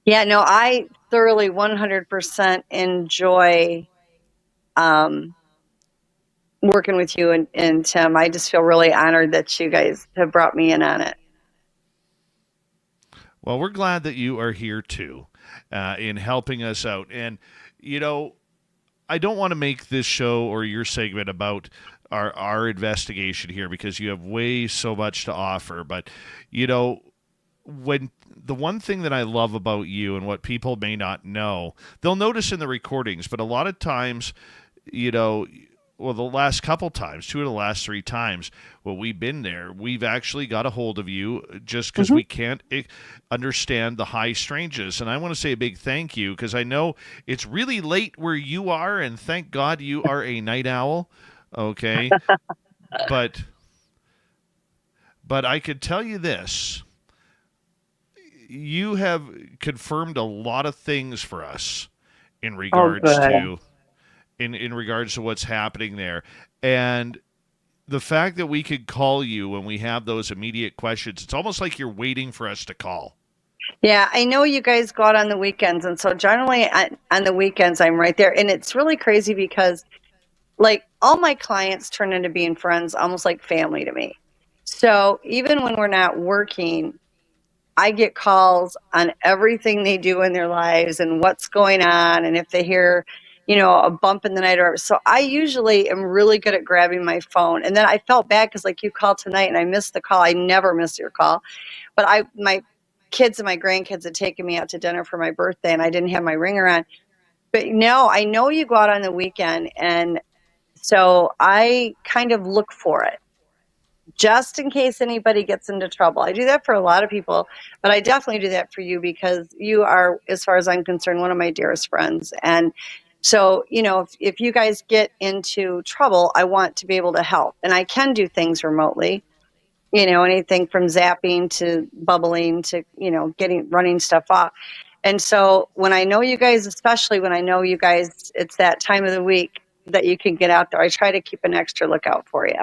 Yeah, no, I thoroughly 100% enjoy working with you and Tim. I just feel really honored that you guys have brought me in on it. Well, we're glad that you are here too, in helping us out. And you know, I don't want to make this show or your segment about our investigation here because you have way so much to offer. But you know, when the one thing that I love about you and what people may not know, they'll notice in the recordings, but a lot of times, you know, well, the last couple times, 2 of the last 3 times, when we've been there, we've actually got a hold of you just because we can't understand the high strangeness. And I want to say a big thank you because I know it's really late where you are, and thank God you are a night owl, okay? but I could tell you this. You have confirmed a lot of things for us in regards to in regards to what's happening there. And the fact that we could call you when we have those immediate questions, it's almost like you're waiting for us to call. Yeah, I know you guys go out on the weekends. And so generally on the weekends, I'm right there. And it's really crazy because like all my clients turn into being friends, almost like family to me. So even when we're not working, I get calls on everything they do in their lives and what's going on, and if they hear, a bump in the night or so. I usually am really good at grabbing my phone. And then I felt bad because like you called tonight and I missed the call. I never miss your call. But my kids and my grandkids had taken me out to dinner for my birthday and I didn't have my ringer on. But no, I know you go out on the weekend, and so I kind of look for it just in case anybody gets into trouble. I do that for a lot of people, but I definitely do that for you because you are, as far as I'm concerned, one of my dearest friends. And so, if you guys get into trouble, I want to be able to help. And I can do things remotely, anything from zapping to bubbling to, running stuff off. And so when I know you guys, especially when I know you guys, it's that time of the week that you can get out there, I try to keep an extra lookout for you.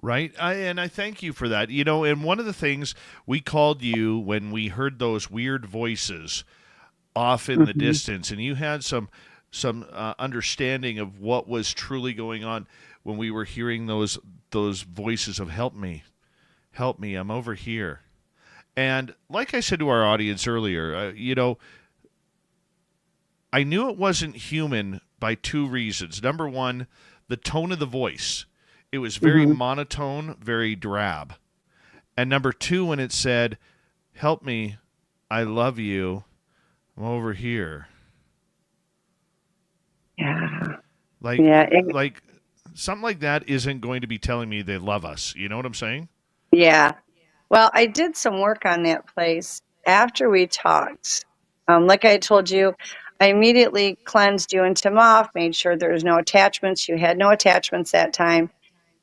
Right. And I thank you for that. And one of the things we called you when we heard those weird voices off in the distance, and you had some understanding of what was truly going on when we were hearing those voices of help me, I'm over here. And like I said to our audience earlier, I knew it wasn't human by two reasons. Number one, the tone of the voice. It was very monotone, very drab. And number two, when it said, help me, I love you, I'm over here. Yeah. Like something like that isn't going to be telling me they love us. You know what I'm saying? Yeah. Well, I did some work on that place after we talked. Like I told you, I immediately cleansed you and Tim off, made sure there was no attachments. You had no attachments that time.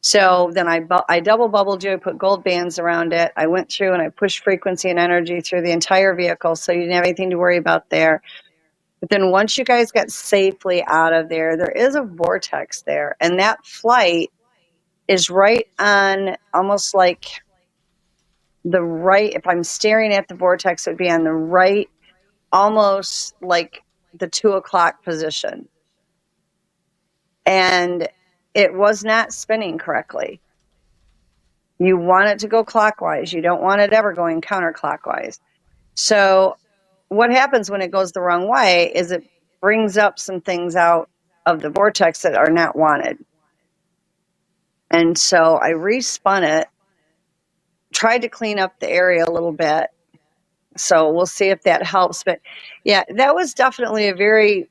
So then I double bubbled you. I put gold bands around it. I went through and I pushed frequency and energy through the entire vehicle, so you didn't have anything to worry about there. But then once you guys got safely out of there, there is a vortex there. And that flight is right on almost like the right. If I'm staring at the vortex, it would be on the right, almost like the 2:00 position. And it was not spinning correctly. You want it to go clockwise. You don't want it ever going counterclockwise. So what happens when it goes the wrong way is it brings up some things out of the vortex that are not wanted. And so I respun it, tried to clean up the area a little bit. So we'll see if that helps. But yeah, that was definitely a very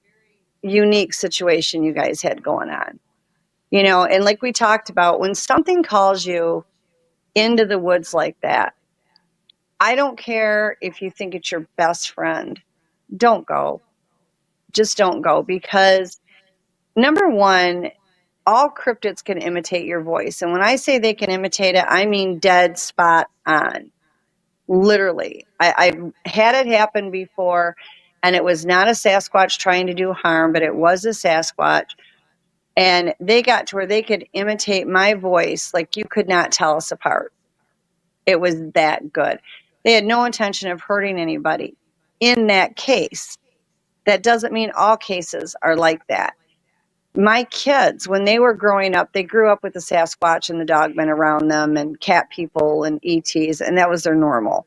unique situation you guys had going on. And like we talked about, when something calls you into the woods like that, I don't care if you think it's your best friend. Don't go. Just don't go, because number one, all cryptids can imitate your voice. And when I say they can imitate it, I mean dead spot on. Literally. I've had it happen before, and it was not a Sasquatch trying to do harm, but it was a Sasquatch. And they got to where they could imitate my voice like you could not tell us apart. It was that good. They had no intention of hurting anybody in that case. That doesn't mean all cases are like that. My kids, when they were growing up, they grew up with the Sasquatch and the dogmen around them and cat people and ETs, and that was their normal.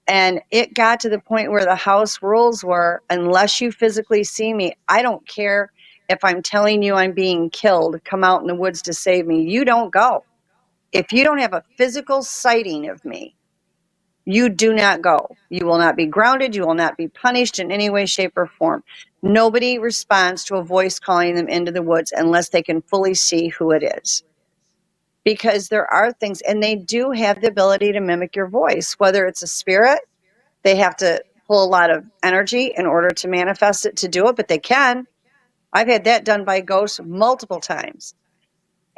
And it got to the point where the house rules were, unless you physically see me, I don't care if I'm telling you I'm being killed, come out in the woods to save me. You don't go. If you don't have a physical sighting of me, you do not go. You will not be grounded. You will not be punished in any way, shape, or form. Nobody responds to a voice calling them into the woods unless they can fully see who it is. Because there are things, and they do have the ability to mimic your voice, whether it's a spirit. They have to pull a lot of energy in order to manifest it to do it, but they can. I've had that done by ghosts multiple times.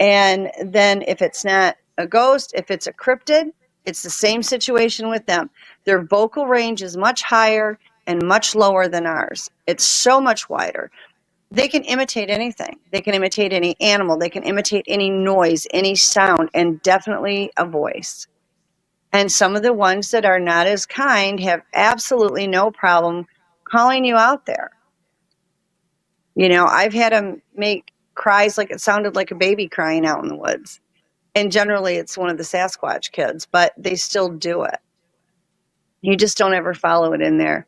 And then if it's not a ghost, if it's a cryptid, it's the same situation with them. Their vocal range is much higher and much lower than ours. It's so much wider. They can imitate anything. They can imitate any animal. They can imitate any noise, any sound, and definitely a voice. And some of the ones that are not as kind have absolutely no problem calling you out there. I've had them make cries like it sounded like a baby crying out in the woods. And generally it's one of the Sasquatch kids, but they still do it. You just don't ever follow it in there.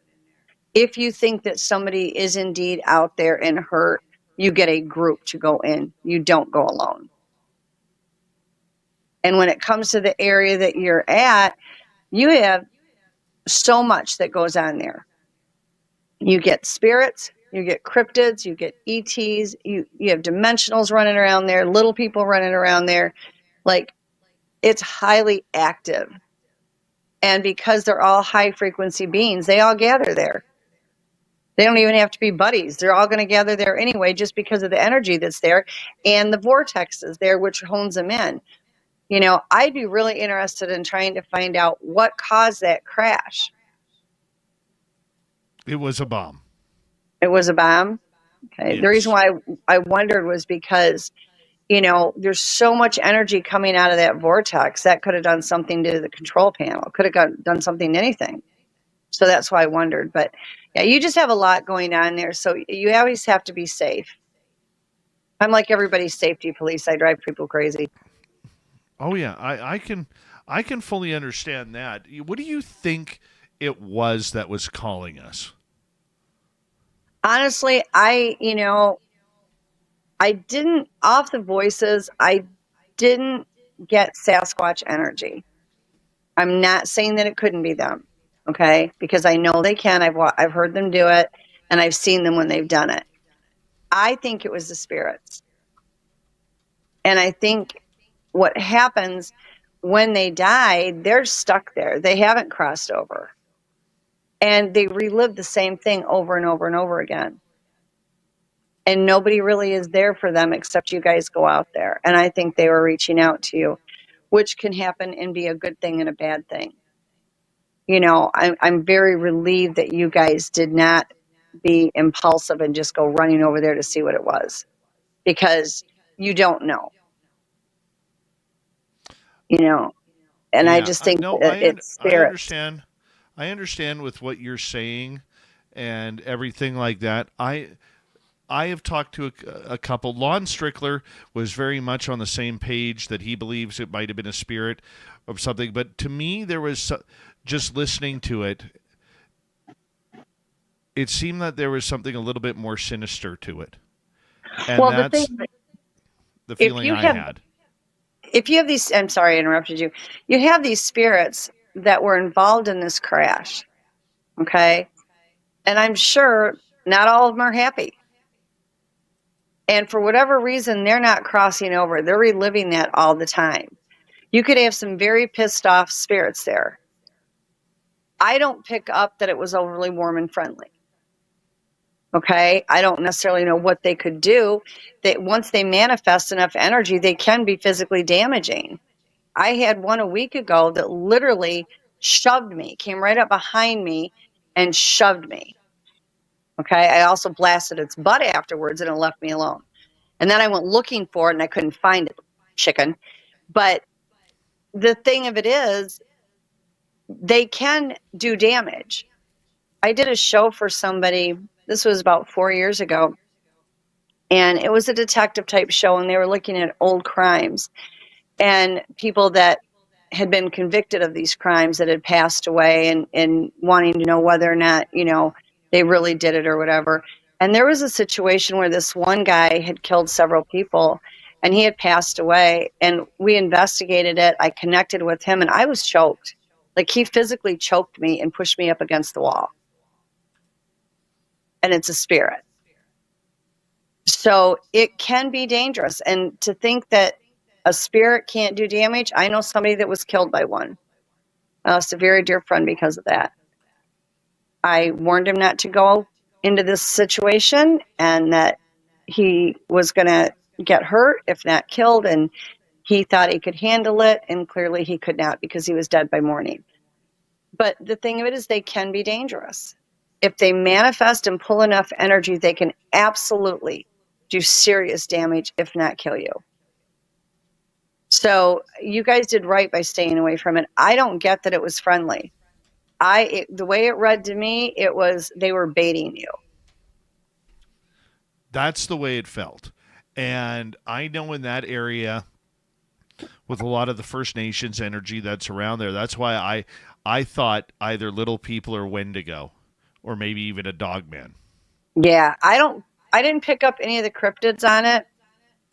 If you think that somebody is indeed out there and hurt, you get a group to go in. You don't go alone. And when it comes to the area that you're at, you have so much that goes on there. You get spirits, you get cryptids, you get ETs, you have dimensionals running around there, little people running around there. Like, it's highly active. And because they're all high frequency beings, they all gather there. They don't even have to be buddies. They're all going to gather there anyway, just because of the energy that's there and the vortex is there, which hones them in. You know, I'd be really interested in trying to find out what caused that crash. It was a bomb. It was a bomb? Okay. Yes. The reason why I wondered was because, you know, there's so much energy coming out of that vortex that could have done something to the control panel, could have done something to anything. So that's why I wondered. But yeah, you just have a lot going on there. So you always have to be safe. I'm like everybody's safety police. I drive people crazy. Oh yeah, I can fully understand that. What do you think it was that was calling us? Honestly, I didn't, off the voices, I didn't get Sasquatch energy. I'm not saying that it couldn't be them, okay? Because I know they can. I've heard them do it, and I've seen them when they've done it. I think it was the spirits. And I think what happens when they die, they're stuck there. They haven't crossed over. And they relive the same thing over and over and over again. And nobody really is there for them except you guys go out there. And I think they were reaching out to you, which can happen and be a good thing and a bad thing. You know, I'm very relieved that you guys did not be impulsive and just go running over there to see what it was, because you don't know. You know, and Yeah, I just think that it's spirits. I understand with what you're saying and everything like that. I have talked to a couple. Lon Strickler was very much on the same page that he believes it might have been a spirit of something. But to me, there was just listening to it, it seemed that there was something a little bit more sinister to it. And Well, that's the feeling I had. If you have these, I'm sorry I interrupted you. You have these spirits that were involved in this crash, okay? And I'm sure not all of them are happy. And for whatever reason, they're not crossing over. They're reliving that all the time. You could have some very pissed off spirits there. I don't pick up that it was overly warm and friendly. Okay? I don't necessarily know what they could do. That once they manifest enough energy, they can be physically damaging. I had one a week ago that literally shoved me, came right up behind me and shoved me. Okay? I also blasted its butt afterwards and it left me alone. And then I went looking for it and I couldn't find it, chicken. But the thing of it is, they can do damage. I did a show for somebody, this was about 4 years ago, and it was a detective type show, and they were looking at old crimes and people that had been convicted of these crimes that had passed away, and wanting to know whether or not, you know, they really did it or whatever. And there was a situation where this one guy had killed several people and he had passed away, and we investigated it. I connected with him and I was choked. Like, he physically choked me and pushed me up against the wall. And it's a spirit. So it can be dangerous. And to think that a spirit can't do damage, I know somebody that was killed by one. I lost a very dear friend because of that. I warned him not to go into this situation and that he was going to get hurt, if not killed, and he thought he could handle it, and clearly he could not because he was dead by morning. But the thing of it is, they can be dangerous. If they manifest and pull enough energy, they can absolutely do serious damage, if not kill you. So you guys did right by staying away from it. I don't get that it was friendly. The way it read to me, it was they were baiting you. That's the way it felt. And I know in that area, with a lot of the First Nations energy that's around there. That's why I thought either little people or Wendigo, or maybe even a dogman. Yeah, I didn't pick up any of the cryptids on it.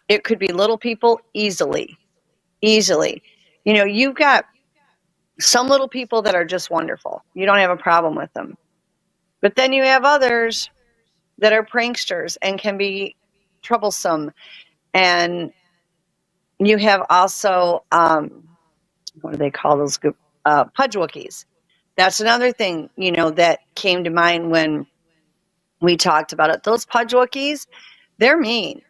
It could be little people easily. Easily. You know, you've got some little people that are just wonderful. You don't have a problem with them. But then you have others that are pranksters and can be troublesome. And you have also, what do they call those group? Pudgewookies. That's another thing, you know, that came to mind when we talked about it. Those Pudgewookies, they're mean.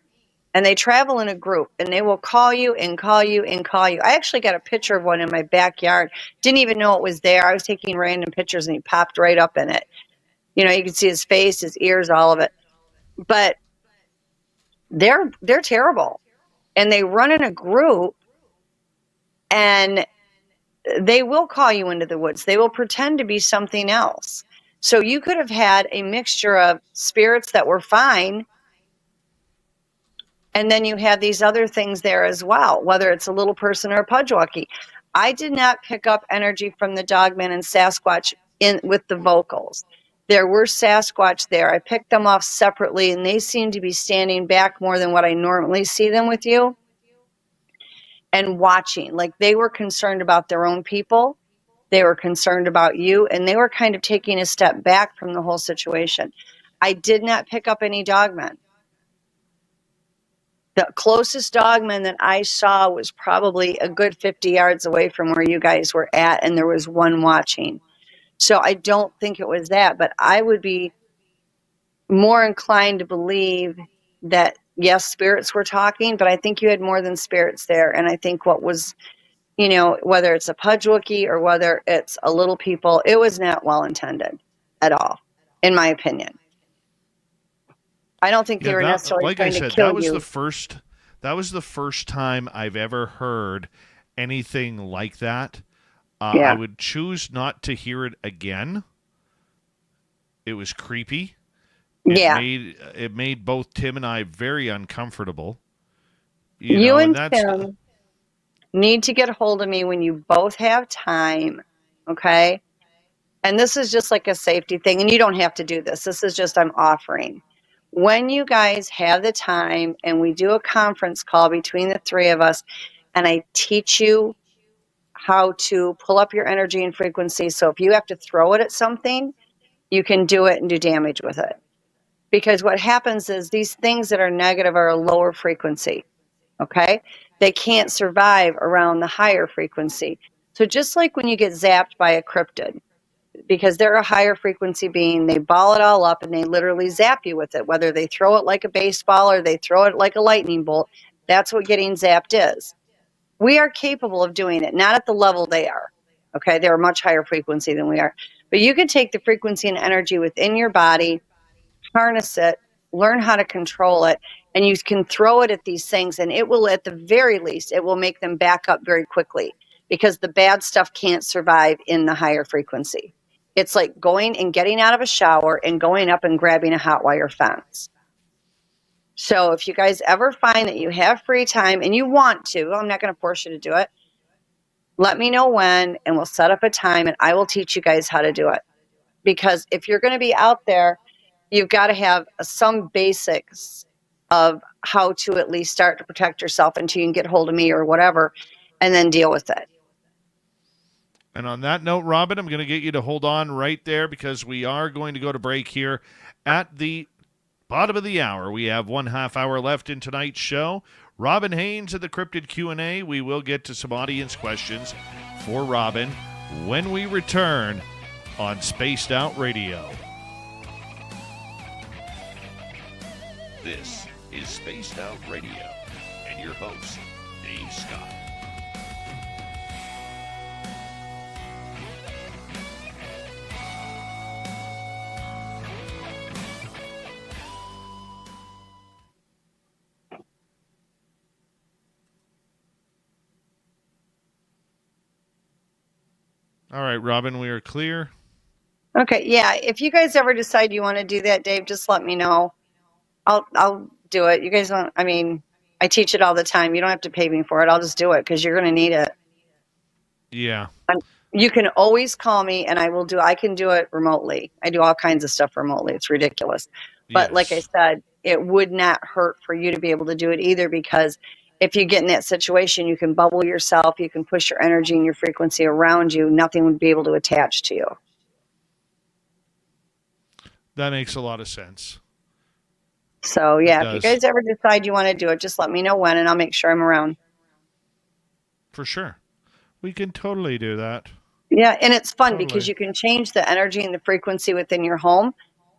And they travel in a group, and they will call you and call you and call you. I actually got a picture of one in my backyard. Didn't even know it was there. I was taking random pictures, and he popped right up in it. You know, you can see his face, his ears, all of it. But they're terrible, and they run in a group, and they will call you into the woods. They will pretend to be something else. So you could have had a mixture of spirits that were fine, and then you had these other things there as well, whether it's a little person or a pudgewookie. I did not pick up energy from the Dogman and Sasquatch in with the vocals. There were Sasquatch there. I picked them off separately, and they seemed to be standing back more than what I normally see them with you and watching. Like they were concerned about their own people. They were concerned about you, and they were kind of taking a step back from the whole situation. I did not pick up any dogmen. The closest dogman that I saw was probably a good 50 yards away from where you guys were at, and there was one watching. So I don't think it was that, but I would be more inclined to believe that, yes, spirits were talking, but I think you had more than spirits there. And I think what was, you know, whether it's a Pudgewookie or whether it's a little people, it was not well intended at all, in my opinion. I don't think they were necessarily like trying I said, to kill that was you. That was the first time I've ever heard anything like that. Yeah. I would choose not to hear it again. It was creepy. It made both Tim and I very uncomfortable. You and Tim need to get a hold of me when you both have time, okay? And this is just like a safety thing, and you don't have to do this. This is just I'm offering. When you guys have the time and we do a conference call between the three of us, and I teach you how to pull up your energy and frequency. So if you have to throw it at something, you can do it and do damage with it. Because what happens is these things that are negative are a lower frequency, okay? They can't survive around the higher frequency. So just like when you get zapped by a cryptid, because they're a higher frequency being, they ball it all up and they literally zap you with it, whether they throw it like a baseball or they throw it like a lightning bolt. That's what getting zapped is. We are capable of doing it, not at the level they are. Okay, they're a much higher frequency than we are. But you can take the frequency and energy within your body, harness it, learn how to control it, and you can throw it at these things, and it will, at the very least, it will make them back up very quickly, because the bad stuff can't survive in the higher frequency. It's like going and getting out of a shower and going up and grabbing a hot wire fence. So if you guys ever find that you have free time and you want to, I'm not going to force you to do it, let me know when, and we'll set up a time, and I will teach you guys how to do it. Because if you're going to be out there, you've got to have some basics of how to at least start to protect yourself until you can get hold of me or whatever, and then deal with it. And on that note, Robin, I'm going to get you to hold on right there, because we are going to go to break here at the bottom of the hour. We have 1/2 hour left in tonight's show. Robin Haynes at the Cryptid Q&A. We will get to some audience questions for Robin when we return on Spaced Out Radio. This is Spaced Out Radio, and your host, Dave Scott. All right, Robin, we are clear. Okay, yeah. If you guys ever decide you want to do that, Dave, just let me know. I'll do it. You guys don't. I mean, I teach it all the time. You don't have to pay me for it. I'll just do it because you're going to need it. Yeah. You can always call me and I can do it remotely. I do all kinds of stuff remotely. It's ridiculous. But like I Yes. said, it would not hurt for you to be able to do it either, because if you get in that situation, you can bubble yourself, you can push your energy and your frequency around you. Nothing would be able to attach to you. That makes a lot of sense. So It yeah, if you does. guys ever decide you want to do it, just let me know when and I'll make sure I'm around. For sure. We can totally do that. Yeah, and it's fun Totally. because you can change the energy and the frequency within your home.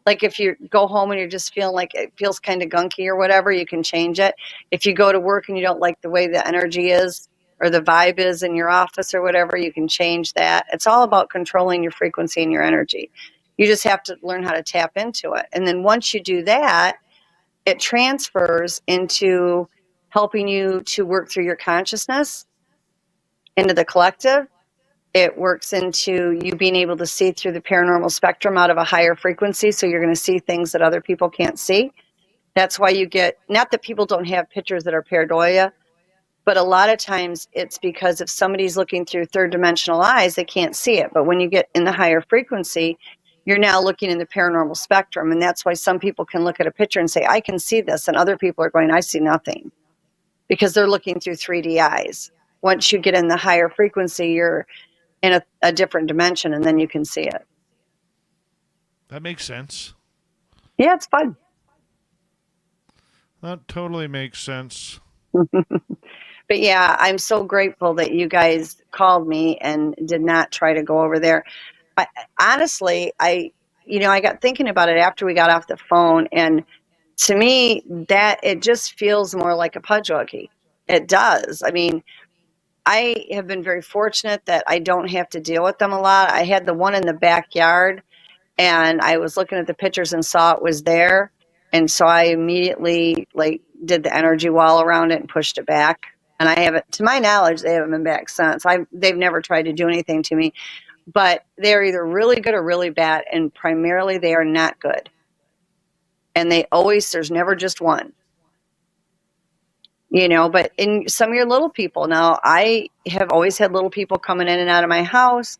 Like if you go home and you're just feeling like it feels kind of gunky or whatever, you can change it. If you go to work and you don't like the way the energy is or the vibe is in your office or whatever, you can change that. It's all about controlling your frequency and your energy. You just have to learn how to tap into it. And then once you do that, it transfers into helping you to work through your consciousness into the collective. It works into you being able to see through the paranormal spectrum out of a higher frequency. So you're going to see things that other people can't see. That's why you get, not that people don't have pictures that are pareidolia, but a lot of times it's because if somebody's looking through third dimensional eyes, they can't see it. But when you get in the higher frequency, you're now looking in the paranormal spectrum. And that's why some people can look at a picture and say, I can see this. And other people are going, I see nothing, because they're looking through 3D eyes. Once you get in the higher frequency, you're in a different dimension, and then you can see it. That makes sense. Yeah, it's fun. That totally makes sense. But yeah, I'm so grateful that you guys called me and did not try to go over there. Honestly, I got thinking about it after we got off the phone, and to me, that it just feels more like a pudgewuggy. It does. I mean, I have been very fortunate that I don't have to deal with them a lot. I had the one in the backyard, and I was looking at the pictures and saw it was there. And so I immediately did the energy wall around it and pushed it back. And I haven't, to my knowledge, they haven't been back since. They've never tried to do anything to me, but they're either really good or really bad. And primarily they are not good. And there's never just one. But in some of your little people, now I have always had little people coming in and out of my house.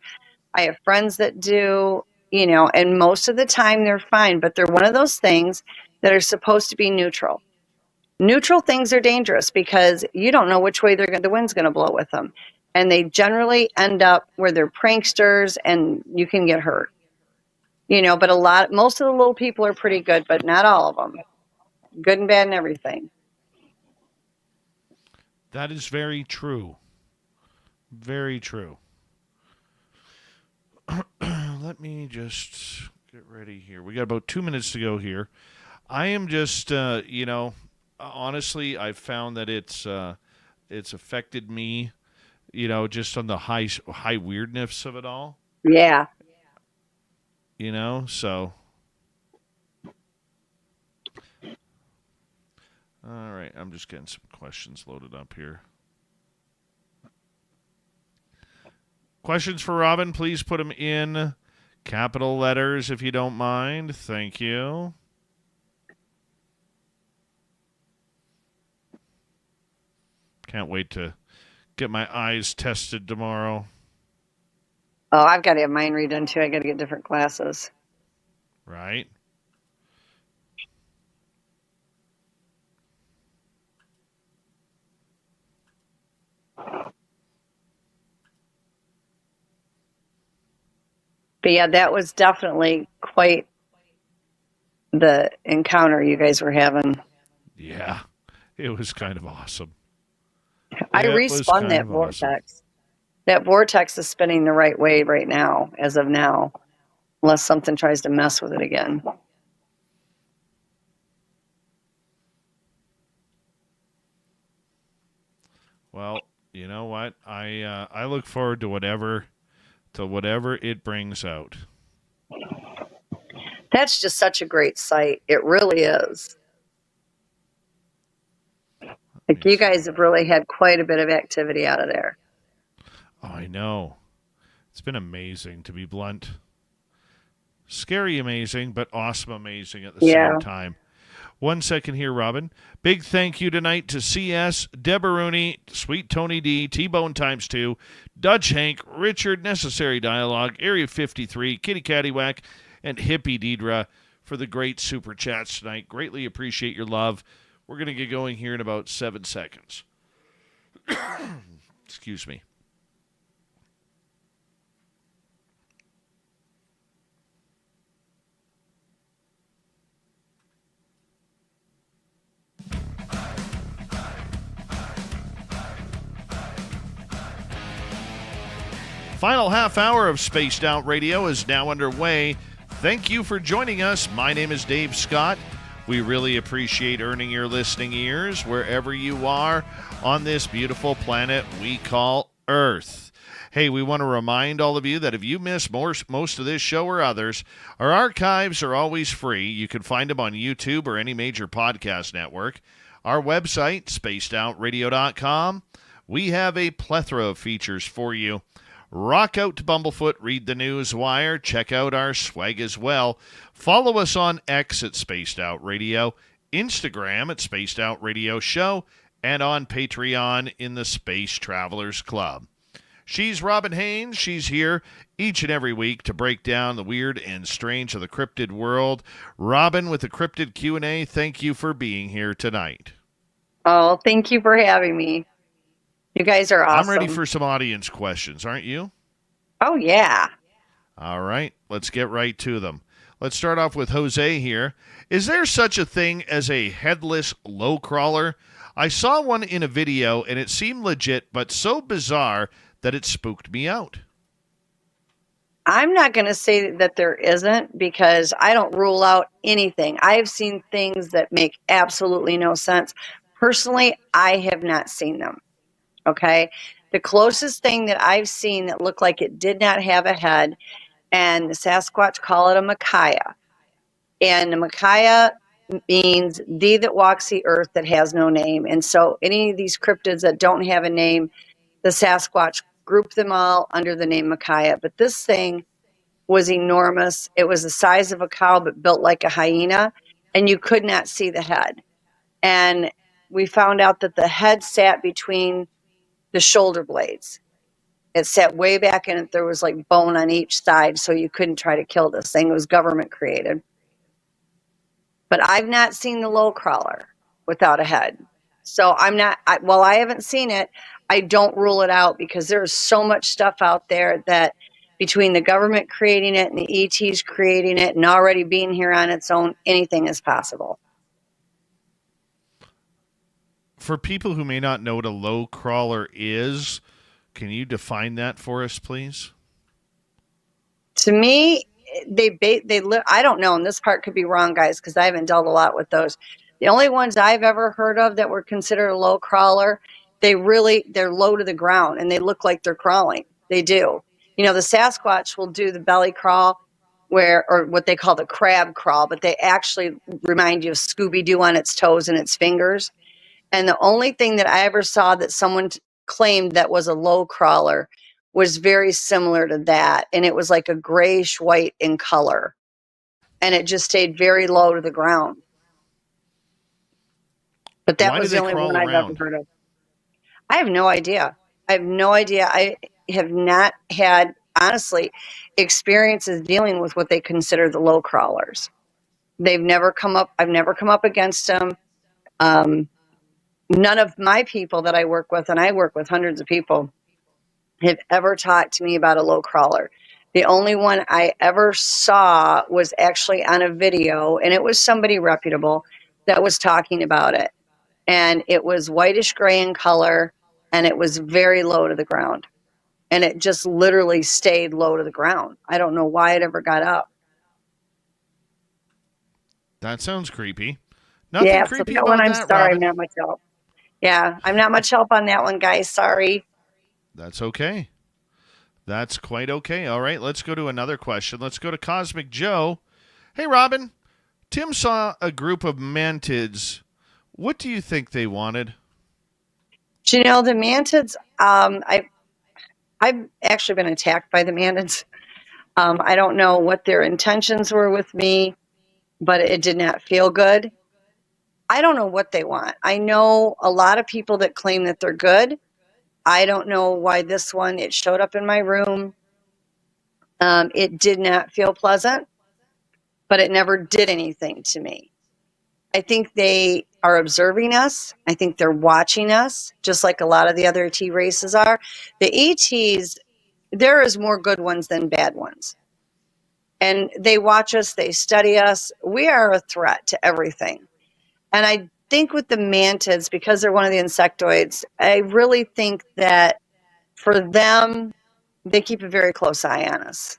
I have friends that do, and most of the time they're fine, but they're one of those things that are supposed to be neutral. Neutral things are dangerous because you don't know which way the wind's going to blow with them. And they generally end up where they're pranksters and you can get hurt. But most of the little people are pretty good, but not all of them. Good and bad and everything. That is very true. Very true. Let me just get ready here. We got about 2 minutes to go here. I am just, honestly, I've found that it's affected me, just on the high weirdness of it all. Yeah. So. All right, I'm just getting some questions loaded up here. Questions for Robin, please put them in capital letters if you don't mind. Thank you. Can't wait to get my eyes tested tomorrow. Oh, I've got to have mine redone too. I got to get different glasses. Right? But yeah, that was definitely quite the encounter you guys were having. Yeah, it was kind of awesome. I respun that vortex. Awesome. That vortex is spinning the right way right now, as of now, unless something tries to mess with it again. Well, you know what? I look forward to whatever it brings out. That's just such a great site. It really is. Like, you guys have really had quite a bit of activity out of there. Oh, I know. It's been amazing, to be blunt. Scary amazing, but awesome amazing at the same time. 1 second here, Robin. Big thank you tonight to CS, Deboruni, Sweet Tony D, T-Bone times 2, Dutch Hank, Richard, Necessary Dialogue, Area 53, Kitty Caddywhack, and Hippie Deidre for the great super chats tonight. Greatly appreciate your love. We're going to get going here in about 7 seconds. Excuse me. Final half hour of Spaced Out Radio is now underway. Thank you for joining us. My name is Dave Scott. We really appreciate earning your listening ears wherever you are on this beautiful planet we call Earth. Hey, we want to remind all of you that if you miss most of this show or others, our archives are always free. You can find them on YouTube or any major podcast network. Our website, spacedoutradio.com. We have a plethora of features for you. Rock out to Bumblefoot, read the news wire, check out our swag as well. Follow us on X at Spaced Out Radio, Instagram at Spaced Out Radio Show, and on Patreon in the Space Travelers Club. She's Robin Haynes. She's here each and every week to break down the weird and strange of the cryptid world. Robin with the Cryptid Q&A, thank you for being here tonight. Oh, thank you for having me. You guys are awesome. I'm ready for some audience questions, aren't you? Oh, yeah. All right, let's get right to them. Let's start off with Jose here. Is there such a thing as a headless low crawler? I saw one in a video, and it seemed legit, but so bizarre that it spooked me out. I'm not going to say that there isn't because I don't rule out anything. I've seen things that make absolutely no sense. Personally, I have not seen them. Okay. The closest thing that I've seen that looked like it did not have a head, and the Sasquatch call it a Micaiah. And the Micaiah means thee that walks the earth that has no name. And so any of these cryptids that don't have a name, the Sasquatch group them all under the name Micaiah. But this thing was enormous. It was the size of a cow, but built like a hyena, and you could not see the head. And we found out that the head sat between the shoulder blades. It sat way back in it. There was like bone on each side, so you couldn't try to kill this thing. It was government created. But I've not seen the low crawler without a head. So while I haven't seen it, I don't rule it out because there's so much stuff out there that between the government creating it and the ETs creating it and already being here on its own, anything is possible. For people who may not know what a low crawler is, can you define that for us, please? To me, I don't know, and this part could be wrong, guys, because I haven't dealt a lot with those. The only ones I've ever heard of that were considered a low crawler, they're low to the ground, and they look like they're crawling. They do. You know, the Sasquatch will do the belly crawl, or what they call the crab crawl, but they actually remind you of Scooby-Doo on its toes and its fingers. And the only thing that I ever saw that someone claimed that was a low crawler was very similar to that. And it was like a grayish white in color. And it just stayed very low to the ground. But that was the only one I've ever heard of. I have no idea. I have not had, honestly, experiences dealing with what they consider the low crawlers. I've never come up against them. None of my people that I work with, and I work with hundreds of people, have ever talked to me about a low crawler. The only one I ever saw was actually on a video, and it was somebody reputable that was talking about it. And it was whitish gray in color, and it was very low to the ground. And it just literally stayed low to the ground. I don't know why it ever got up. That sounds creepy. Nothing yeah, creepy so that about one, I'm that, sorry, Robin. I'm not much help. Yeah, I'm not much help on that one, guys. Sorry. That's okay. That's quite okay. All right, let's go to another question. Let's go to Cosmic Joe. Hey, Robin. Tim saw a group of mantids. What do you think they wanted? Do you know, the mantids, I've actually been attacked by the mantids. I don't know what their intentions were with me, but it did not feel good. I don't know what they want. I know a lot of people that claim that they're good. I don't know why this one, it showed up in my room. It did not feel pleasant, but it never did anything to me. I think they are observing us. I think they're watching us, just like a lot of the other ET races are. The ETs, there is more good ones than bad ones. And they watch us, they study us. We are a threat to everything. And I think with the mantids, because they're one of the insectoids, I really think that for them, they keep a very close eye on us.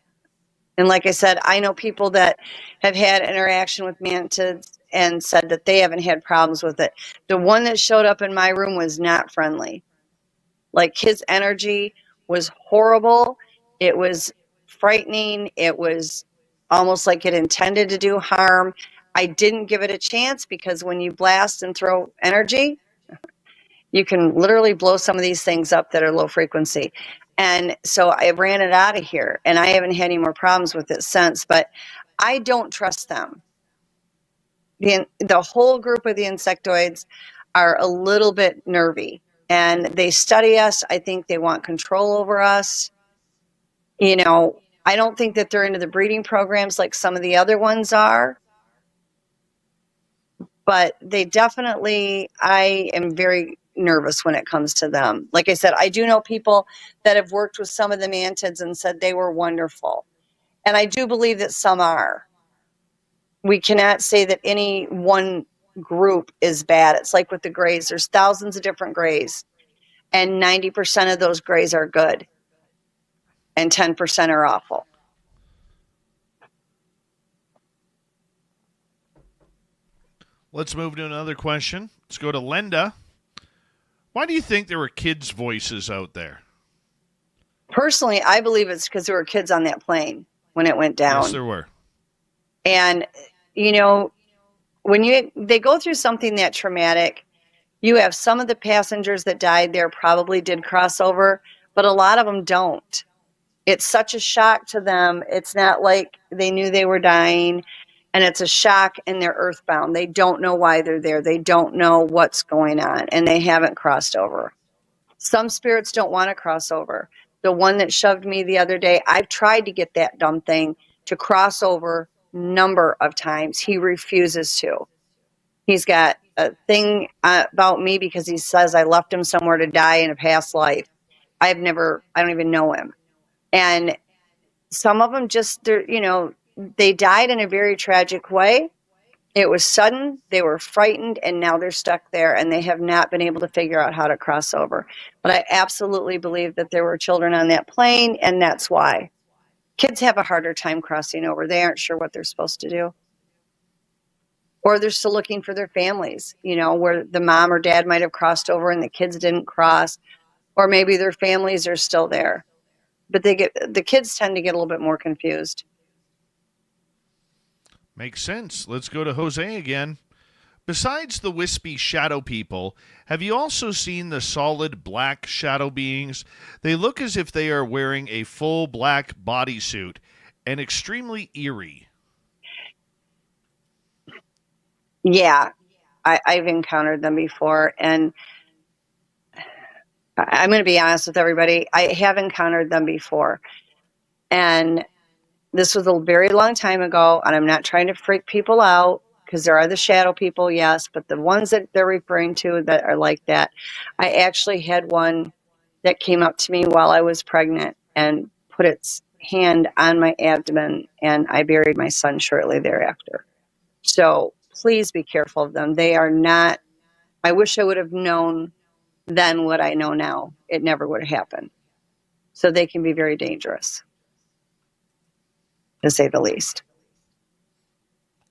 And like I said, I know people that have had interaction with mantids and said that they haven't had problems with it. The one that showed up in my room was not friendly. Like, his energy was horrible. It was frightening. It was almost like it intended to do harm. I didn't give it a chance, because when you blast and throw energy, you can literally blow some of these things up that are low frequency. And so I ran it out of here, and I haven't had any more problems with it since, but I don't trust them. The whole group of the insectoids are a little bit nervy, and they study us. I think they want control over us. You know, I don't think that they're into the breeding programs like some of the other ones are, but they definitely, I am very nervous when it comes to them. Like I said, I do know people that have worked with some of the mantids and said they were wonderful. And I do believe that some are. We cannot say that any one group is bad. It's like with the grays. There's thousands of different grays, and 90% of those grays are good, and 10% are awful. Let's move to another question. Let's go to Lenda. Why do you think there were kids' voices out there? Personally, I believe it's because there were kids on that plane when it went down. Yes, there were. And, you know, when they go through something that traumatic, you have some of the passengers that died there probably did cross over, but a lot of them don't. It's such a shock to them. It's not like they knew they were dying, and it's a shock, and they're earthbound. They don't know why they're there. They don't know what's going on, and they haven't crossed over. Some spirits don't want to cross over. The one that shoved me the other day, I've tried to get that dumb thing to cross over number of times. He refuses to. He's got a thing about me because he says I left him somewhere to die in a past life. I don't even know him. And some of them just, they died in a very tragic way. It was sudden, they were frightened, and now they're stuck there, and they have not been able to figure out how to cross over. But I absolutely believe that there were children on that plane, and that's why. Kids have a harder time crossing over. They aren't sure what they're supposed to do. Or they're still looking for their families, where the mom or dad might have crossed over and the kids didn't cross. Or maybe their families are still there. But the kids tend to get a little bit more confused. Makes sense. Let's go to Jose again. Besides the wispy shadow people, have you also seen the solid black shadow beings? They look as if they are wearing a full black bodysuit and extremely eerie. Yeah, I've encountered them before, and I'm going to be honest with everybody. I have encountered them before, and this was a very long time ago, and I'm not trying to freak people out, because there are the shadow people, yes, but the ones that they're referring to that are like that, I actually had one that came up to me while I was pregnant and put its hand on my abdomen, and I buried my son shortly thereafter. So please be careful of them. They are not, I wish I would have known then what I know now. It never would have happened. So they can be very dangerous, to say the least.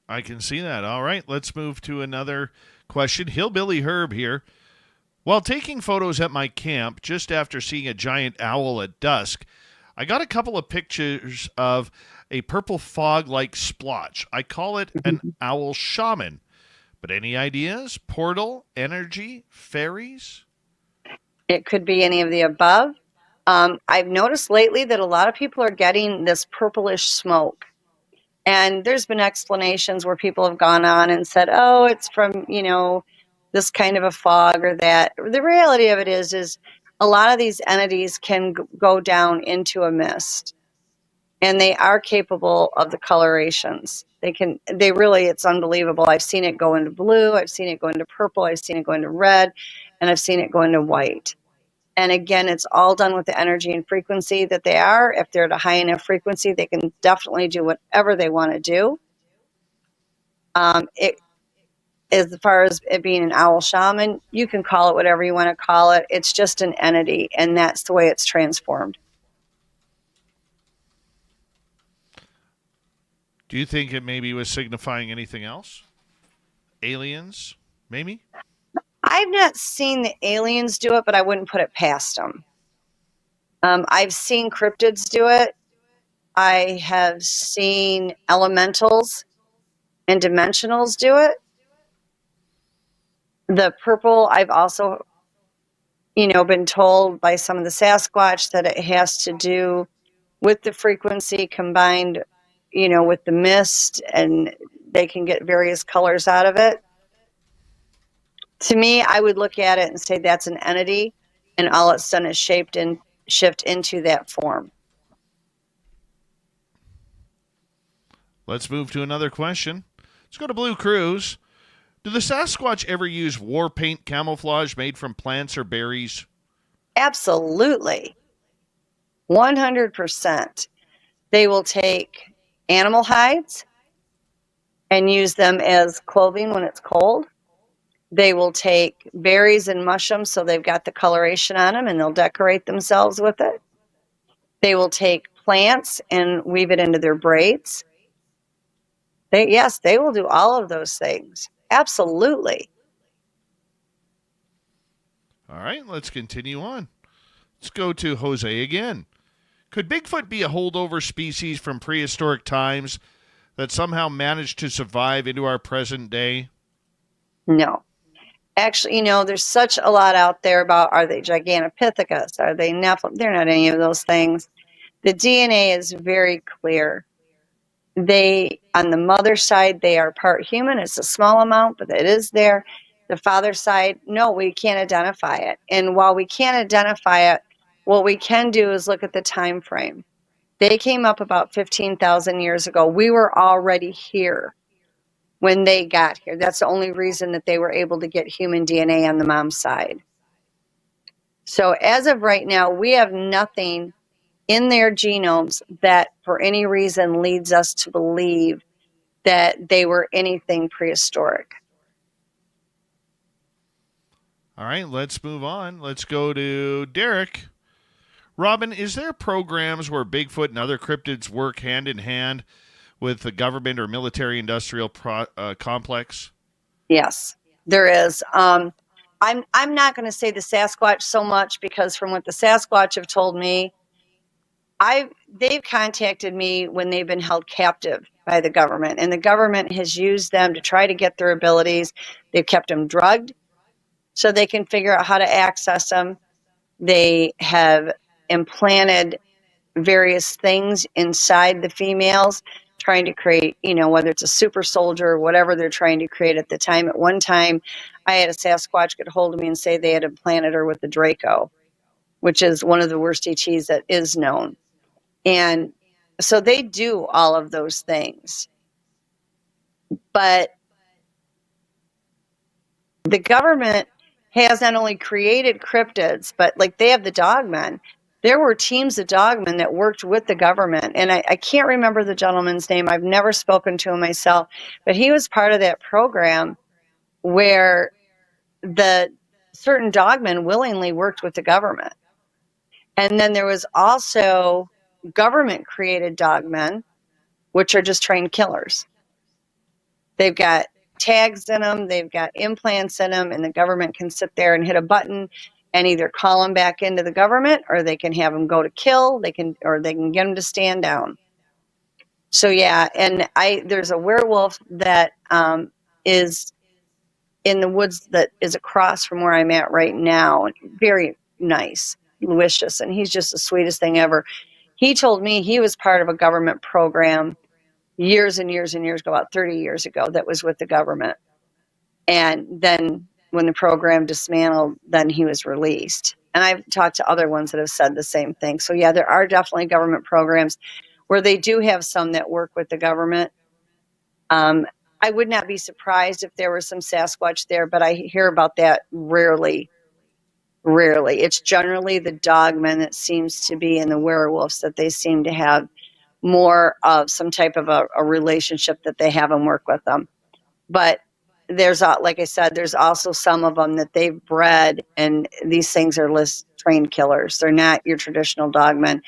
I can see that. All right, let's move to another question. Hillbilly Herb here. While taking photos at my camp just after seeing a giant owl at dusk, I got a couple of pictures of a purple fog-like splotch. I call it an owl shaman. But any ideas? Portal, energy, fairies? It could be any of the above. I've noticed lately that a lot of people are getting this purplish smoke. And there's been explanations where people have gone on and said, oh, it's from, this kind of a fog or that. The reality of it is a lot of these entities can go down into a mist, and they are capable of the colorations. It's unbelievable. I've seen it go into blue. I've seen it go into purple. I've seen it go into red, and I've seen it go into white. And again, it's all done with the energy and frequency that they are. If they're at a high enough frequency, they can definitely do whatever they want to do. As far as it being an owl shaman, you can call it whatever you want to call it. It's just an entity, and that's the way it's transformed. Do you think it maybe was signifying anything else? Aliens, maybe? I've not seen the aliens do it, but I wouldn't put it past them. I've seen cryptids do it. I have seen elementals and dimensionals do it. The purple, I've also, been told by some of the Sasquatch that it has to do with the frequency combined, with the mist, and they can get various colors out of it. To me, I would look at it and say that's an entity, and all it's done is shift into that form. Let's move to another question. Let's go to Blue Cruise. Do the Sasquatch ever use war paint camouflage made from plants or berries? Absolutely. 100%. They will take animal hides and use them as clothing when it's cold. They will take berries and mushrooms, so they've got the coloration on them, and they'll decorate themselves with it. They will take plants and weave it into their braids. They will do all of those things. Absolutely. All right, let's continue on. Let's go to Jose again. Could Bigfoot be a holdover species from prehistoric times that somehow managed to survive into our present day? No. Actually, there's such a lot out there about, are they Gigantopithecus? Are they Nephilim? They're not any of those things. The DNA is very clear. On the mother side, they are part human. It's a small amount, but it is there. The father side, no, we can't identify it. And while we can't identify it, what we can do is look at the time frame. They came up about 15,000 years ago. We were already here when they got here. That's the only reason that they were able to get human DNA on the mom's side. So as of right now, we have nothing in their genomes that for any reason leads us to believe that they were anything prehistoric. All right, let's move on. Let's go to Derek. Robin, is there programs where Bigfoot and other cryptids work hand in hand with the government or military-industrial complex? Yes, there is. I'm not going to say the Sasquatch so much, because from what the Sasquatch have told me, they've contacted me when they've been held captive by the government, and the government has used them to try to get their abilities. They've kept them drugged so they can figure out how to access them. They have implanted various things inside the females, trying to create, whether it's a super soldier or whatever they're trying to create at the time. At one time, I had a Sasquatch get hold of me and say they had implanted her with the Draco, which is one of the worst ETs that is known. And so they do all of those things. But the government has not only created cryptids, but like they have the dogmen. There were teams of dogmen that worked with the government. And I can't remember the gentleman's name. I've never spoken to him myself, but he was part of that program where the certain dogmen willingly worked with the government. And then there was also government created dogmen, which are just trained killers. They've got tags in them, they've got implants in them, and the government can sit there and hit a button and either call them back into the government, or they can have them go to kill, or they can get them to stand down. So yeah, and there's a werewolf that is in the woods that is across from where I'm at right now. Very nice, delicious, and he's just the sweetest thing ever. He told me he was part of a government program years and years and years ago, about 30 years ago, that was with the government. And then when the program dismantled, then he was released. And I've talked to other ones that have said the same thing. So yeah, there are definitely government programs where they do have some that work with the government. I would not be surprised if there were some Sasquatch there, but I hear about that rarely. Rarely. It's generally the dogmen that seems to be, and the werewolves, that they seem to have more of some type of a relationship that they have and work with them. But there's, like I said, there's also some of them that they've bred, and these things are list trained killers. They're not your traditional dogmen.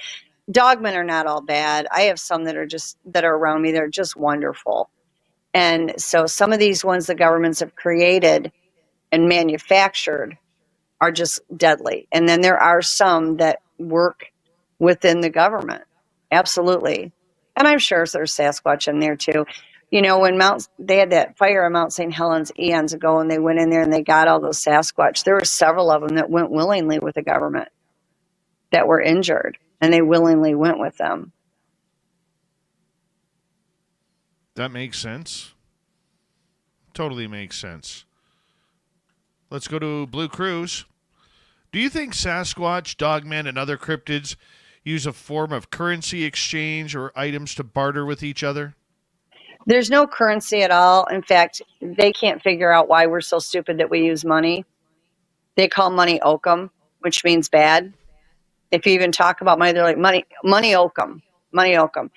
Dogmen are not all bad. I have some that are around me. They're just wonderful. And so some of these ones the governments have created and manufactured are just deadly. And then there are some that work within the government. Absolutely. And I'm sure there's Sasquatch in there too. You know, when they had that fire on Mount St. Helens eons ago, and they went in there and they got all those Sasquatch, there were several of them that went willingly with the government that were injured, and they willingly went with them. That makes sense. Totally makes sense. Let's go to Blue Cruise. Do you think Sasquatch, dogmen, and other cryptids use a form of currency exchange or items to barter with each other? There's no currency at all. In fact, they can't figure out why we're so stupid that we use money. They call money oakum, which means bad. If you even talk about money, they're like, money oakum, money oakum.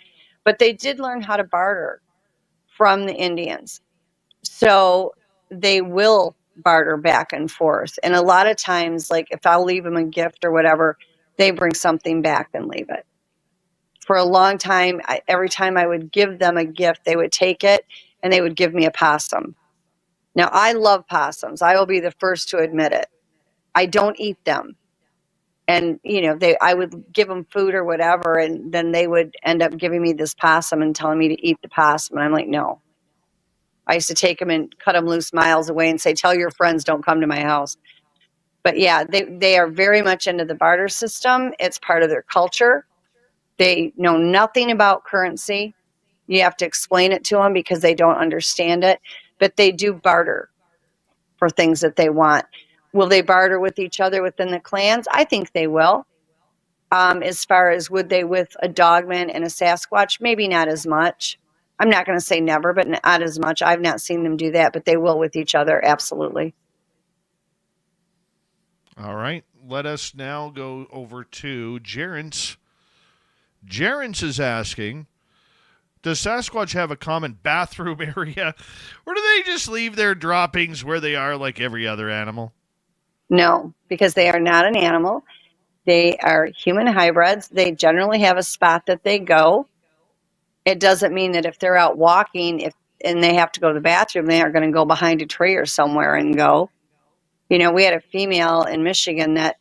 But they did learn how to barter from the Indians. So they will barter back and forth. And a lot of times, like if I'll leave them a gift or whatever, they bring something back and leave it. For a long time, every time I would give them a gift, they would take it and they would give me a possum. Now, I love possums. I will be the first to admit it. I don't eat them. And, you know, I would give them food or whatever, and then they would end up giving me this possum and telling me to eat the possum. And I'm like, no. I used to take them and cut them loose miles away and say, tell your friends don't come to my house. But yeah, they are very much into the barter system. It's part of their culture. They know nothing about currency. You have to explain it to them because they don't understand it. But they do barter for things that they want. Will they barter with each other within the clans? I think they will. As far as would they with a dogman and a Sasquatch, maybe not as much. I'm not going to say never, but not as much. I've not seen them do that, but they will with each other, absolutely. All right. Let us now go over to Gerence. Gerence is asking, does Sasquatch have a common bathroom area, or do they just leave their droppings where they are like every other animal? No, because they are not an animal. They are human hybrids. They generally have a spot that they go. It doesn't mean that if they're out walking and they have to go to the bathroom, they aren't going to go behind a tree or somewhere and go. You know, we had a female in Michigan that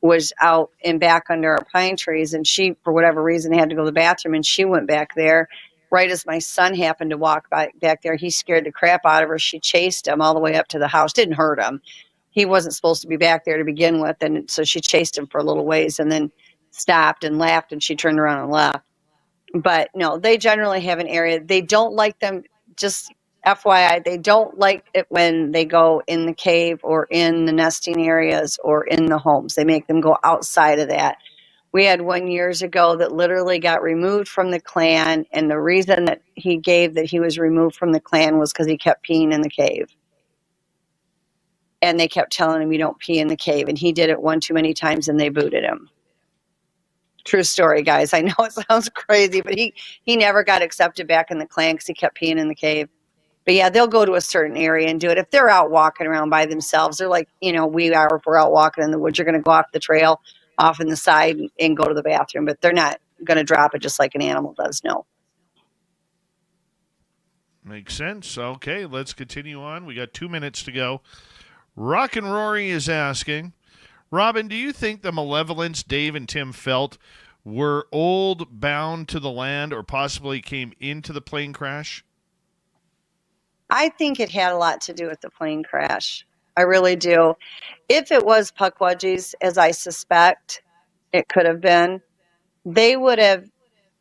was out and back under our pine trees, and she, for whatever reason, had to go to the bathroom, and she went back there. Right as my son happened to walk back there, he scared the crap out of her. She chased him all the way up to the house. Didn't hurt him. He wasn't supposed to be back there to begin with, and so she chased him for a little ways and then stopped and laughed, and she turned around and left. But no, they generally have an area. They don't like them, just FYI, they don't like it when they go in the cave or in the nesting areas or in the homes. They make them go outside of that. We had one years ago that literally got removed from the clan, and the reason that he gave that he was removed from the clan was because he kept peeing in the cave. And they kept telling him, you don't pee in the cave. And he did it one too many times, and they booted him. True story, guys. I know it sounds crazy, but he never got accepted back in the clan because he kept peeing in the cave. But yeah, they'll go to a certain area and do it. If they're out walking around by themselves, they're like, you know, we are, if we're out walking in the woods, you're going to go off the trail, off in the side and go to the bathroom. But they're not going to drop it just like an animal does, no. Makes sense. Okay, let's continue on. We got 2 minutes to go. Rock and Rory is asking, Robin, do you think the malevolence Dave and Tim felt were old, bound to the land, or possibly came into the plane crash? I think it had a lot to do with the plane crash. I really do. If it was Pukwudgies, as I suspect it could have been, they would have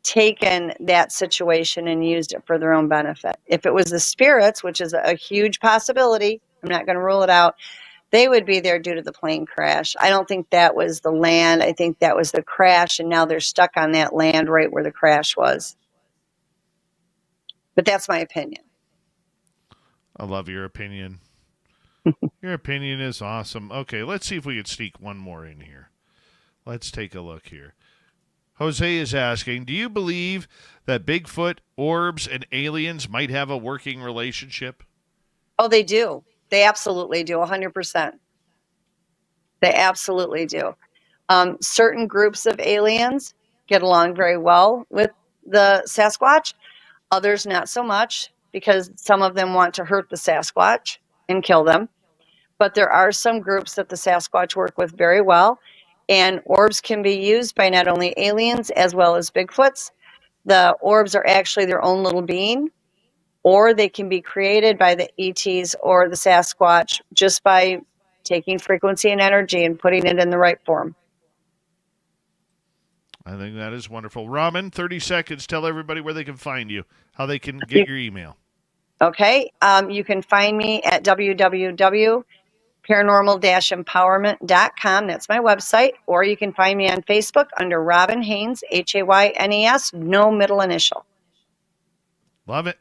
taken that situation and used it for their own benefit. If it was the spirits, which is a huge possibility, I'm not going to rule it out, they would be there due to the plane crash. I don't think that was the land. I think that was the crash, and now they're stuck on that land right where the crash was. But that's my opinion. I love your opinion. Your opinion is awesome. Okay, let's see if we can sneak one more in here. Let's take a look here. Jose is asking, do you believe that Bigfoot, orbs, and aliens might have a working relationship? Oh, they do. They absolutely do, 100%. They absolutely do. Certain groups of aliens get along very well with the Sasquatch. Others not so much, because some of them want to hurt the Sasquatch and kill them. But there are some groups that the Sasquatch work with very well. And orbs can be used by not only aliens as well as Bigfoots. The orbs are actually their own little being, or they can be created by the ETs or the Sasquatch just by taking frequency and energy and putting it in the right form. I think that is wonderful. Robin, 30 seconds. Tell everybody where they can find you, how they can get your email. Okay. You can find me at www.paranormal-empowerment.com. That's my website. Or you can find me on Facebook under Robin Haynes, Haynes, no middle initial. Love it.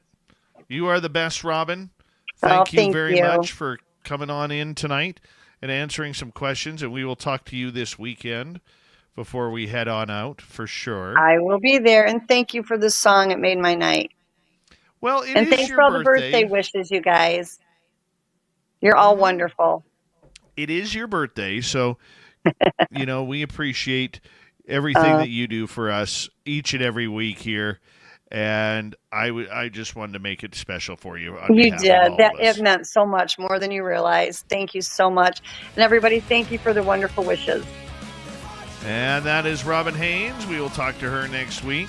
You are the best, Robin. Thank you very much for coming on in tonight and answering some questions. And we will talk to you this weekend before we head on out, for sure. I will be there. And thank you for the song. It made my night. Well, and thanks for all the birthday wishes, you guys. You're all wonderful. It is your birthday, so we appreciate everything that you do for us each and every week here. And I just wanted to make it special for you. You did. It meant so much more than you realize. Thank you so much. And everybody, thank you for the wonderful wishes. And that is Robin Haynes. We will talk to her next week.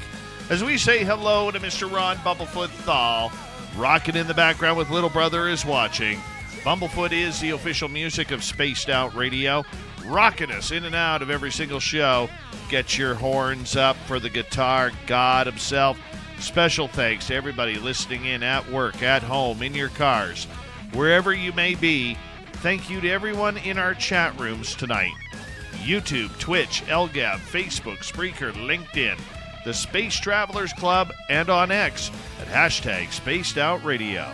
As we say hello to Mr. Ron Bumblefoot Thal, rocking in the background with Little Brother is Watching. Bumblefoot is the official music of Spaced Out Radio, rocking us in and out of every single show. Get your horns up for the guitar god himself. Special thanks to everybody listening in at work, at home, in your cars, wherever you may be. Thank you to everyone in our chat rooms tonight. YouTube, Twitch, LGAB, Facebook, Spreaker, LinkedIn, the Space Travelers Club, and on X at #SpacedOutRadio.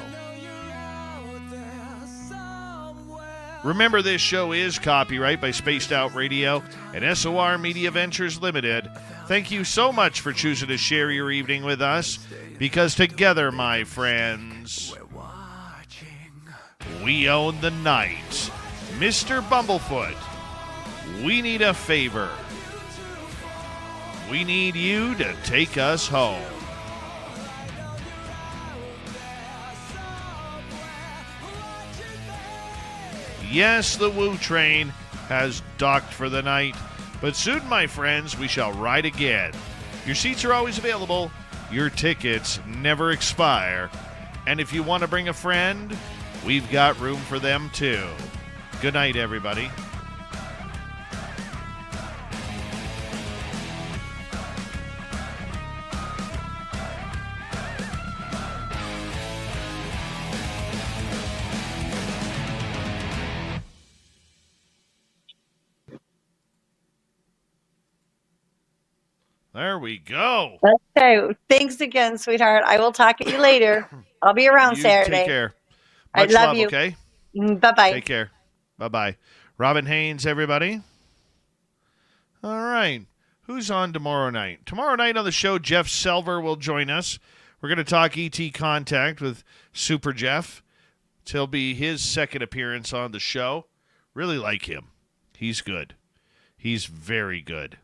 Remember, this show is copyright by Spaced Out Radio and SOR Media Ventures Limited. Thank you so much for choosing to share your evening with us, because together, my friends, we own the night. Mr. Bumblefoot, we need a favor. We need you to take us home. Yes, the Woo train has docked for the night, but soon, my friends, we shall ride again. Your seats are always available. Your tickets never expire. And if you want to bring a friend, we've got room for them too. Good night, everybody. There we go. Okay. Thanks again, sweetheart. I will talk to you later. I'll be around Saturday. Take care. I love you. Okay? Bye-bye. Take care. Bye-bye. Robin Haynes, everybody. All right. Who's on tomorrow night? Tomorrow night on the show, Jeff Selver will join us. We're going to talk ET Contact with Super Jeff. It'll be his second appearance on the show. Really like him. He's good. He's very good.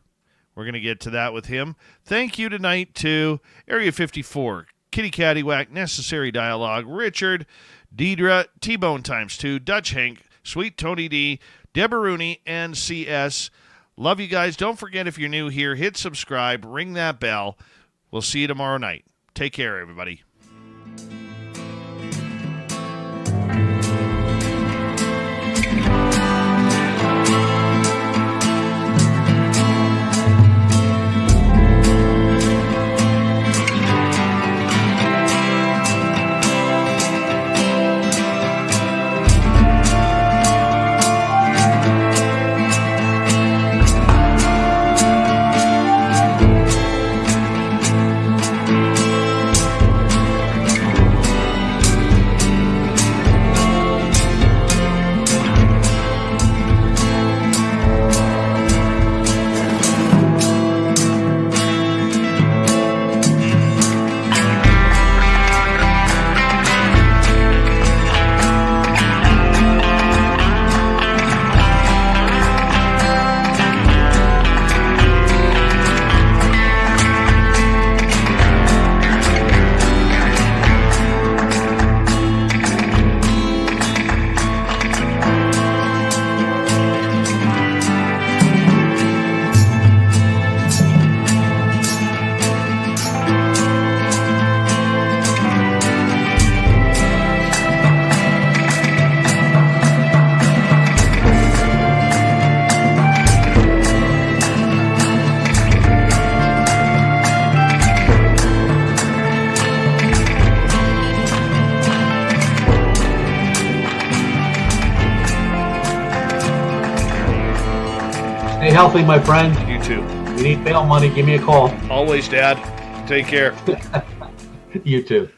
We're going to get to that with him. Thank you tonight to Area 54, Kitty Caddywhack, Necessary Dialogue, Richard, Deidre, T-Bone ×2, Dutch Hank, Sweet Tony D, Deborah Rooney, and CS. Love you guys. Don't forget, if you're new here, hit subscribe, ring that bell. We'll see you tomorrow night. Take care, everybody. healthy, my friend. You too. You need bail money, give me a call. Always, Dad. Take care. You too.